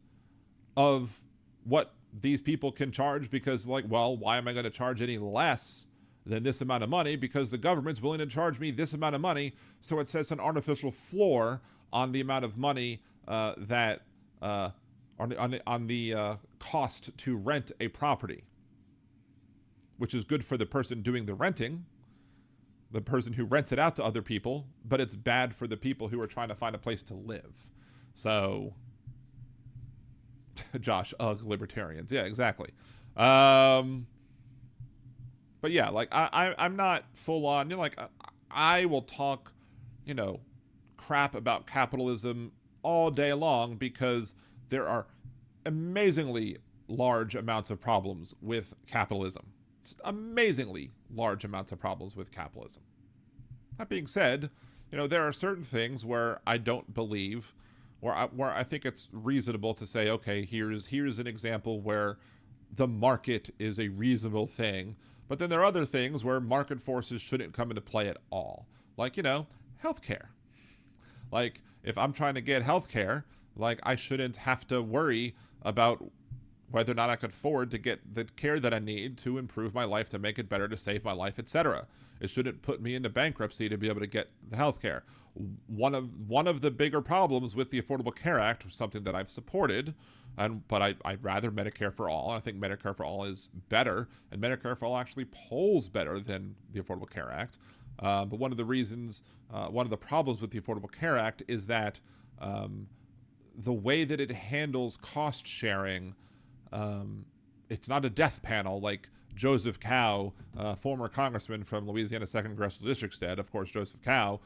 of what these people can charge, because, like, well, why am I going to charge any less than this amount of money? Because the government's willing to charge me this amount of money, so it sets an artificial floor on the amount of money that on the cost to rent a property, which is good for the person doing the renting, the person who rents it out to other people, but it's bad for the people who are trying to find a place to live. So, Josh, libertarians. Yeah, exactly. But yeah, like I'm not full on, you know, like I will talk, you know, crap about capitalism all day long because there are amazingly large amounts of problems with capitalism. Just amazingly large amounts of problems with capitalism. That being said, you know, there are certain things where I don't believe, where I think it's reasonable to say, okay, here's an example where the market is a reasonable thing. But then there are other things where market forces shouldn't come into play at all. Like, you know, healthcare. Like, if I'm trying to get healthcare, like, I shouldn't have to worry about whether or not I could afford to get the care that I need to improve my life, to make it better, to save my life, etc. It shouldn't put me into bankruptcy to be able to get the healthcare. One of the bigger problems with the Affordable Care Act, something that I've supported, but I'd rather Medicare for All. I think Medicare for All is better, and Medicare for All actually polls better than the Affordable Care Act. But one of the problems with the Affordable Care Act is that the way that it handles cost sharing, it's not a death panel like Joseph Cow, former congressman from Louisiana's 2nd Congressional District, said. Of course, Joseph Cow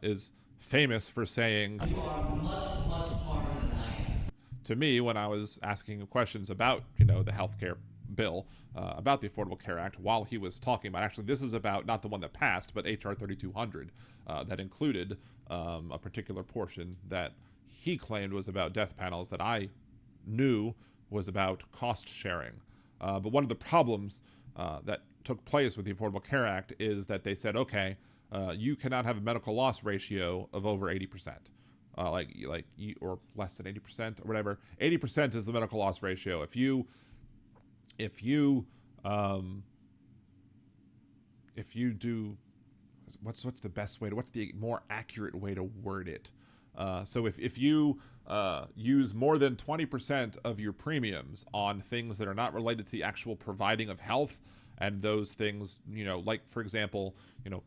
is famous for saying, "You are much, much smarter than I am," to me when I was asking him questions about, you know, the healthcare bill, about the Affordable Care Act, while he was talking about, actually, this is about not the one that passed, but H.R. 3200, that included a particular portion that he claimed was about death panels that I knew was about cost sharing. But one of the problems that took place with the Affordable Care Act is that they said, okay, you cannot have a medical loss ratio of over 80%, or less than 80% or whatever. 80% is the medical loss ratio. If you if you do, what's the best way to, what's the more accurate way to word it? So if you use more than 20% of your premiums on things that are not related to the actual providing of health, and those things, like, for example,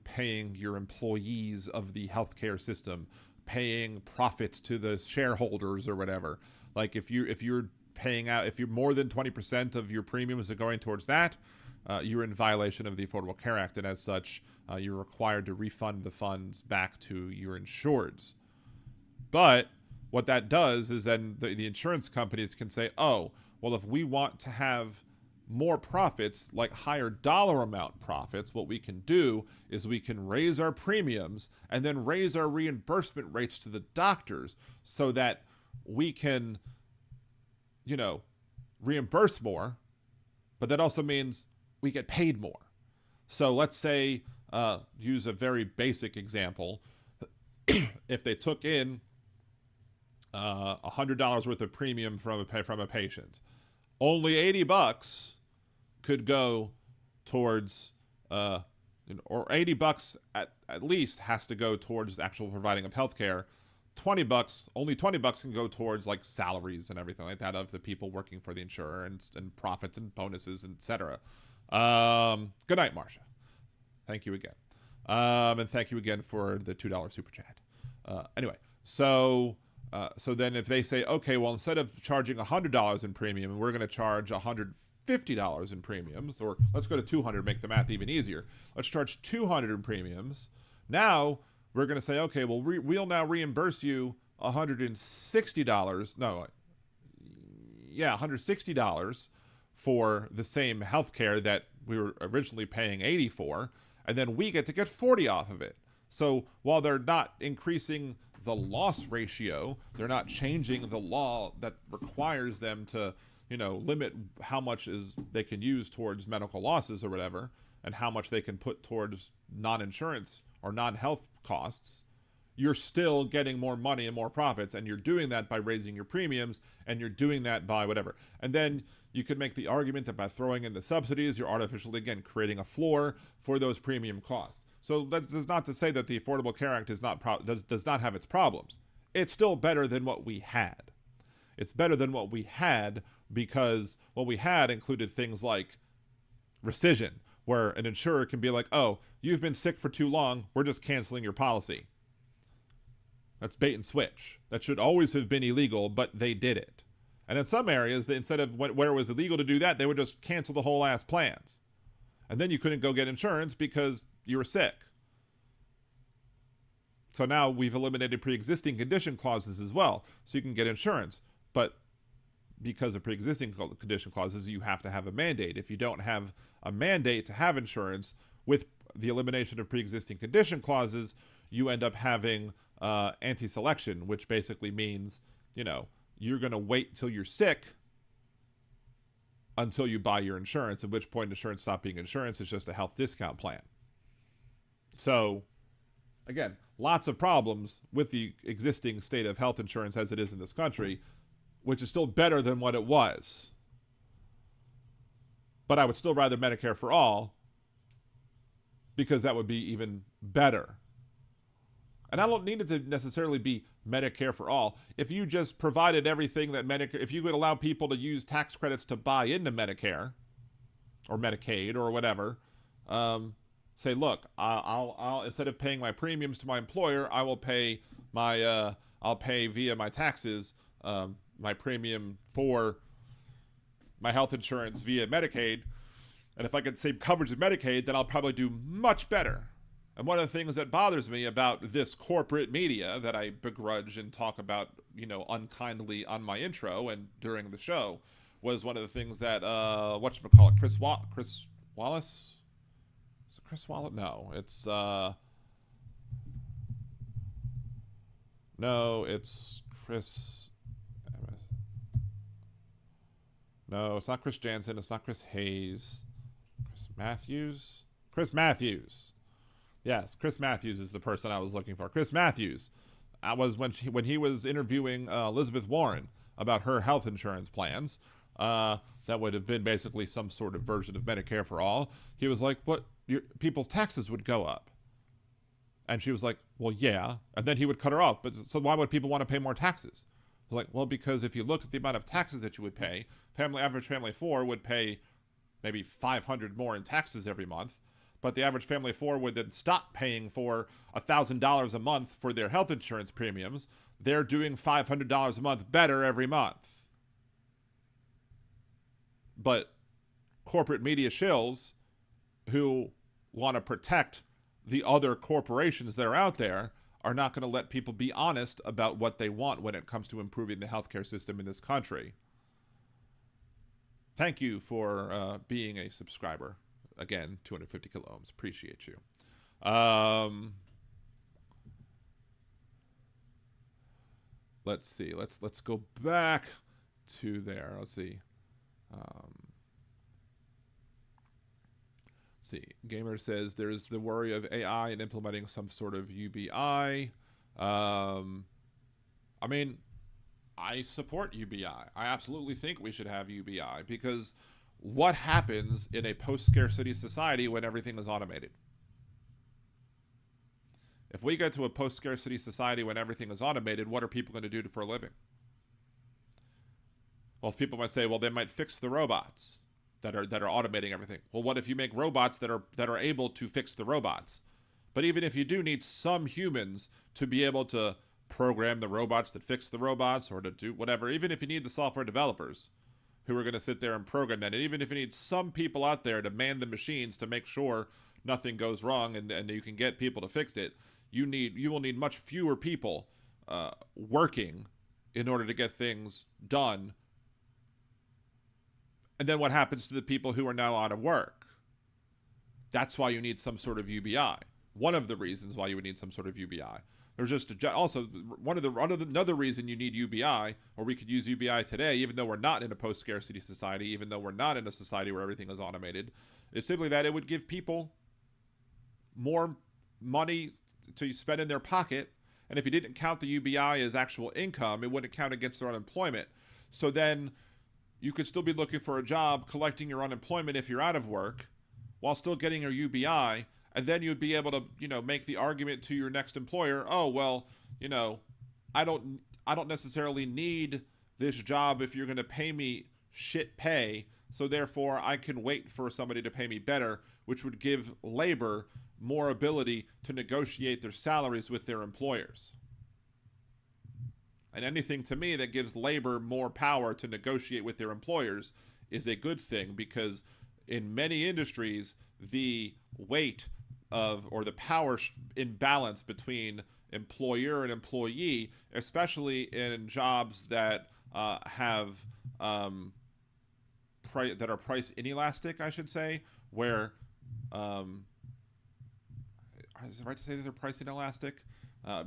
paying your employees of the healthcare system, paying profits to the shareholders or whatever. Like if you're paying out, if you're more than 20% of your premiums are going towards that, you're in violation of the Affordable Care Act, and as such, you're required to refund the funds back to your insureds. But what that does is then the insurance companies can say, oh, well, if we want to have more profits, like higher dollar amount profits, what we can do is we can raise our premiums and then raise our reimbursement rates to the doctors so that we can, reimburse more, but that also means we get paid more. So let's say, use a very basic example. If they took in $100 worth of premium from a patient, only $80 could go towards, or $80 at least has to go towards the actual providing of healthcare. Only $20 can go towards like salaries and everything like that of the people working for the insurer, and profits and bonuses, etc. Good night, Marcia. Thank you again. And thank you again for the $2 super chat. Anyway, so then if they say, okay, well, instead of charging $100 in premium, we're going to charge $150 in premiums, or let's go to 200, make the math even easier. Let's charge 200 in premiums. Now we're going to say, okay, well, we'll now reimburse you $160. No, yeah, $160 for the same healthcare that we were originally paying $80 for, and then we get to get $40 off of it. So while they're not increasing the loss ratio, they're not changing the law that requires them to, limit how much they can use towards medical losses or whatever, and how much they can put towards non-insurance or non-health costs. You're still getting more money and more profits, and you're doing that by raising your premiums, and you're doing that by whatever. And then you could make the argument that by throwing in the subsidies, you're artificially, again, creating a floor for those premium costs. So that's not to say that the Affordable Care Act does not have its problems. It's still better than what we had. It's better than what we had because what we had included things like rescission, where an insurer can be like, oh, you've been sick for too long, we're just canceling your policy. That's bait and switch. That should always have been illegal, but they did it. And in some areas, instead of where it was illegal to do that, they would just cancel the whole ass plans. And then you couldn't go get insurance because you were sick. So now we've eliminated pre-existing condition clauses as well, so you can get insurance. But because of pre-existing condition clauses, you have to have a mandate. If you don't have a mandate to have insurance, with the elimination of pre-existing condition clauses, you end up having anti-selection, which basically means, you're going to wait till you're sick until you buy your insurance, at which point insurance stops being insurance. It's just a health discount plan. So, again, lots of problems with the existing state of health insurance as it is in this country, which is still better than what it was. But I would still rather Medicare for all, because that would be even better. And I don't need it to necessarily be Medicare for all. If you just provided everything that Medicare, if you could allow people to use tax credits to buy into Medicare or Medicaid or whatever, say, look, I'll instead of paying my premiums to my employer, I will pay my I'll pay via my taxes my premium for my health insurance via Medicaid. And if I get the same coverage as Medicaid, then I'll probably do much better. And one of the things that bothers me about this corporate media that I begrudge and talk about, unkindly on my intro and during the show, was one of the things that, Chris Wallace? Is it Chris Wallace? No, it's, it's Chris. No, it's not Chris Jansen. It's not Chris Hayes. Chris Matthews? Chris Matthews. Yes, Chris Matthews is the person I was looking for. Chris Matthews was when he was interviewing Elizabeth Warren about her health insurance plans. that would have been basically some sort of version of Medicare for all. He was like, what? People's taxes would go up. And she was like, well, yeah. And then he would cut her off. But so why would people want to pay more taxes? I was like, well, because if you look at the amount of taxes that you would pay, average family of four would pay maybe $500 more in taxes every month. But the average family of four would then stop paying for $1,000 a month for their health insurance premiums. They're doing $500 a month better every month. But corporate media shills who want to protect the other corporations that are out there are not going to let people be honest about what they want when it comes to improving the healthcare system in this country. Thank you for being a subscriber. Again, 250 kilo ohms. Appreciate you. Let's see. Let's go back to there. Let's see. See, Gamer says there's the worry of AI and implementing some sort of UBI. I mean, I support UBI. I absolutely think we should have UBI because what happens in a post-scarcity society when everything is automated? If we get to a post-scarcity society when everything is automated, what are people going to do for a living? Well, people might say, well, they might fix the robots that are automating everything. Well, what if you make robots that are able to fix the robots? But even if you do need some humans to be able to program the robots that fix the robots or to do whatever, even if you need the software developers who are going to sit there and program that, and even if you need some people out there to man the machines to make sure nothing goes wrong and you can get people to fix it, you will need much fewer people working in order to get things done. And then what happens to the people who are now out of work? That's why you need some sort of UBI. One of the reasons why you would need some sort of UBI. There's just also another reason you need UBI, or we could use UBI today, even though we're not in a post-scarcity society, even though we're not in a society where everything is automated, is simply that it would give people more money to spend in their pocket. And if you didn't count the UBI as actual income, it wouldn't count against their unemployment. So then you could still be looking for a job, collecting your unemployment if you're out of work, while still getting your UBI, and then you'd be able to, make the argument to your next employer, oh, well, I don't necessarily need this job if you're going to pay me shit pay, so therefore I can wait for somebody to pay me better, which would give labor more ability to negotiate their salaries with their employers. And anything to me that gives labor more power to negotiate with their employers is a good thing, because in many industries, the weight of, or the power imbalance between employer and employee, especially in jobs that that are price inelastic, I should say, where is it right to say that they're price inelastic?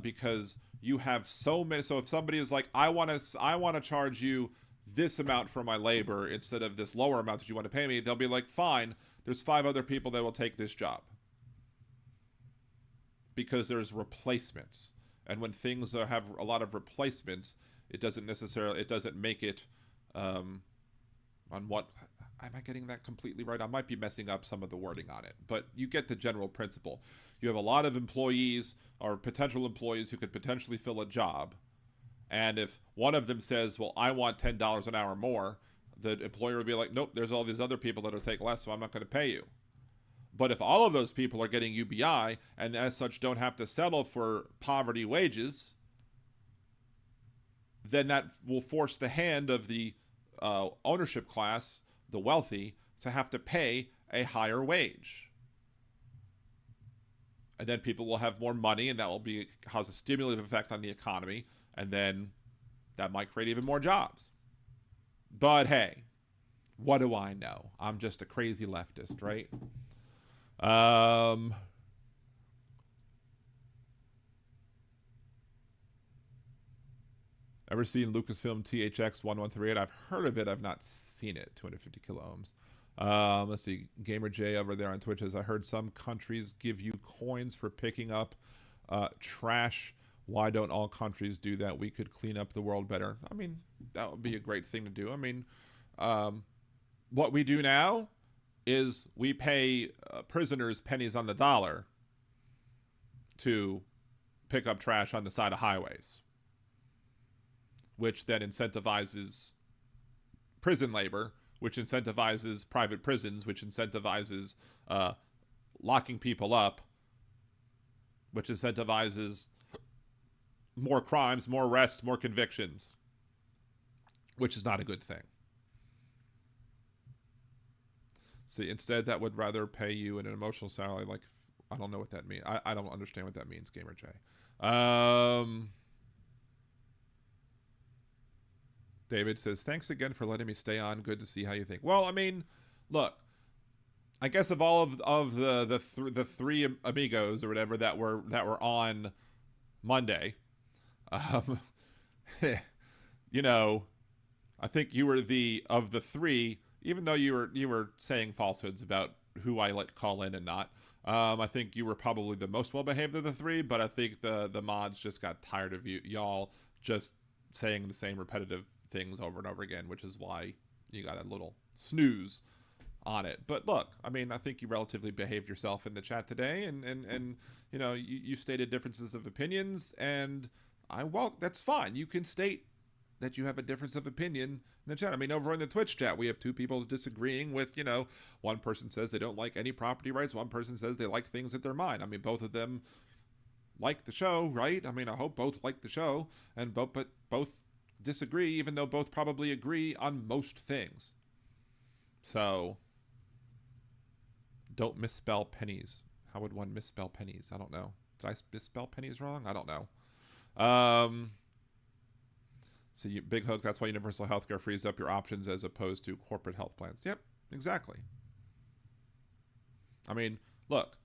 Because you have so many. So if somebody is like, I want to charge you this amount for my labor instead of this lower amount that you want to pay me, they'll be like, fine, there's 5 other people that will take this job. Because there's replacements. And when things have a lot of replacements, it doesn't make it on what, am I getting that completely right? I might be messing up some of the wording on it, but you get the general principle. You have a lot of employees or potential employees who could potentially fill a job. And if one of them says, well, I want $10 an hour more, the employer would be like, nope, there's all these other people that'll take less, so I'm not going to pay you. But if all of those people are getting UBI and as such don't have to settle for poverty wages, then that will force the hand of the ownership class, the wealthy, to have to pay a higher wage. And then people will have more money, and that will cause a stimulative effect on the economy, and then that might create even more jobs. But hey, what do I know? I'm just a crazy leftist, right? Ever seen Lucasfilm THX 1138? I've heard of it. I've not seen it. 250 kilo ohms. Let's see. Gamer J over there on Twitch says, I heard some countries give you coins for picking up trash. Why don't all countries do that? We could clean up the world better. I mean, that would be a great thing to do. I mean, What we do now is we pay prisoners pennies on the dollar to pick up trash on the side of highways, which then incentivizes prison labor, which incentivizes private prisons, which incentivizes locking people up, which incentivizes more crimes, more arrests, more convictions, which is not a good thing. See, instead, that would rather pay you an emotional salary. Like, I don't know what that means. I don't understand what that means, Gamer J. David says, thanks again for letting me stay on. Good to see how you think. Well, I mean, look, I guess of all of the three amigos or whatever that were on Monday, you know, I think you were of the three, even though you were saying falsehoods about who I let call in and not. I think you were probably the most well behaved of the three, but I think the mods just got tired of y'all just saying the same repetitive things over and over again, which is why you got a little snooze on it. But look, I mean, I think you relatively behaved yourself in the chat today, and you know, you stated differences of opinions, and well, that's fine. You can state that you have a difference of opinion in the chat. I mean, over in the Twitch chat, we have two people disagreeing with, you know, one person says they don't like any property rights, one person says they like things that they're mine. I mean, both of them like the show, right? I mean, I hope both like the show, and but both disagree, even though both probably agree on most things. So don't misspell pennies. How would one misspell pennies? I don't know. Did I misspell pennies wrong? I don't know. So Big Hook, that's why universal healthcare frees up your options as opposed to corporate health plans. Yep, exactly. I mean, look,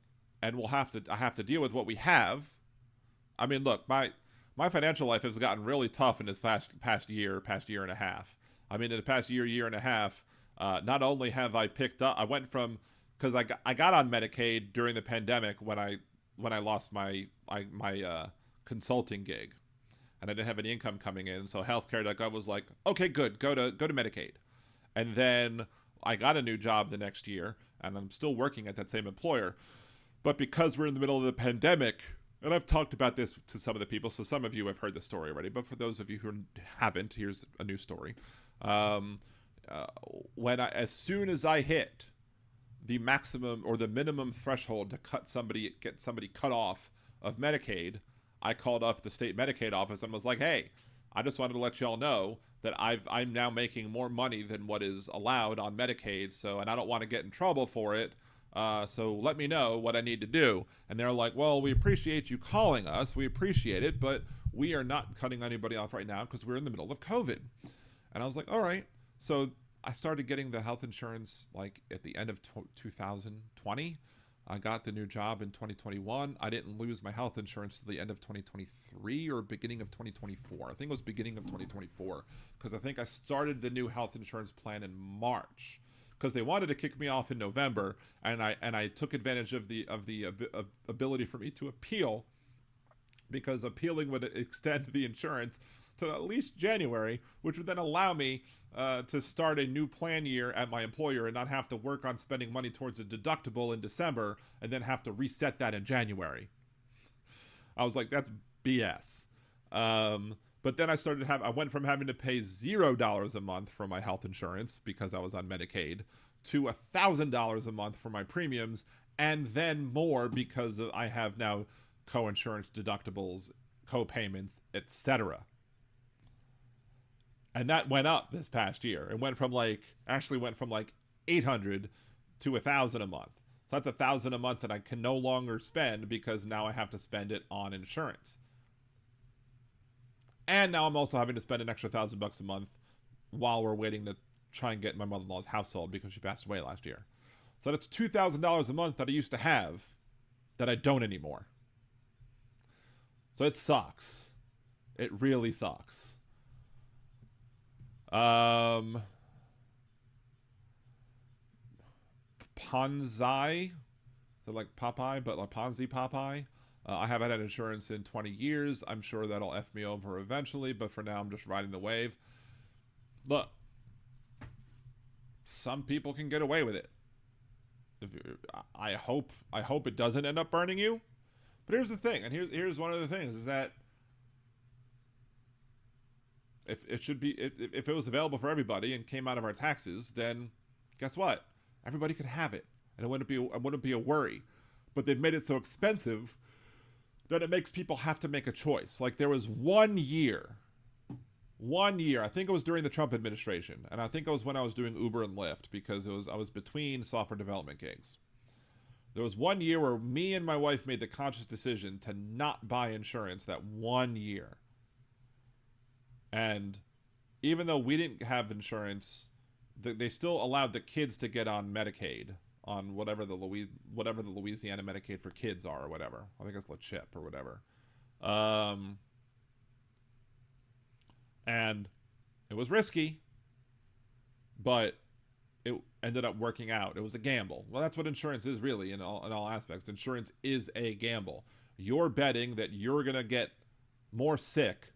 and I have to deal with what we have. I mean, look, my financial life has gotten really tough in this past year and a half. I mean, in the past year and a half, not only have I picked up, I went from, because I got on Medicaid during the pandemic when I lost my consulting gig, and I didn't have any income coming in. So healthcare.gov was like, okay, good, go to Medicaid. And then I got a new job the next year, and I'm still working at that same employer. But because we're in the middle of the pandemic, and I've talked about this to some of the people, so some of you have heard the story already, but for those of you who haven't, here's a new story. As soon as I hit the maximum or the minimum threshold to get somebody cut off of Medicaid, I called up the state Medicaid office and was like, hey, I just wanted to let y'all know that I'm now making more money than what is allowed on Medicaid, and I don't want to get in trouble for it. So let me know what I need to do. And they're like, well, we appreciate you calling us. We appreciate it, but we are not cutting anybody off right now because we're in the middle of COVID. And I was like, all right. So I started getting the health insurance like at the end of 2020. I got the new job in 2021. I didn't lose my health insurance till the end of 2023 or beginning of 2024. I think it was beginning of 2024 because I think I started the new health insurance plan in March, because they wanted to kick me off in November, and I took advantage of the ability for me to appeal, because appealing would extend the insurance to at least January, which would then allow me to start a new plan year at my employer and not have to work on spending money towards a deductible in December and then have to reset that in January. I was like, that's BS. But then I went from having to pay $0 a month for my health insurance because I was on Medicaid to $1,000 a month for my premiums, and then more because I have now co-insurance deductibles, co-payments, etc. And that went up this past year. It went from like $800 to $1,000 a month. So that's $1,000 a month that I can no longer spend because now I have to spend it on insurance. And now I'm also having to spend an extra $1,000 a month while we're waiting to try and get my mother-in-law's house sold because she passed away last year. So that's $2,000 a month that I used to have that I don't anymore. So it sucks. It really sucks. Ponzai, so like Popeye, but like Ponzi Popeye. I haven't had insurance in 20 years. I'm sure that'll F me over eventually, but for now I'm just riding the wave. Look, some people can get away with it. I hope it doesn't end up burning you. But here's the thing, and here's one of the things, is that if it was available for everybody and came out of our taxes, then guess what? Everybody could have it, and it wouldn't be a worry. But they've made it so expensive that it makes people have to make a choice. Like, there was 1 year, I think it was during the Trump administration, and I think it was when I was doing Uber and Lyft, because I was between software development gigs. There was 1 year where me and my wife made the conscious decision to not buy insurance that 1 year. And even though we didn't have insurance, they still allowed the kids to get on Medicaid, on whatever the Louisiana Medicaid for kids are, or whatever. I think it's La Chip or whatever. And it was risky, but it ended up working out. It was a gamble. Well, that's what insurance is, really, in all aspects. Insurance is a gamble. You're betting that you're gonna get more sick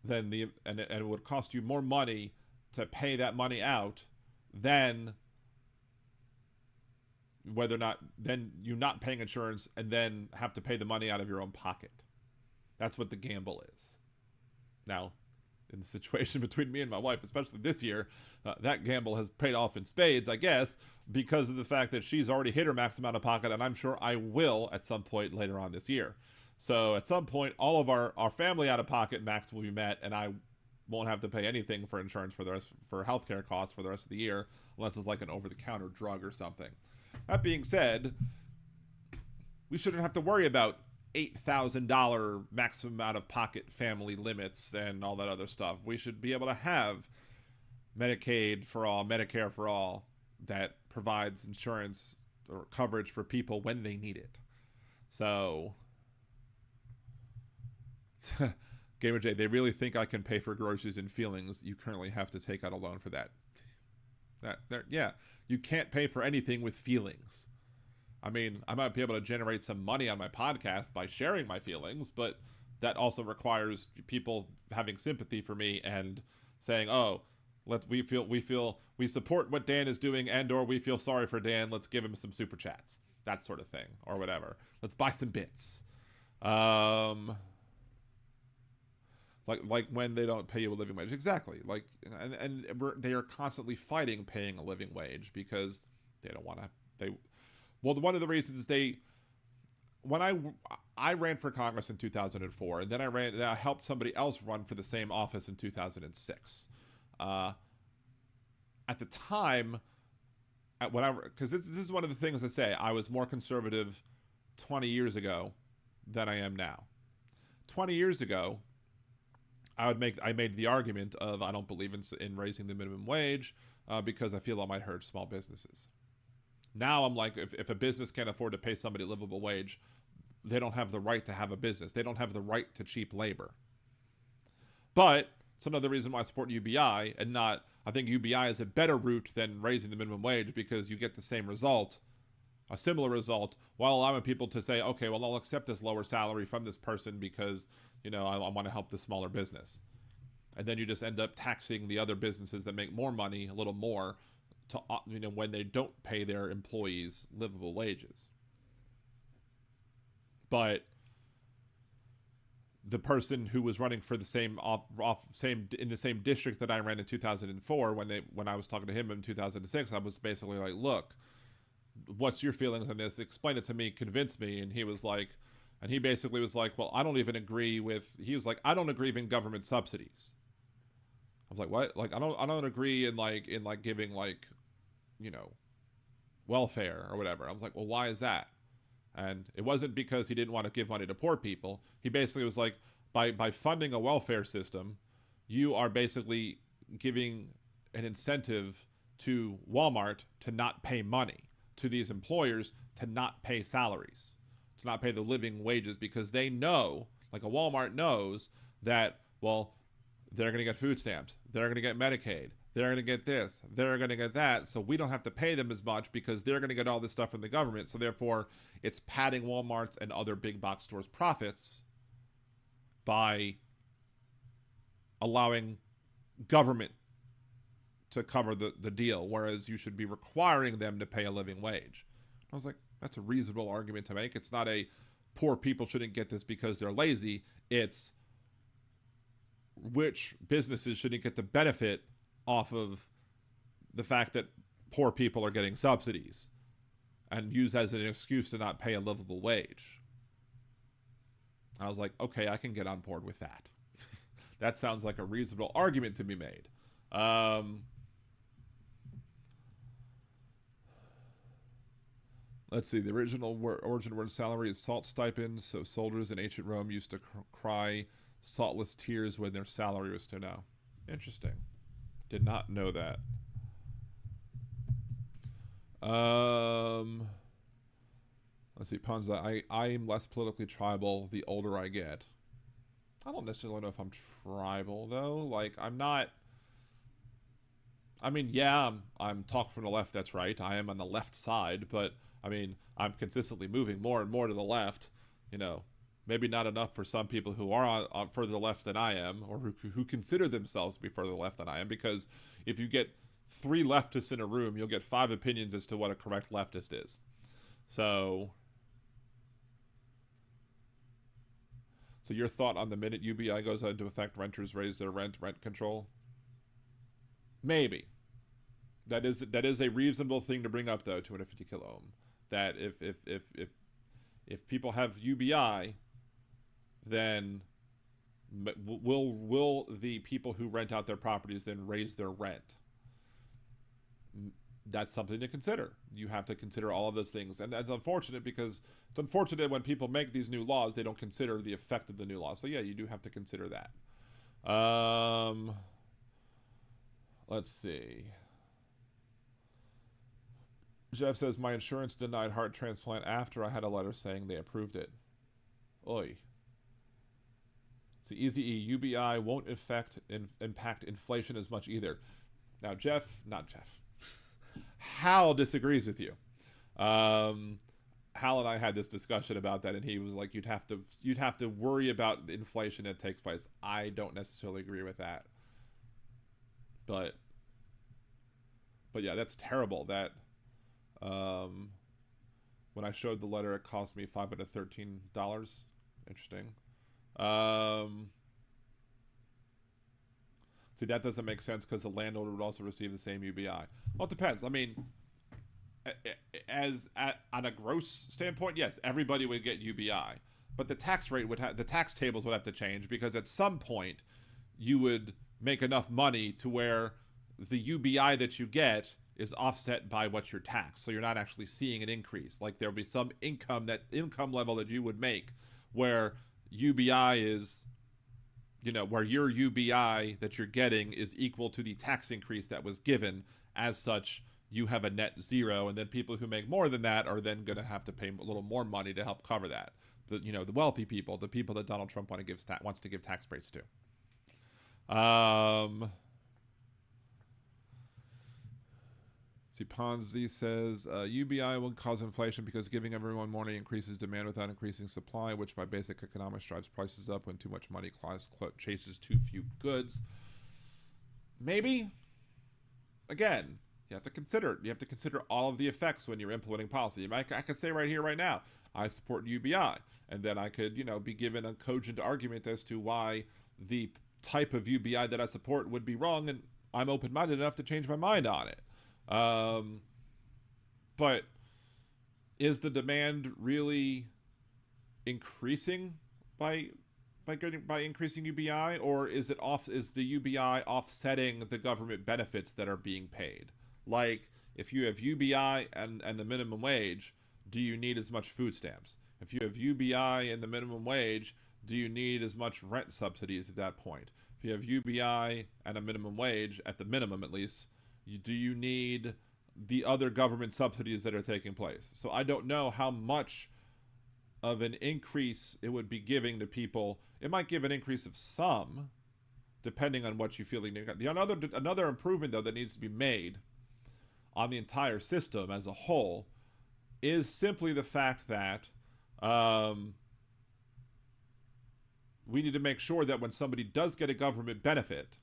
than and it would cost you more money to pay that money out than whether or not then you not paying insurance and then have to pay the money out of your own pocket. That's what the gamble is. Now, in the situation between me and my wife, especially this year, that gamble has paid off in spades, I guess, because of the fact that she's already hit her max amount of pocket, and I'm sure I will at some point later on this year. So at some point, all of our family out-of-pocket max will be met, and I won't have to pay anything for insurance for healthcare costs for the rest of the year, unless it's like an over-the-counter drug or something. That being said, we shouldn't have to worry about $8,000 maximum out-of-pocket family limits and all that other stuff. We should be able to have Medicaid for all, Medicare for all, that provides insurance or coverage for people when they need it. So, Gamer J, they really think I can pay for groceries and feelings. You currently have to take out a loan for that. Yeah, you can't pay for anything with feelings. I mean, I might be able to generate some money on my podcast by sharing my feelings, but that also requires people having sympathy for me and saying, "Oh, we support what Dan is doing, and or we feel sorry for Dan. Let's give him some super chats." That sort of thing, or whatever. Let's buy some bits. Like when they don't pay you a living wage. Exactly. Like, and they are constantly fighting paying a living wage because they don't want to. Well, one of the reasons when I ran for Congress in 2004, and then I helped somebody else run for the same office in 2006. At the time, because this is one of the things I say, I was more conservative 20 years ago than I am now. 20 years ago, I made the argument of I don't believe in raising the minimum wage because I feel it might hurt small businesses. Now I'm like, if a business can't afford to pay somebody a livable wage, they don't have the right to have a business. They don't have the right to cheap labor. But it's another reason why I support UBI and not, I think UBI is a better route than raising the minimum wage because you get the same result, a similar result, while allowing people to say, okay, well, I'll accept this lower salary from this person because, I want to help the smaller business. And then you just end up taxing the other businesses that make more money a little more to, when they don't pay their employees livable wages. But the person who was running for the same in the same district that I ran in 2004, when I was talking to him in 2006, I was basically like, look, what's your feelings on this? Explain it to me, convince me. And he basically was like, well, I don't agree in government subsidies. I was like, what? Like, I don't agree in giving welfare or whatever. I was like, well, why is that? And it wasn't because he didn't want to give money to poor people. He basically was like, by funding a welfare system, you are basically giving an incentive to Walmart to not pay money, to these employers to not pay salaries, to not pay the living wages, because they know, like a Walmart knows that, well, they're going to get food stamps, they're going to get Medicaid, they're going to get this, they're going to get that, so we don't have to pay them as much because they're going to get all this stuff from the government. So therefore, it's padding Walmart's and other big box stores' profits by allowing government to cover the deal, whereas you should be requiring them to pay a living wage. I was like, that's a reasonable argument to make. It's not a poor people shouldn't get this because they're lazy. It's which businesses shouldn't get the benefit off of the fact that poor people are getting subsidies and used as an excuse to not pay a livable wage. I was like, okay, I can get on board with that. That sounds like a reasonable argument to be made. Let's see. The original origin word salary is salt stipend. So soldiers in ancient Rome used to cry saltless tears when their salary was too low. Interesting. Did not know that. Let's see. Panza. I'm less politically tribal the older I get. I don't necessarily know if I'm tribal though. Like I'm not. I mean, yeah, I'm talking from the left. That's right. I am on the left side, but I mean, I'm consistently moving more and more to the left. You know, maybe not enough for some people who are on further left than I am, or who consider themselves to be further left than I am. Because if you get 3 leftists in a room, you'll get 5 opinions as to what a correct leftist is. So your thought on the minute UBI goes into effect, renters raise their rent control? Maybe. That is a reasonable thing to bring up though, 250 kilo ohm. That if people have UBI, then will the people who rent out their properties then raise their rent? That's something to consider. You have to consider all of those things, and that's unfortunate because it's unfortunate when people make these new laws, they don't consider the effect of the new law. So yeah, you do have to consider that. Let's see. Jeff says, my insurance denied heart transplant after I had a letter saying they approved it. Oy. See, Easy E, UBI won't impact inflation as much either. Now, Hal disagrees with you. Hal and I had this discussion about that, and he was like, you'd have to worry about the inflation that takes place. I don't necessarily agree with that. But yeah, that's terrible. That when I showed the letter, it cost me $513. Interesting. See, that doesn't make sense because the landlord would also receive the same UBI. Well, it depends. I mean, on a gross standpoint, yes, everybody would get UBI, but the tax rate the tax tables would have to change because at some point you would make enough money to where the UBI that you get is offset by what you're taxed. So you're not actually seeing an increase. Like there'll be some income level that you would make where UBI is, where your UBI that you're getting is equal to the tax increase that was given. As such, you have a net zero, and then people who make more than that are then going to have to pay a little more money to help cover that. The wealthy people, the people that Donald Trump wants to give tax breaks to. See, Ponzi says, UBI will cause inflation because giving everyone money increases demand without increasing supply, which by basic economics drives prices up when too much money chases too few goods. Maybe. Again, you have to consider all of the effects when you're implementing policy. I could say right here, right now, I support UBI, and then I could, be given a cogent argument as to why the type of UBI that I support would be wrong, and I'm open-minded enough to change my mind on it. But is the demand really increasing by increasing UBI, or is the UBI offsetting the government benefits that are being paid? Like, if you have UBI and the minimum wage, do you need as much food stamps? If you have UBI and the minimum wage, do you need as much rent subsidies at that point? If you have UBI and a minimum wage, at the minimum at least, do you need the other government subsidies that are taking place? So I don't know how much of an increase it would be giving to people. It might give an increase of some, depending on what you feel. Another improvement, though, that needs to be made on the entire system as a whole is simply the fact that we need to make sure that when somebody does get a government benefit,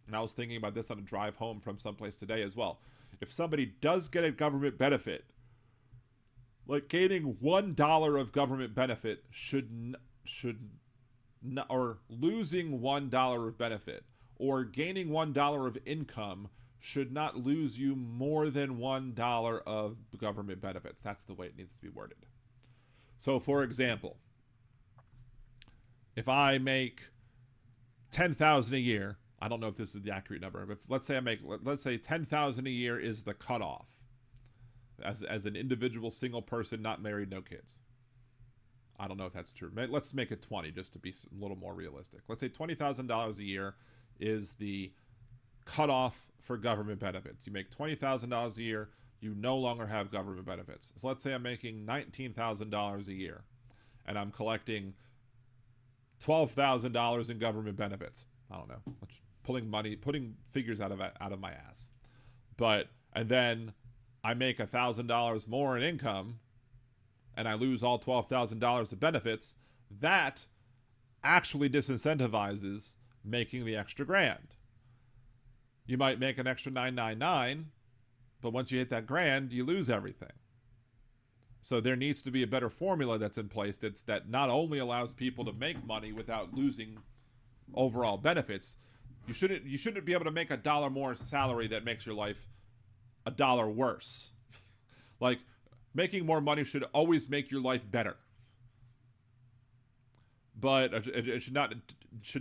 And I was thinking about this on a drive home from someplace today as well. If somebody does get a government benefit, like gaining $1 of government benefit or losing $1 of benefit or gaining $1 of income should not lose you more than $1 of government benefits. That's the way it needs to be worded. So, for example, if I make $10,000 a year, I don't know if this is the accurate number, but let's say $10,000 a year is the cutoff as an individual single person, not married, no kids. I don't know if that's true. Let's make it 20 just to be a little more realistic. Let's say $20,000 a year is the cutoff for government benefits. You make $20,000 a year, you no longer have government benefits. So let's say I'm making $19,000 a year and I'm collecting $12,000 in government benefits. I don't know. Putting figures out of my ass. And then I make $1,000 more in income and I lose all $12,000 of benefits. That actually disincentivizes making the extra grand. You might make an extra $999, but once you hit that grand, you lose everything. So there needs to be a better formula that's in place that not only allows people to make money without losing overall benefits. You shouldn't be able to make $1 more salary that makes your life $1 worse. Like, making more money should always make your life better. But it should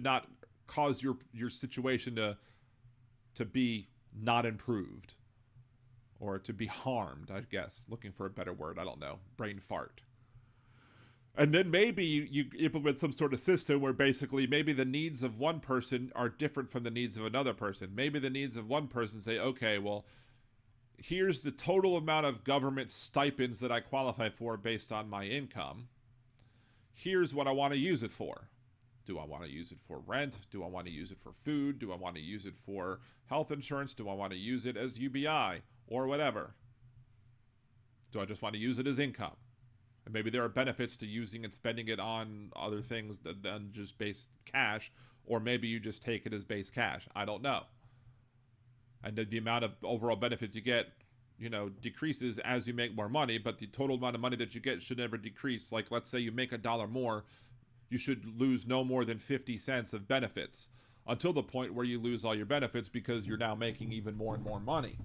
not cause your situation to be not improved or to be harmed, I guess. Looking for a better word, I don't know. Brain fart. And then maybe you implement some sort of system where basically maybe the needs of one person are different from the needs of another person. Maybe the needs of one person say, okay, well, here's the total amount of government stipends that I qualify for based on my income. Here's what I want to use it for. Do I want to use it for rent? Do I want to use it for food? Do I want to use it for health insurance? Do I want to use it as UBI or whatever? Do I just want to use it as income? And maybe there are benefits to using and spending it on other things than just base cash, or maybe you just take it as base cash. I don't know. And the amount of overall benefits you get, decreases as you make more money, but the total amount of money that you get should never decrease. Like, let's say you make $1 more, you should lose no more than 50 cents of benefits until the point where you lose all your benefits because you're now making even more and more money.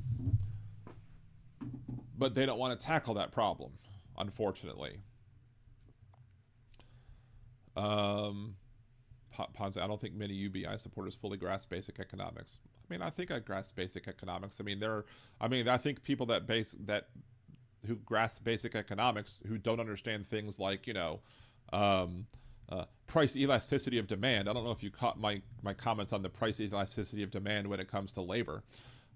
But they don't want to tackle that problem, unfortunately. Ponzi, I don't think many UBI supporters fully grasp basic economics. I mean, I think I grasp basic economics. I think people who grasp basic economics who don't understand things like, price elasticity of demand. I don't know if you caught my comments on the price elasticity of demand when it comes to labor.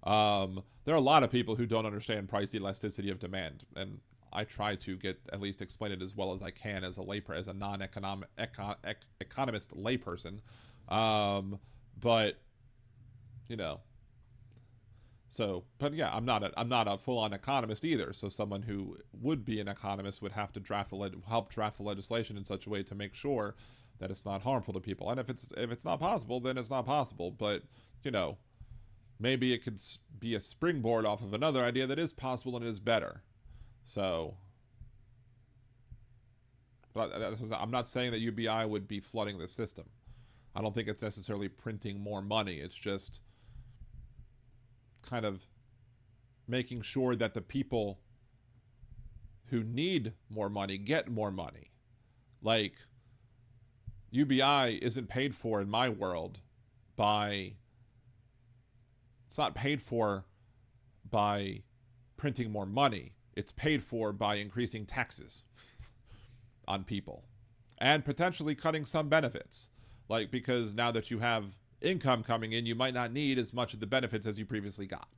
There are a lot of people who don't understand price elasticity of demand, and I try to at least explain it as well as I can as a non-economic economist layperson. But I'm not a full-on economist either. So someone who would be an economist would have to help draft the legislation in such a way to make sure that it's not harmful to people. And if it's not possible, then it's not possible. But maybe it could be a springboard off of another idea that is possible and is better. So, but I'm not saying that UBI would be flooding the system. I don't think it's necessarily printing more money. It's just kind of making sure that the people who need more money get more money. Like, UBI isn't paid for in my world it's not paid for by printing more money. It's paid for by increasing taxes on people and potentially cutting some benefits. Like, because now that you have income coming in, you might not need as much of the benefits as you previously got.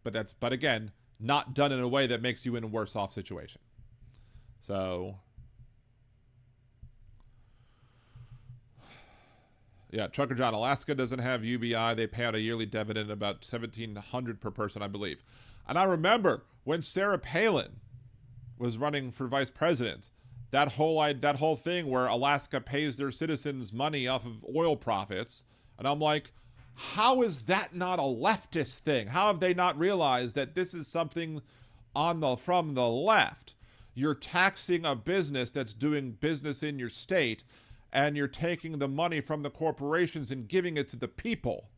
But again, not done in a way that makes you in a worse off situation. So, yeah, Trucker John, Alaska doesn't have UBI. They pay out a yearly dividend about $1,700 per person, I believe. And I remember when Sarah Palin was running for vice president, that whole thing where Alaska pays their citizens money off of oil profits. And I'm like, how is that not a leftist thing? How have they not realized that this is something from the left? You're taxing a business that's doing business in your state, and you're taking the money from the corporations and giving it to the people.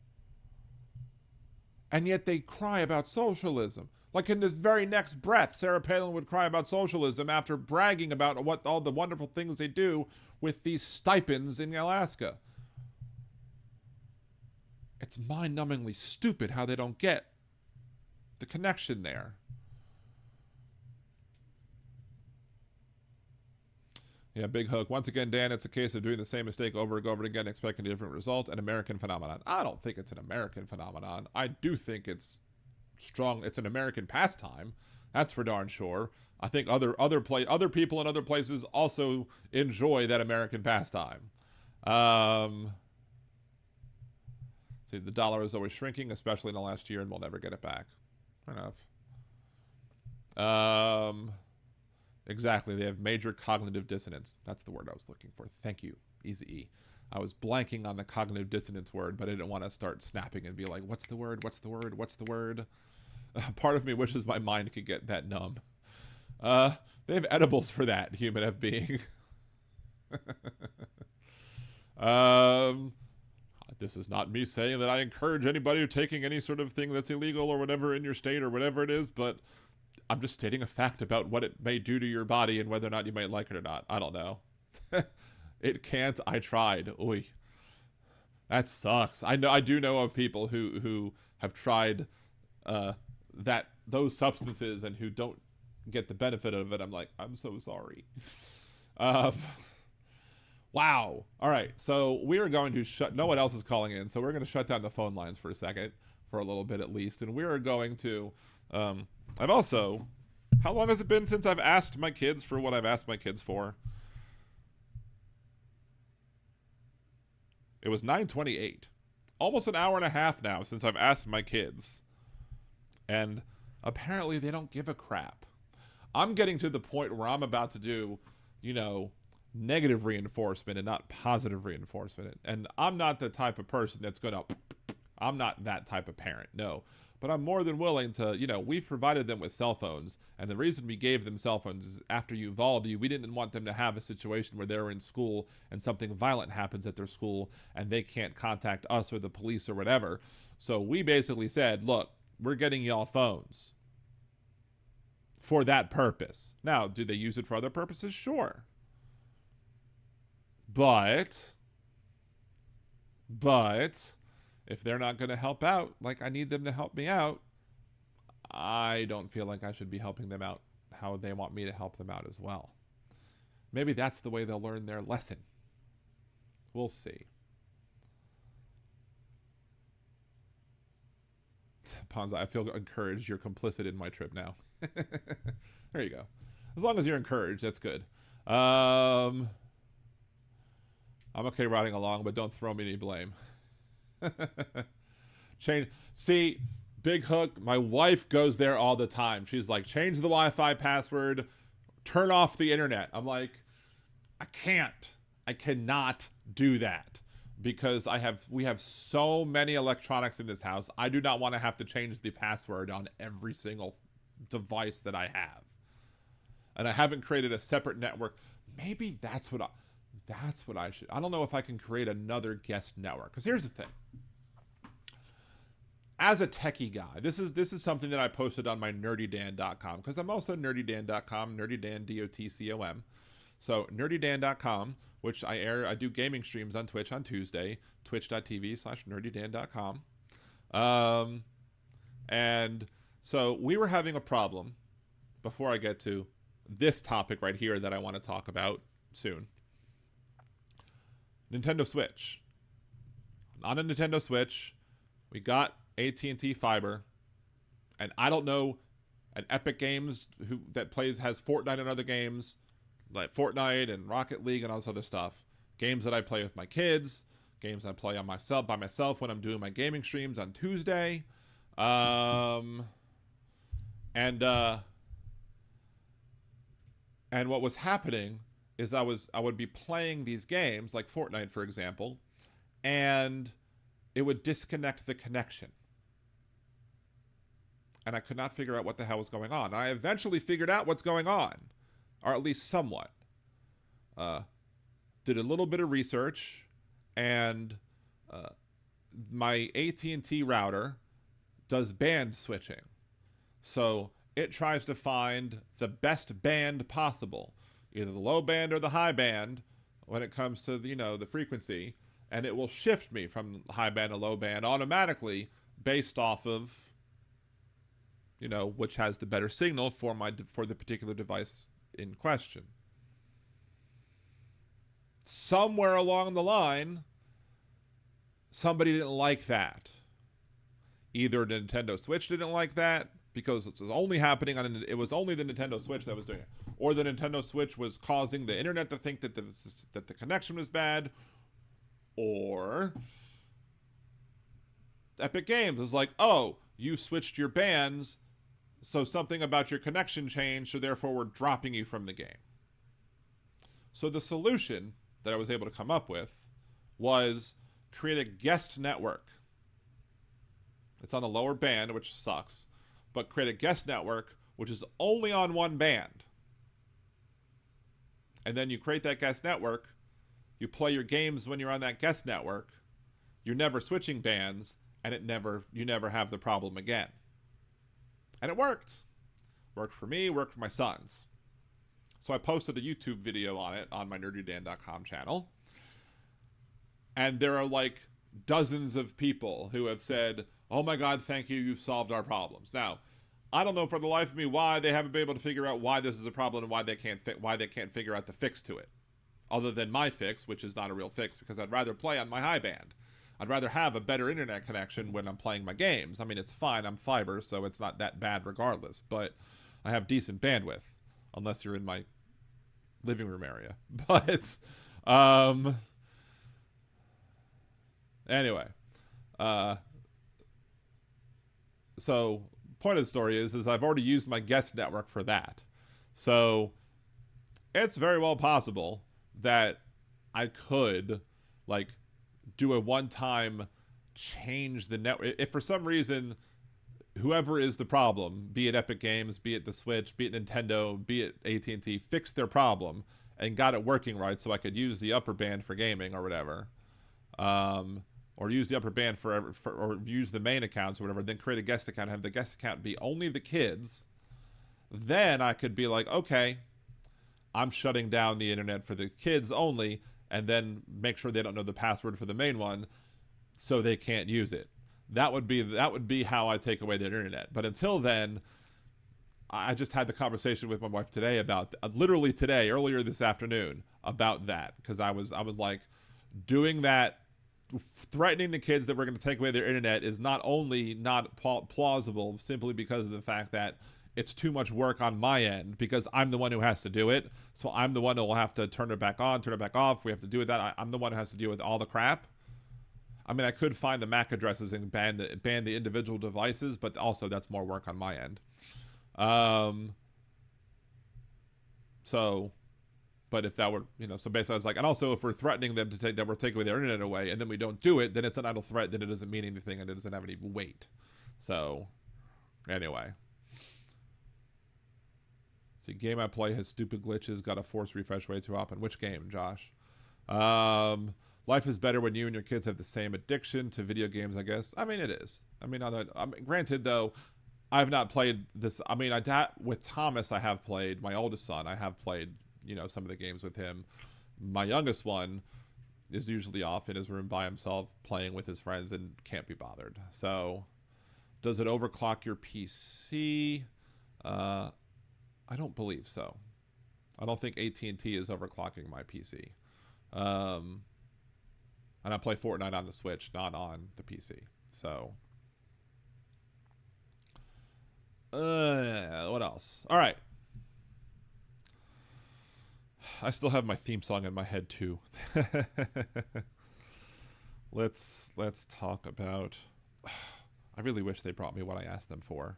And yet they cry about socialism. Like in this very next breath, Sarah Palin would cry about socialism after bragging about what all the wonderful things they do with these stipends in Alaska. It's mind-numbingly stupid how they don't get the connection there. Yeah, Big Hook. Once again, Dan, it's a case of doing the same mistake over and over again, expecting a different result. An American phenomenon. I don't think it's an American phenomenon. I do think it's strong. It's an American pastime. That's for darn sure. I think other people in other places also enjoy that American pastime. See, the dollar is always shrinking, especially in the last year, and we'll never get it back. Fair enough. Exactly. They have major cognitive dissonance. That's the word I was looking for. Thank you, Easy E. I was blanking on the cognitive dissonance word, but I didn't want to start snapping and be like, what's the word? What's the word? What's the word? Part of me wishes my mind could get that numb. They have edibles for that, human F being. This is not me saying that I encourage anybody taking any sort of thing that's illegal or whatever in your state or whatever it is, but I'm just stating a fact about what it may do to your body and whether or not you might like it or not. I don't know. It can't. I tried. Oy. That sucks. I do know of people who have tried those substances and who don't get the benefit of it. I'm like, I'm so sorry. Wow. All right. So we are going to no one else is calling in. So we're going to shut down the phone lines for a second, for a little bit at least. And we are going to, I've also, how long has it been since I've asked my kids for what I've asked my kids for? It was 9:28. Almost an hour and a half now since I've asked my kids. And apparently they don't give a crap. I'm getting to the point where I'm about to do, negative reinforcement and not positive reinforcement. And I'm not the type of person that's I'm not that type of parent, no. But I'm more than willing to, we've provided them with cell phones. And the reason we gave them cell phones is after Uvalde, we didn't want them to have a situation where they're in school and something violent happens at their school and they can't contact us or the police or whatever. So we basically said, look, we're getting y'all phones for that purpose. Now, do they use it for other purposes? Sure. But if they're not going to help out like I need them to help me out, I don't feel like I should be helping them out how they want me to help them out as well. Maybe that's the way they'll learn their lesson. We'll see. Ponza, I feel encouraged. You're complicit in my trip now. There you go. As long as you're encouraged, that's good. I'm okay riding along, but don't throw me any blame. See, Big Hook, my wife goes there all the time. She's like, change the Wi-Fi password, turn off the internet. I'm like, I cannot do that because we have so many electronics in this house. I do not want to have to change the password on every single device that I have. And I haven't created a separate network. Maybe that's what I should. I don't know if I can create another guest network. Because here's the thing. As a techie guy, this is something that I posted on my nerdydan.com because I'm also nerdydan.com, nerdydan, D-O-T-C-O-M. So nerdydan.com, which I do gaming streams on Twitch on Tuesday, twitch.tv/nerdydan.com. And so we were having a problem before I get to this topic right here that I want to talk about soon. Nintendo Switch. On a Nintendo Switch, we got AT&T fiber, and I don't know an Epic Games has Fortnite and other games like Fortnite and Rocket League and all this other stuff. Games that I play with my kids, games I play by myself when I'm doing my gaming streams on Tuesday. And what was happening is I would be playing these games like Fortnite, for example, and it would disconnect the connection. And I could not figure out what the hell was going on. I eventually figured out what's going on, or at least somewhat. Did a little bit of research, and my AT&T router does band switching. So it tries to find the best band possible, either the low band or the high band when it comes to, the frequency, and it will shift me from high band to low band automatically based off of, which has the better signal for the particular device in question. Somewhere along the line, somebody didn't like that. Either the Nintendo Switch didn't like that because it was only happening it was only the Nintendo Switch that was doing it, or the Nintendo Switch was causing the internet to think that the connection was bad, or Epic Games was like, oh, you switched your bands, so something about your connection changed, so therefore we're dropping you from the game. So the solution that I was able to come up with was create a guest network. It's on the lower band, which sucks, but create a guest network which is only on one band. And then you create that guest network, you play your games when you're on that guest network, you're never switching bands, and you never have the problem again. And it worked. Worked for me, worked for my sons. So I posted a YouTube video on it on my nerdydan.com channel. And there are like dozens of people who have said, oh my God, thank you, you've solved our problems. Now, I don't know for the life of me why they haven't been able to figure out why this is a problem and why they can't figure out the fix to it. Other than my fix, which is not a real fix, because I'd rather play on my high band. I'd rather have a better internet connection when I'm playing my games. I mean, it's fine, I'm fiber, so it's not that bad regardless, but I have decent bandwidth, unless you're in my living room area. But, anyway, so point of the story is I've already used my guest network for that. So it's very well possible that I could like do a one-time change the network. If for some reason whoever is the problem, be it Epic Games, be it the Switch, be it Nintendo, be it AT&T, fixed their problem and got it working right so I could use the upper band for gaming or whatever, or use the upper band or use the main accounts or whatever, then create a guest account, have the guest account be only the kids, then I could be like, okay, I'm shutting down the internet for the kids only, and then make sure they don't know the password for the main one so they can't use it. That would be how I take away their internet. But until then, I just had the conversation with my wife today about, literally today, earlier this afternoon, about that, because I was like, doing that, threatening the kids that we're going to take away their internet is not only not plausible simply because of the fact that it's too much work on my end because I'm the one who has to do it. So I'm the one who will have to turn it back on, turn it back off. We have to do with that. I'm the one who has to deal with all the crap. I mean, I could find the MAC addresses and ban the individual devices, but also that's more work on my end. But if that were, so basically I was like, and also if we're threatening them we're taking away their internet away, and then we don't do it, then it's an idle threat, then it doesn't mean anything, and it doesn't have any weight. So, anyway. See, game I play has stupid glitches, got to force refresh way too often. Which game, Josh? Life is better when you and your kids have the same addiction to video games, I guess. I mean, it is. I mean, granted, though, I've not played this. I mean, with Thomas, I have played. My oldest son, I have played, some of the games with him. My youngest one is usually off in his room by himself playing with his friends and can't be bothered. So, does it overclock your PC? I don't believe so. I don't think AT&T is overclocking my PC. And I play Fortnite on the Switch, not on the PC. So, what else? All right. I still have my theme song in my head too. Let's talk about. I really wish they brought me what I asked them for.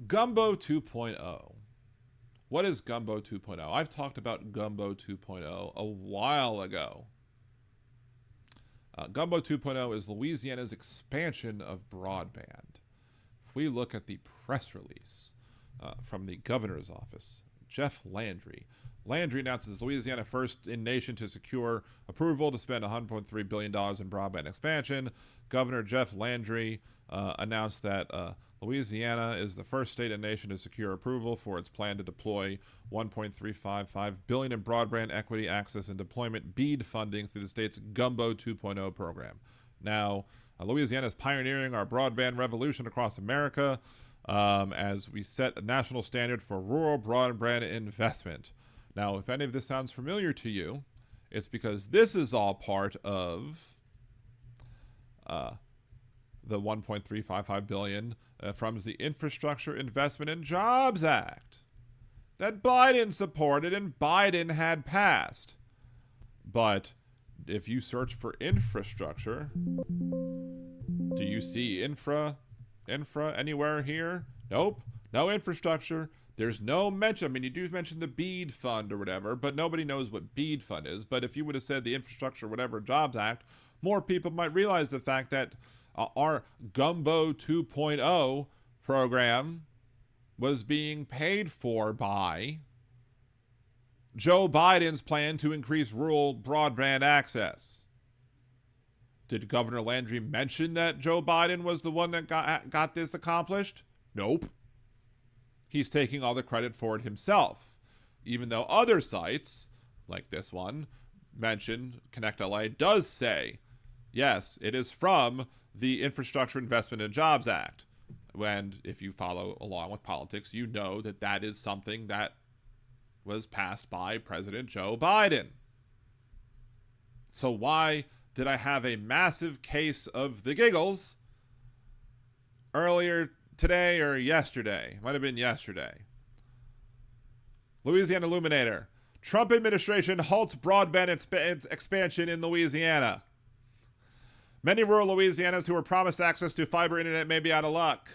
Gumbo 2.0. What is Gumbo 2.0? I've talked about Gumbo 2.0 a while ago. Gumbo 2.0 is Louisiana's expansion of broadband. If we look at the press release from the governor's office, Jeff Landry announces Louisiana first in nation to secure approval to spend $100.3 billion in broadband expansion. Governor Jeff Landry announced that Louisiana is the first state in nation to secure approval for its plan to deploy $1.355 billion in broadband equity access and deployment BEAD funding through the state's Gumbo 2.0 program. Now, Louisiana is pioneering our broadband revolution across America as we set a national standard for rural broadband investment. Now, if any of this sounds familiar to you, it's because this is all part of the $1.355 billion from the Infrastructure Investment and Jobs Act that Biden supported and Biden had passed. But if you search for infrastructure, do you see infra anywhere here? Nope, no infrastructure. There's no mention. I mean, you do mention the BEAD fund or whatever, but nobody knows what BEAD fund is. But if you would have said the Infrastructure whatever Jobs Act, more people might realize the fact that our Gumbo 2.0 program was being paid for by Joe Biden's plan to increase rural broadband access. Did Governor Landry mention that Joe Biden was the one that got this accomplished? Nope. He's taking all the credit for it himself, even though other sites, like this one, mentioned Connect LA does say, yes, it is from the Infrastructure Investment and Jobs Act. And if you follow along with politics, you know that that is something that was passed by President Joe Biden. So why did I have a massive case of the giggles earlier today or yesterday? Might have been yesterday. Louisiana Illuminator. Trump administration halts broadband expansion in Louisiana. Many rural Louisianans who were promised access to fiber internet may be out of luck.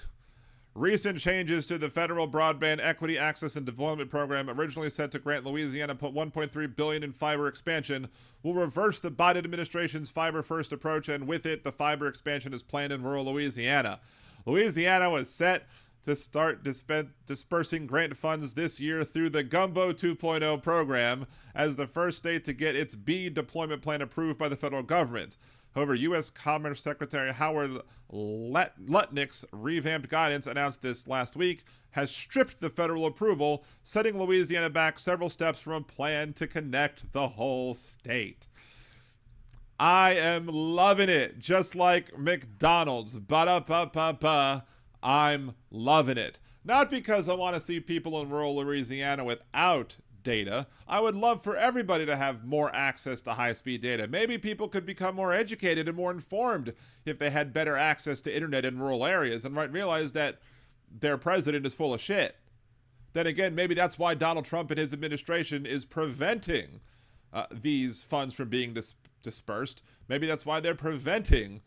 Recent changes to the federal broadband equity access and deployment program, originally set to grant Louisiana $1.3 billion in fiber expansion, will reverse the Biden administration's fiber-first approach, and with it, the fiber expansion is planned in rural Louisiana. Louisiana was set to start dispersing grant funds this year through the Gumbo 2.0 program as the first state to get its BEAD deployment plan approved by the federal government. However, U.S. Commerce Secretary Howard Lutnick's revamped guidance, announced this last week, has stripped the federal approval, setting Louisiana back several steps from a plan to connect the whole state. I am loving it, just like McDonald's. Ba-da-ba-ba-ba. I'm loving it. Not because I want to see people in rural Louisiana without data. I would love for everybody to have more access to high-speed data. Maybe people could become more educated and more informed if they had better access to internet in rural areas and might realize that their president is full of shit. Then again, maybe that's why Donald Trump and his administration is preventing these funds from being dispersed. Maybe that's why they're preventing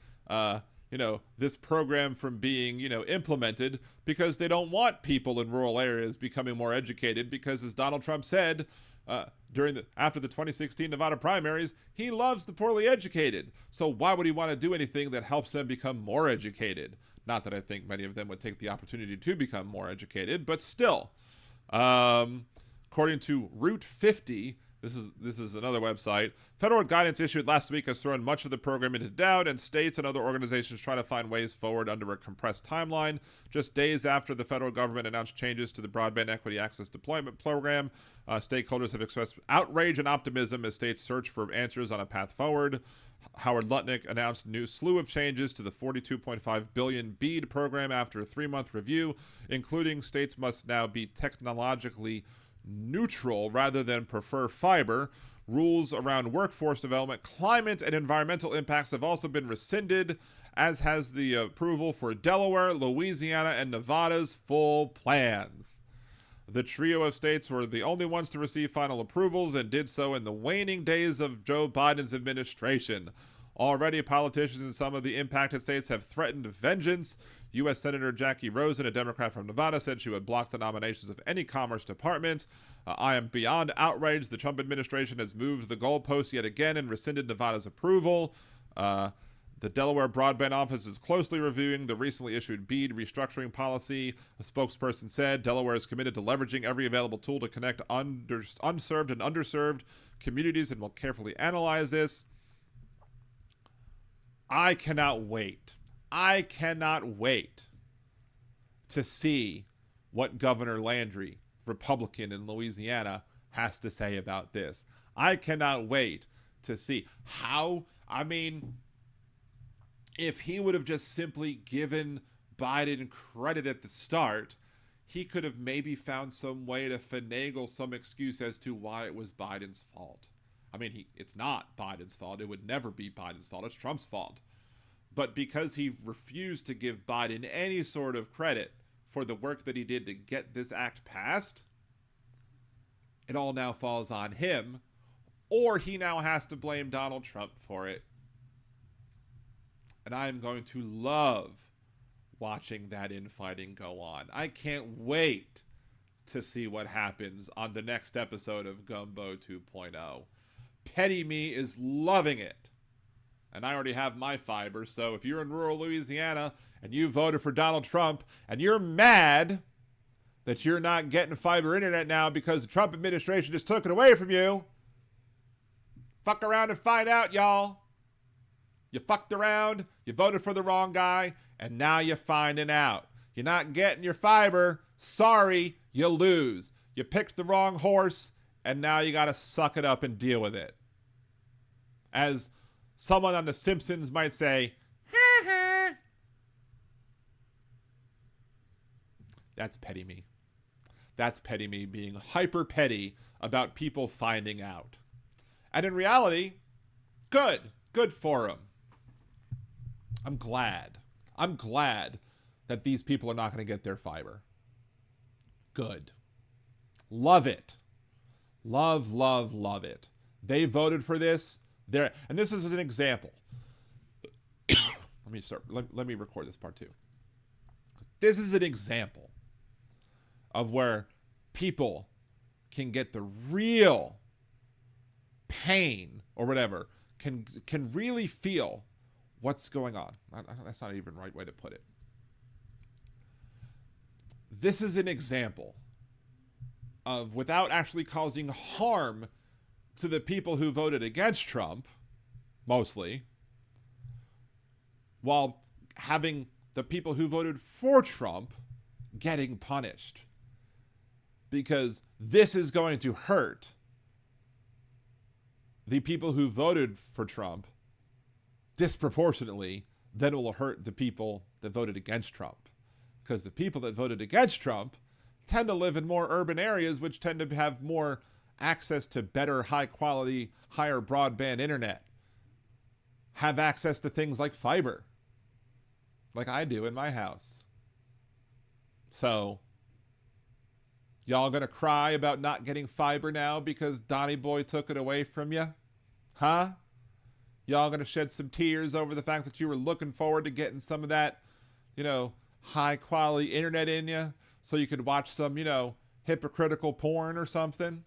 this program from being, implemented, because they don't want people in rural areas becoming more educated, because as Donald Trump said after the 2016 Nevada primaries, he loves the poorly educated. So why would he want to do anything that helps them become more educated? Not that I think many of them would take the opportunity to become more educated, but still. According to Route 50, this is another website, federal guidance issued last week has thrown much of the program into doubt, and states and other organizations try to find ways forward under a compressed timeline. Just days after the federal government announced changes to the broadband equity access deployment program, stakeholders have expressed outrage and optimism as states search for answers on a path forward. Howard Lutnick announced a new slew of changes to the $42.5 billion BEAD program after a 3-month review, including states must now be technologically neutral rather than prefer fiber. Rules around workforce development, climate, and environmental impacts have also been rescinded, as has the approval for Delaware, Louisiana, and Nevada's full plans. The trio of states were the only ones to receive final approvals and did so in the waning days of Joe Biden's administration. Already, politicians in some of the impacted states have threatened vengeance. U.S. Senator Jackie Rosen, a Democrat from Nevada, said she would block the nominations of any Commerce Department. I am beyond outraged. The Trump administration has moved the goalposts yet again and rescinded Nevada's approval. The Delaware Broadband Office is closely reviewing the recently issued BEAD restructuring policy. A spokesperson said Delaware is committed to leveraging every available tool to connect unserved and underserved communities and will carefully analyze this. I cannot wait to see what Governor Landry, Republican in Louisiana, has to say about this. I cannot wait to see if he would have just simply given Biden credit at the start, he could have maybe found some way to finagle some excuse as to why it was Biden's fault. It's not Biden's fault. It would never be Biden's fault. It's Trump's fault. But because he refused to give Biden any sort of credit for the work that he did to get this act passed, it all now falls on him, or he now has to blame Donald Trump for it. And I am going to love watching that infighting go on. I can't wait to see what happens on the next episode of Gumbo 2.0. Petty Me is loving it. And I already have my fiber, so if you're in rural Louisiana and you voted for Donald Trump and you're mad that you're not getting fiber internet now because the Trump administration just took it away from you, fuck around and find out, y'all. You fucked around, you voted for the wrong guy, and now you're finding out. You're not getting your fiber. Sorry, you lose. You picked the wrong horse, and now you got to suck it up and deal with it. As someone on The Simpsons might say, ha ha. That's petty me. That's petty me being hyper petty about people finding out. And in reality, good for him. I'm glad that these people are not going to get their fiber. Good. Love it. Love it. They voted for this. And this is an example. Let me record this part too. This is an example of where people can get the real pain or whatever, can really feel what's going on. That's not even the right way to put it. This is an example of, without actually causing harm to the people who voted against Trump, mostly, while having the people who voted for Trump getting punished. Because this is going to hurt the people who voted for Trump disproportionately than it will hurt the people that voted against Trump. Because the people that voted against Trump tend to live in more urban areas, which tend to have more access to better, high quality, higher broadband internet. Have access to things like fiber, like I do in my house. So, y'all gonna cry about not getting fiber now because Donnie Boy took it away from you? Huh? Y'all gonna shed some tears over the fact that you were looking forward to getting some of that, high quality internet in you so you could watch some, hypocritical porn or something?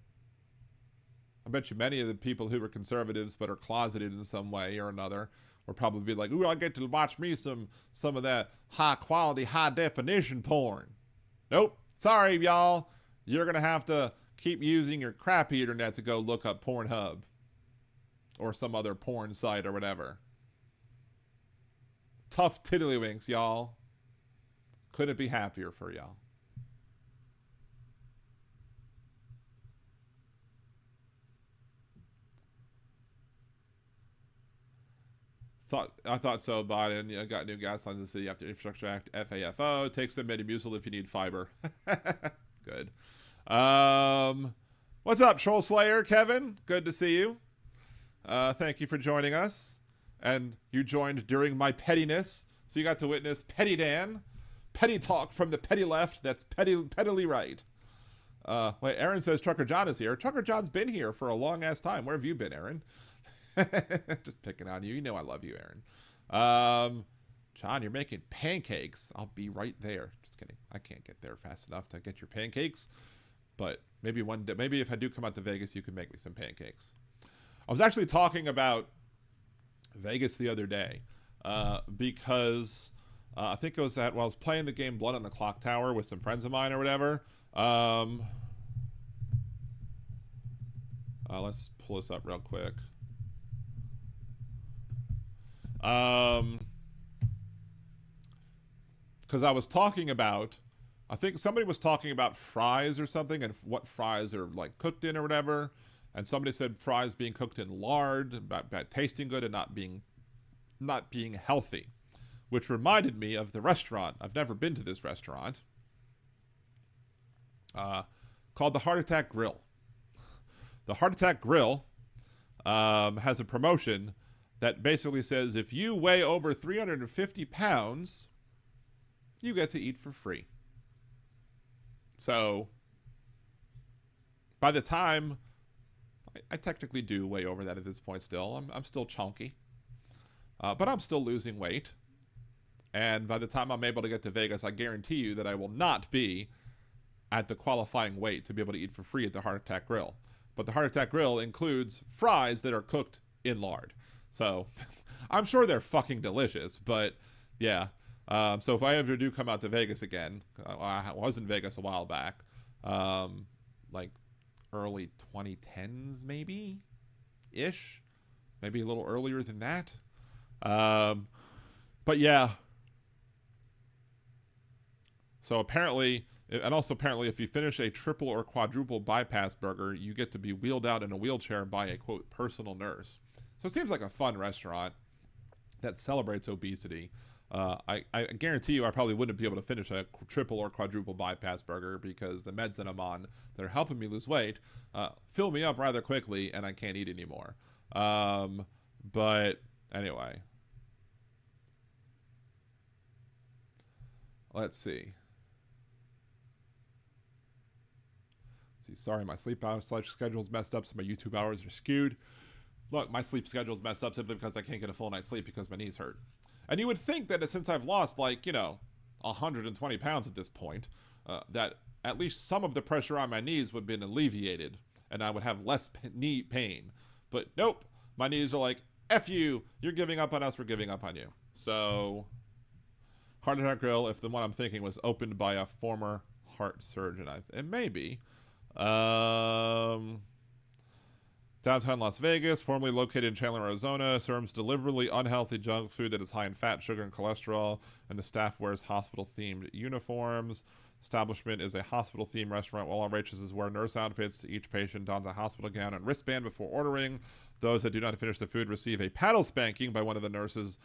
I bet you many of the people who are conservatives but are closeted in some way or another will probably be like, ooh, I get to watch me some of that high quality, high definition porn. Nope. Sorry, y'all. You're going to have to keep using your crappy internet to go look up Pornhub or some other porn site or whatever. Tough tiddlywinks, y'all. Couldn't be happier for y'all. I thought so, Biden. Got new gas lines in the city after Infrastructure Act, FAFO. Take some Metamucil if you need fiber. Good. What's up, Troll Slayer? Kevin, good to see you. Thank you for joining us. And you joined during my pettiness, so you got to witness Petty Dan. Petty talk from the petty left that's pettily right. Wait, Aaron says Trucker John is here. Trucker John's been here for a long-ass time. Where have you been, Aaron? Just picking on you. You know I love you, Aaron. John, you're making pancakes. I'll be right there. Just kidding. I can't get there fast enough to get your pancakes. But maybe one day, maybe if I do come out to Vegas, you can make me some pancakes. I was actually talking about Vegas the other day because I think it was that while I was playing the game Blood on the Clock Tower with some friends of mine or whatever. Let's pull this up real quick. Because I was talking about, I think somebody was talking about fries or something and what fries are like cooked in or whatever. And somebody said fries being cooked in lard, about tasting good and not being healthy, which reminded me of the restaurant. I've never been to this restaurant called the Heart Attack Grill. The Heart Attack Grill has a promotion that basically says if you weigh over 350 pounds, you get to eat for free. So by the time I technically do weigh over that at this point still, I'm still chunky, but I'm still losing weight. And by the time I'm able to get to Vegas, I guarantee you that I will not be at the qualifying weight to be able to eat for free at the Heart Attack Grill. But the Heart Attack Grill includes fries that are cooked in lard. So I'm sure they're fucking delicious, but yeah. So if I ever do come out to Vegas again, I was in Vegas a while back, like early 2010s maybe-ish. Maybe a little earlier than that. But yeah. So apparently, and also apparently if you finish a triple or quadruple bypass burger, you get to be wheeled out in a wheelchair by a, quote, personal nurse. So it seems like a fun restaurant that celebrates obesity. I guarantee you I probably wouldn't be able to finish a triple or quadruple bypass burger because the meds that I'm on that are helping me lose weight fill me up rather quickly and I can't eat anymore. But anyway. Let's see. Sorry, my sleep schedule's messed up, so my YouTube hours are skewed. Look, my sleep schedule's messed up simply because I can't get a full night's sleep because my knees hurt. And you would think that since I've lost, 120 pounds at this point, that at least some of the pressure on my knees would have been alleviated, and I would have less knee pain. But nope, my knees are like, F you, you're giving up on us, we're giving up on you. So, Heart Attack Grill, if the one I'm thinking was opened by a former heart surgeon, it may be. Downtown Las Vegas, formerly located in Chandler, Arizona, serves deliberately unhealthy junk food that is high in fat, sugar, and cholesterol, and the staff wears hospital-themed uniforms. Establishment is a hospital-themed restaurant. While all waitresses wear nurse outfits, each patient dons a hospital gown and wristband before ordering. Those that do not finish the food receive a paddle spanking by one of the nurses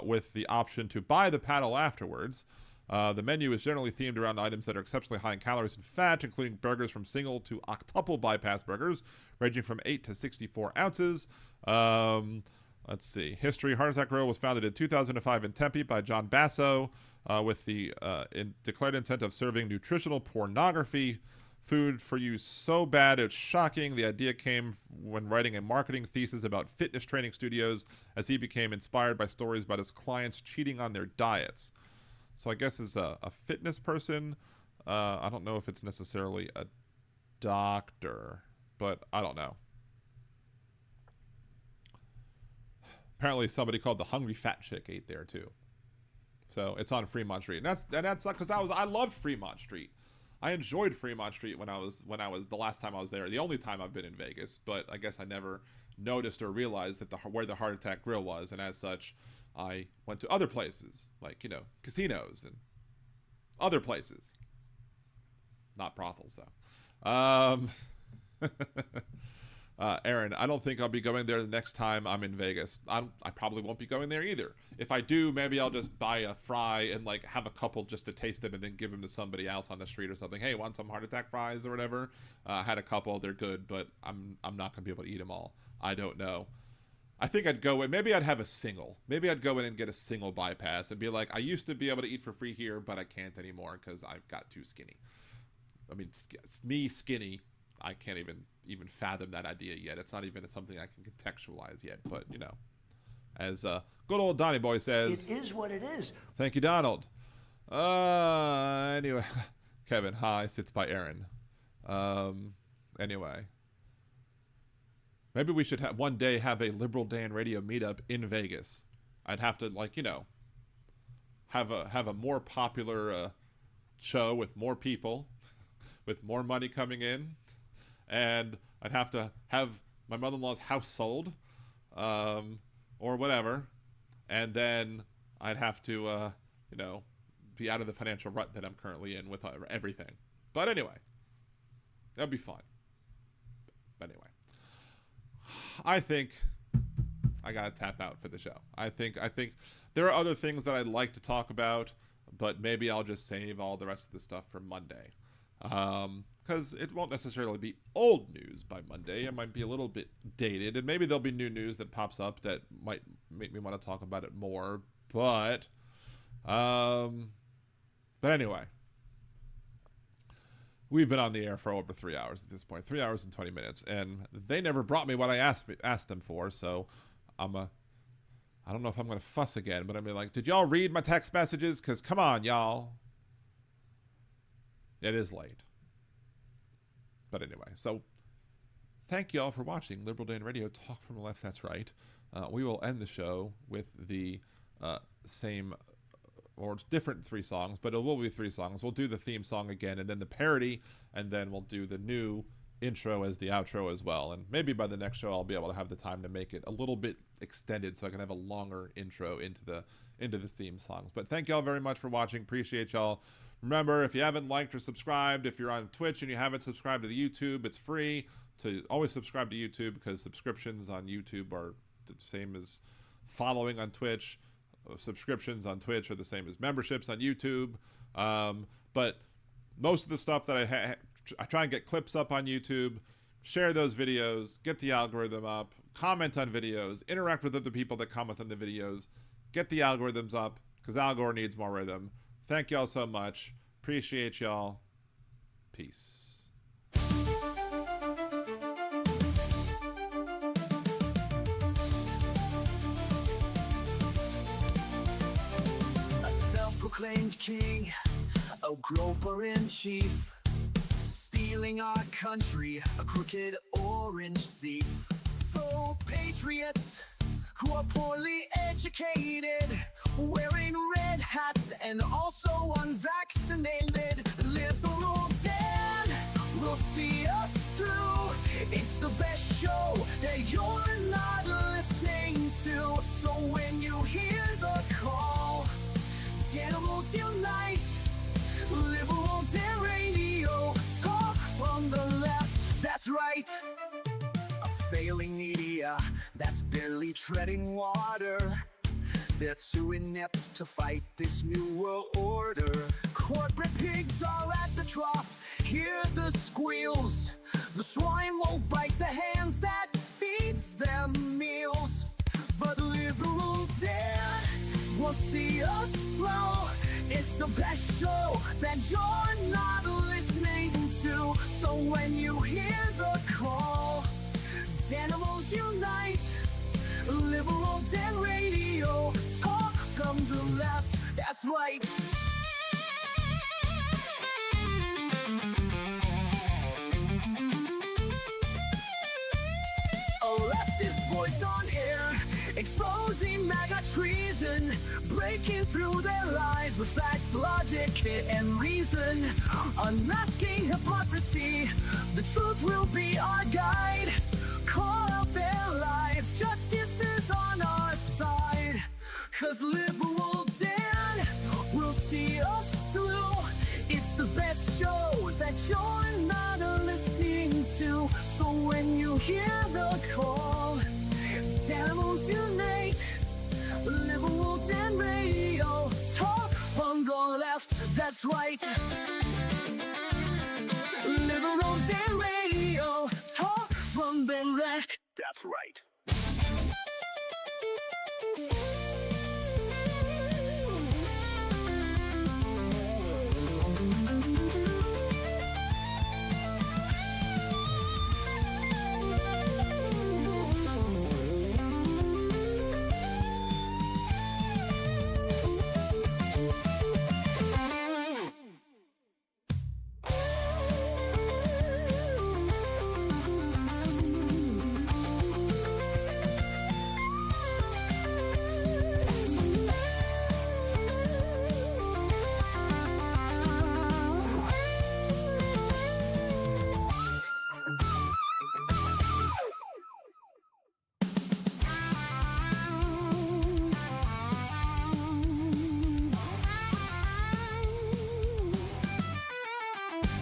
with the option to buy the paddle afterwards. The menu is generally themed around items that are exceptionally high in calories and fat, including burgers from single to octuple bypass burgers, ranging from 8 to 64 ounces. Let's see. History. Heart Attack Grill was founded in 2005 in Tempe by John Basso with the declared intent of serving nutritional pornography. Food for you so bad it's shocking. The idea came when writing a marketing thesis about fitness training studios as he became inspired by stories about his clients cheating on their diets. So I guess as a fitness person, I don't know if it's necessarily a doctor, but I don't know. Apparently somebody called the Hungry Fat Chick ate there too. So it's on Fremont Street. And that's because I loved Fremont Street. I enjoyed Fremont Street when I was the last time I was there. The only time I've been in Vegas, but I guess I never noticed or realized that where the Heart Attack Grill was, and as such, I went to other places like casinos and other places. Not brothels though. Aaron, I don't think I'll be going there the next time I'm in Vegas. I probably won't be going there either. If I do, maybe I'll just buy a fry and have a couple just to taste them and then give them to somebody else on the street or something. Hey, want some Heart Attack fries or whatever? I had a couple, they're good, but I'm not gonna be able to eat them all. I don't know. I think I'd go in, maybe I'd have a single. Maybe I'd go in and get a single bypass and be like, I used to be able to eat for free here, but I can't anymore because I've got too skinny. I mean, me skinny. I can't even fathom that idea yet. It's not even something I can contextualize yet. But you know, as good old Donnie Boy says, It is what it is. thank you, Donald. Anyway, Kevin, hi, sits by Aaron. Anyway, maybe we should one day have a Liberal Dan Radio meetup in Vegas. I'd have to, like, you know, have a more popular show with more people, with more money coming in, and I'd have to have my mother-in-law's house sold, or whatever, and then I'd have to, you know, be out of the financial rut that I'm currently in with everything. But anyway, that'd be fun. But anyway, I think I gotta tap out for the show. I think there are other things that I'd like to talk about, but maybe I'll just save all the rest of the stuff for Monday. Because it won't necessarily be old news by Monday. It might be a little bit dated, and maybe there'll be new news that pops up that might make me want to talk about it more. But anyway, we've been on the air for over 3 hours at this point, 3 hours and 20 minutes, and they never brought me what I asked them for. So I don't know if I'm gonna fuss again, but I'm like, did y'all read my text messages? Because come on, y'all. It is late. But anyway, so thank y'all for watching Liberal Dan Radio Talk from the Left. That's right. We will end the show with the same, or different 3 songs, but it will be 3 songs. We'll do the theme song again, and then the parody, and then we'll do the new intro as the outro as well. And maybe by the next show I'll be able to have the time to make it a little bit extended so I can have a longer intro into the theme songs. But thank y'all very much for watching. Appreciate y'all. Remember, if you haven't liked or subscribed, if you're on Twitch and you haven't subscribed to the YouTube, it's free to always subscribe to YouTube, because subscriptions on YouTube are the same as following on Twitch. Subscriptions on Twitch are the same as memberships on YouTube. But most of the stuff that I try and get clips up on YouTube, share those videos, get the algorithm up, comment on videos, interact with other people that comment on the videos, get the algorithms up, because Algor needs more rhythm. Thank y'all so much. Appreciate y'all. Peace. A self-proclaimed king, a groper in chief, stealing our country, a crooked orange thief. Faux patriots who are poorly educated, wearing red hats and also unvaccinated. Liberal Dan will see us through. It's the best show that you're not listening to. So when you hear the call, the animals unite. Liberal Dan Radio, talk from the left, that's right. A failing media that's barely treading water. They're too inept to fight this new world order. Corporate pigs are at the trough, hear the squeals. The swine won't bite the hands that feeds them meals. But Liberal Dan will see us through. It's the best show that you're not listening to. So when you hear the call, animals unite. Liberal Dan Radio, talk from the left, that's right. A leftist voice on air, exposing MAGA treason, breaking through their lies with facts, logic, and reason. Unmasking hypocrisy, the truth will be our guide. Call out their lies, justice is on our side. 'Cause Liberal Dan will see us through. It's the best show that you're not listening to. So when you hear the call, animals unite. Liberal Dan Radio, talk from the left, that's right. Liberal Dan Radio, talk from the left, that's right.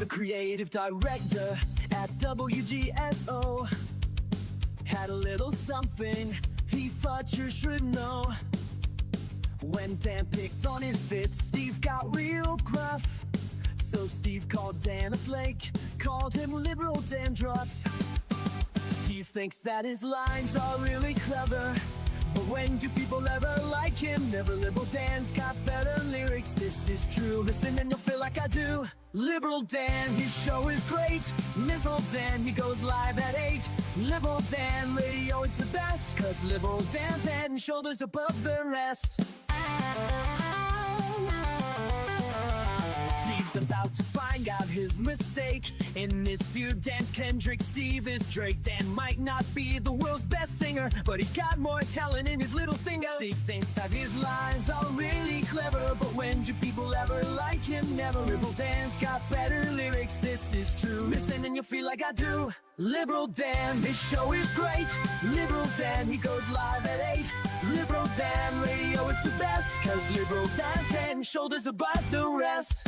creative director at WGSO, had a little something he thought you should know. When Dan picked on his bits, Steve got real gruff. So Steve called Dan a flake, called him liberal dandruff. Steve thinks that his lines are really clever, but when do people ever like him? Never. Liberal Dan's got better lyrics, this is true. Listen and you'll feel like I do. Liberal Dan, his show is great. Liberal Dan, he goes live at 8. Liberal Dan radio, it's the best, 'cause Liberal Dan's head and shoulders above the rest. Steve's about to find out his mistake. In this feud, Dan's Kendrick, Steve is Drake. Dan might not be the world's best singer, but he's got more talent in his little finger. Steve thinks that his lines are really clever, but when do people ever like him? Never. Liberal Dan's got better lyrics, this is true. Listen and you'll feel like I do. Liberal Dan, his show is great. Liberal Dan, he goes live at 8. Liberal Dan radio, it's the best, 'cause Liberal Dan's head and shoulders above the rest.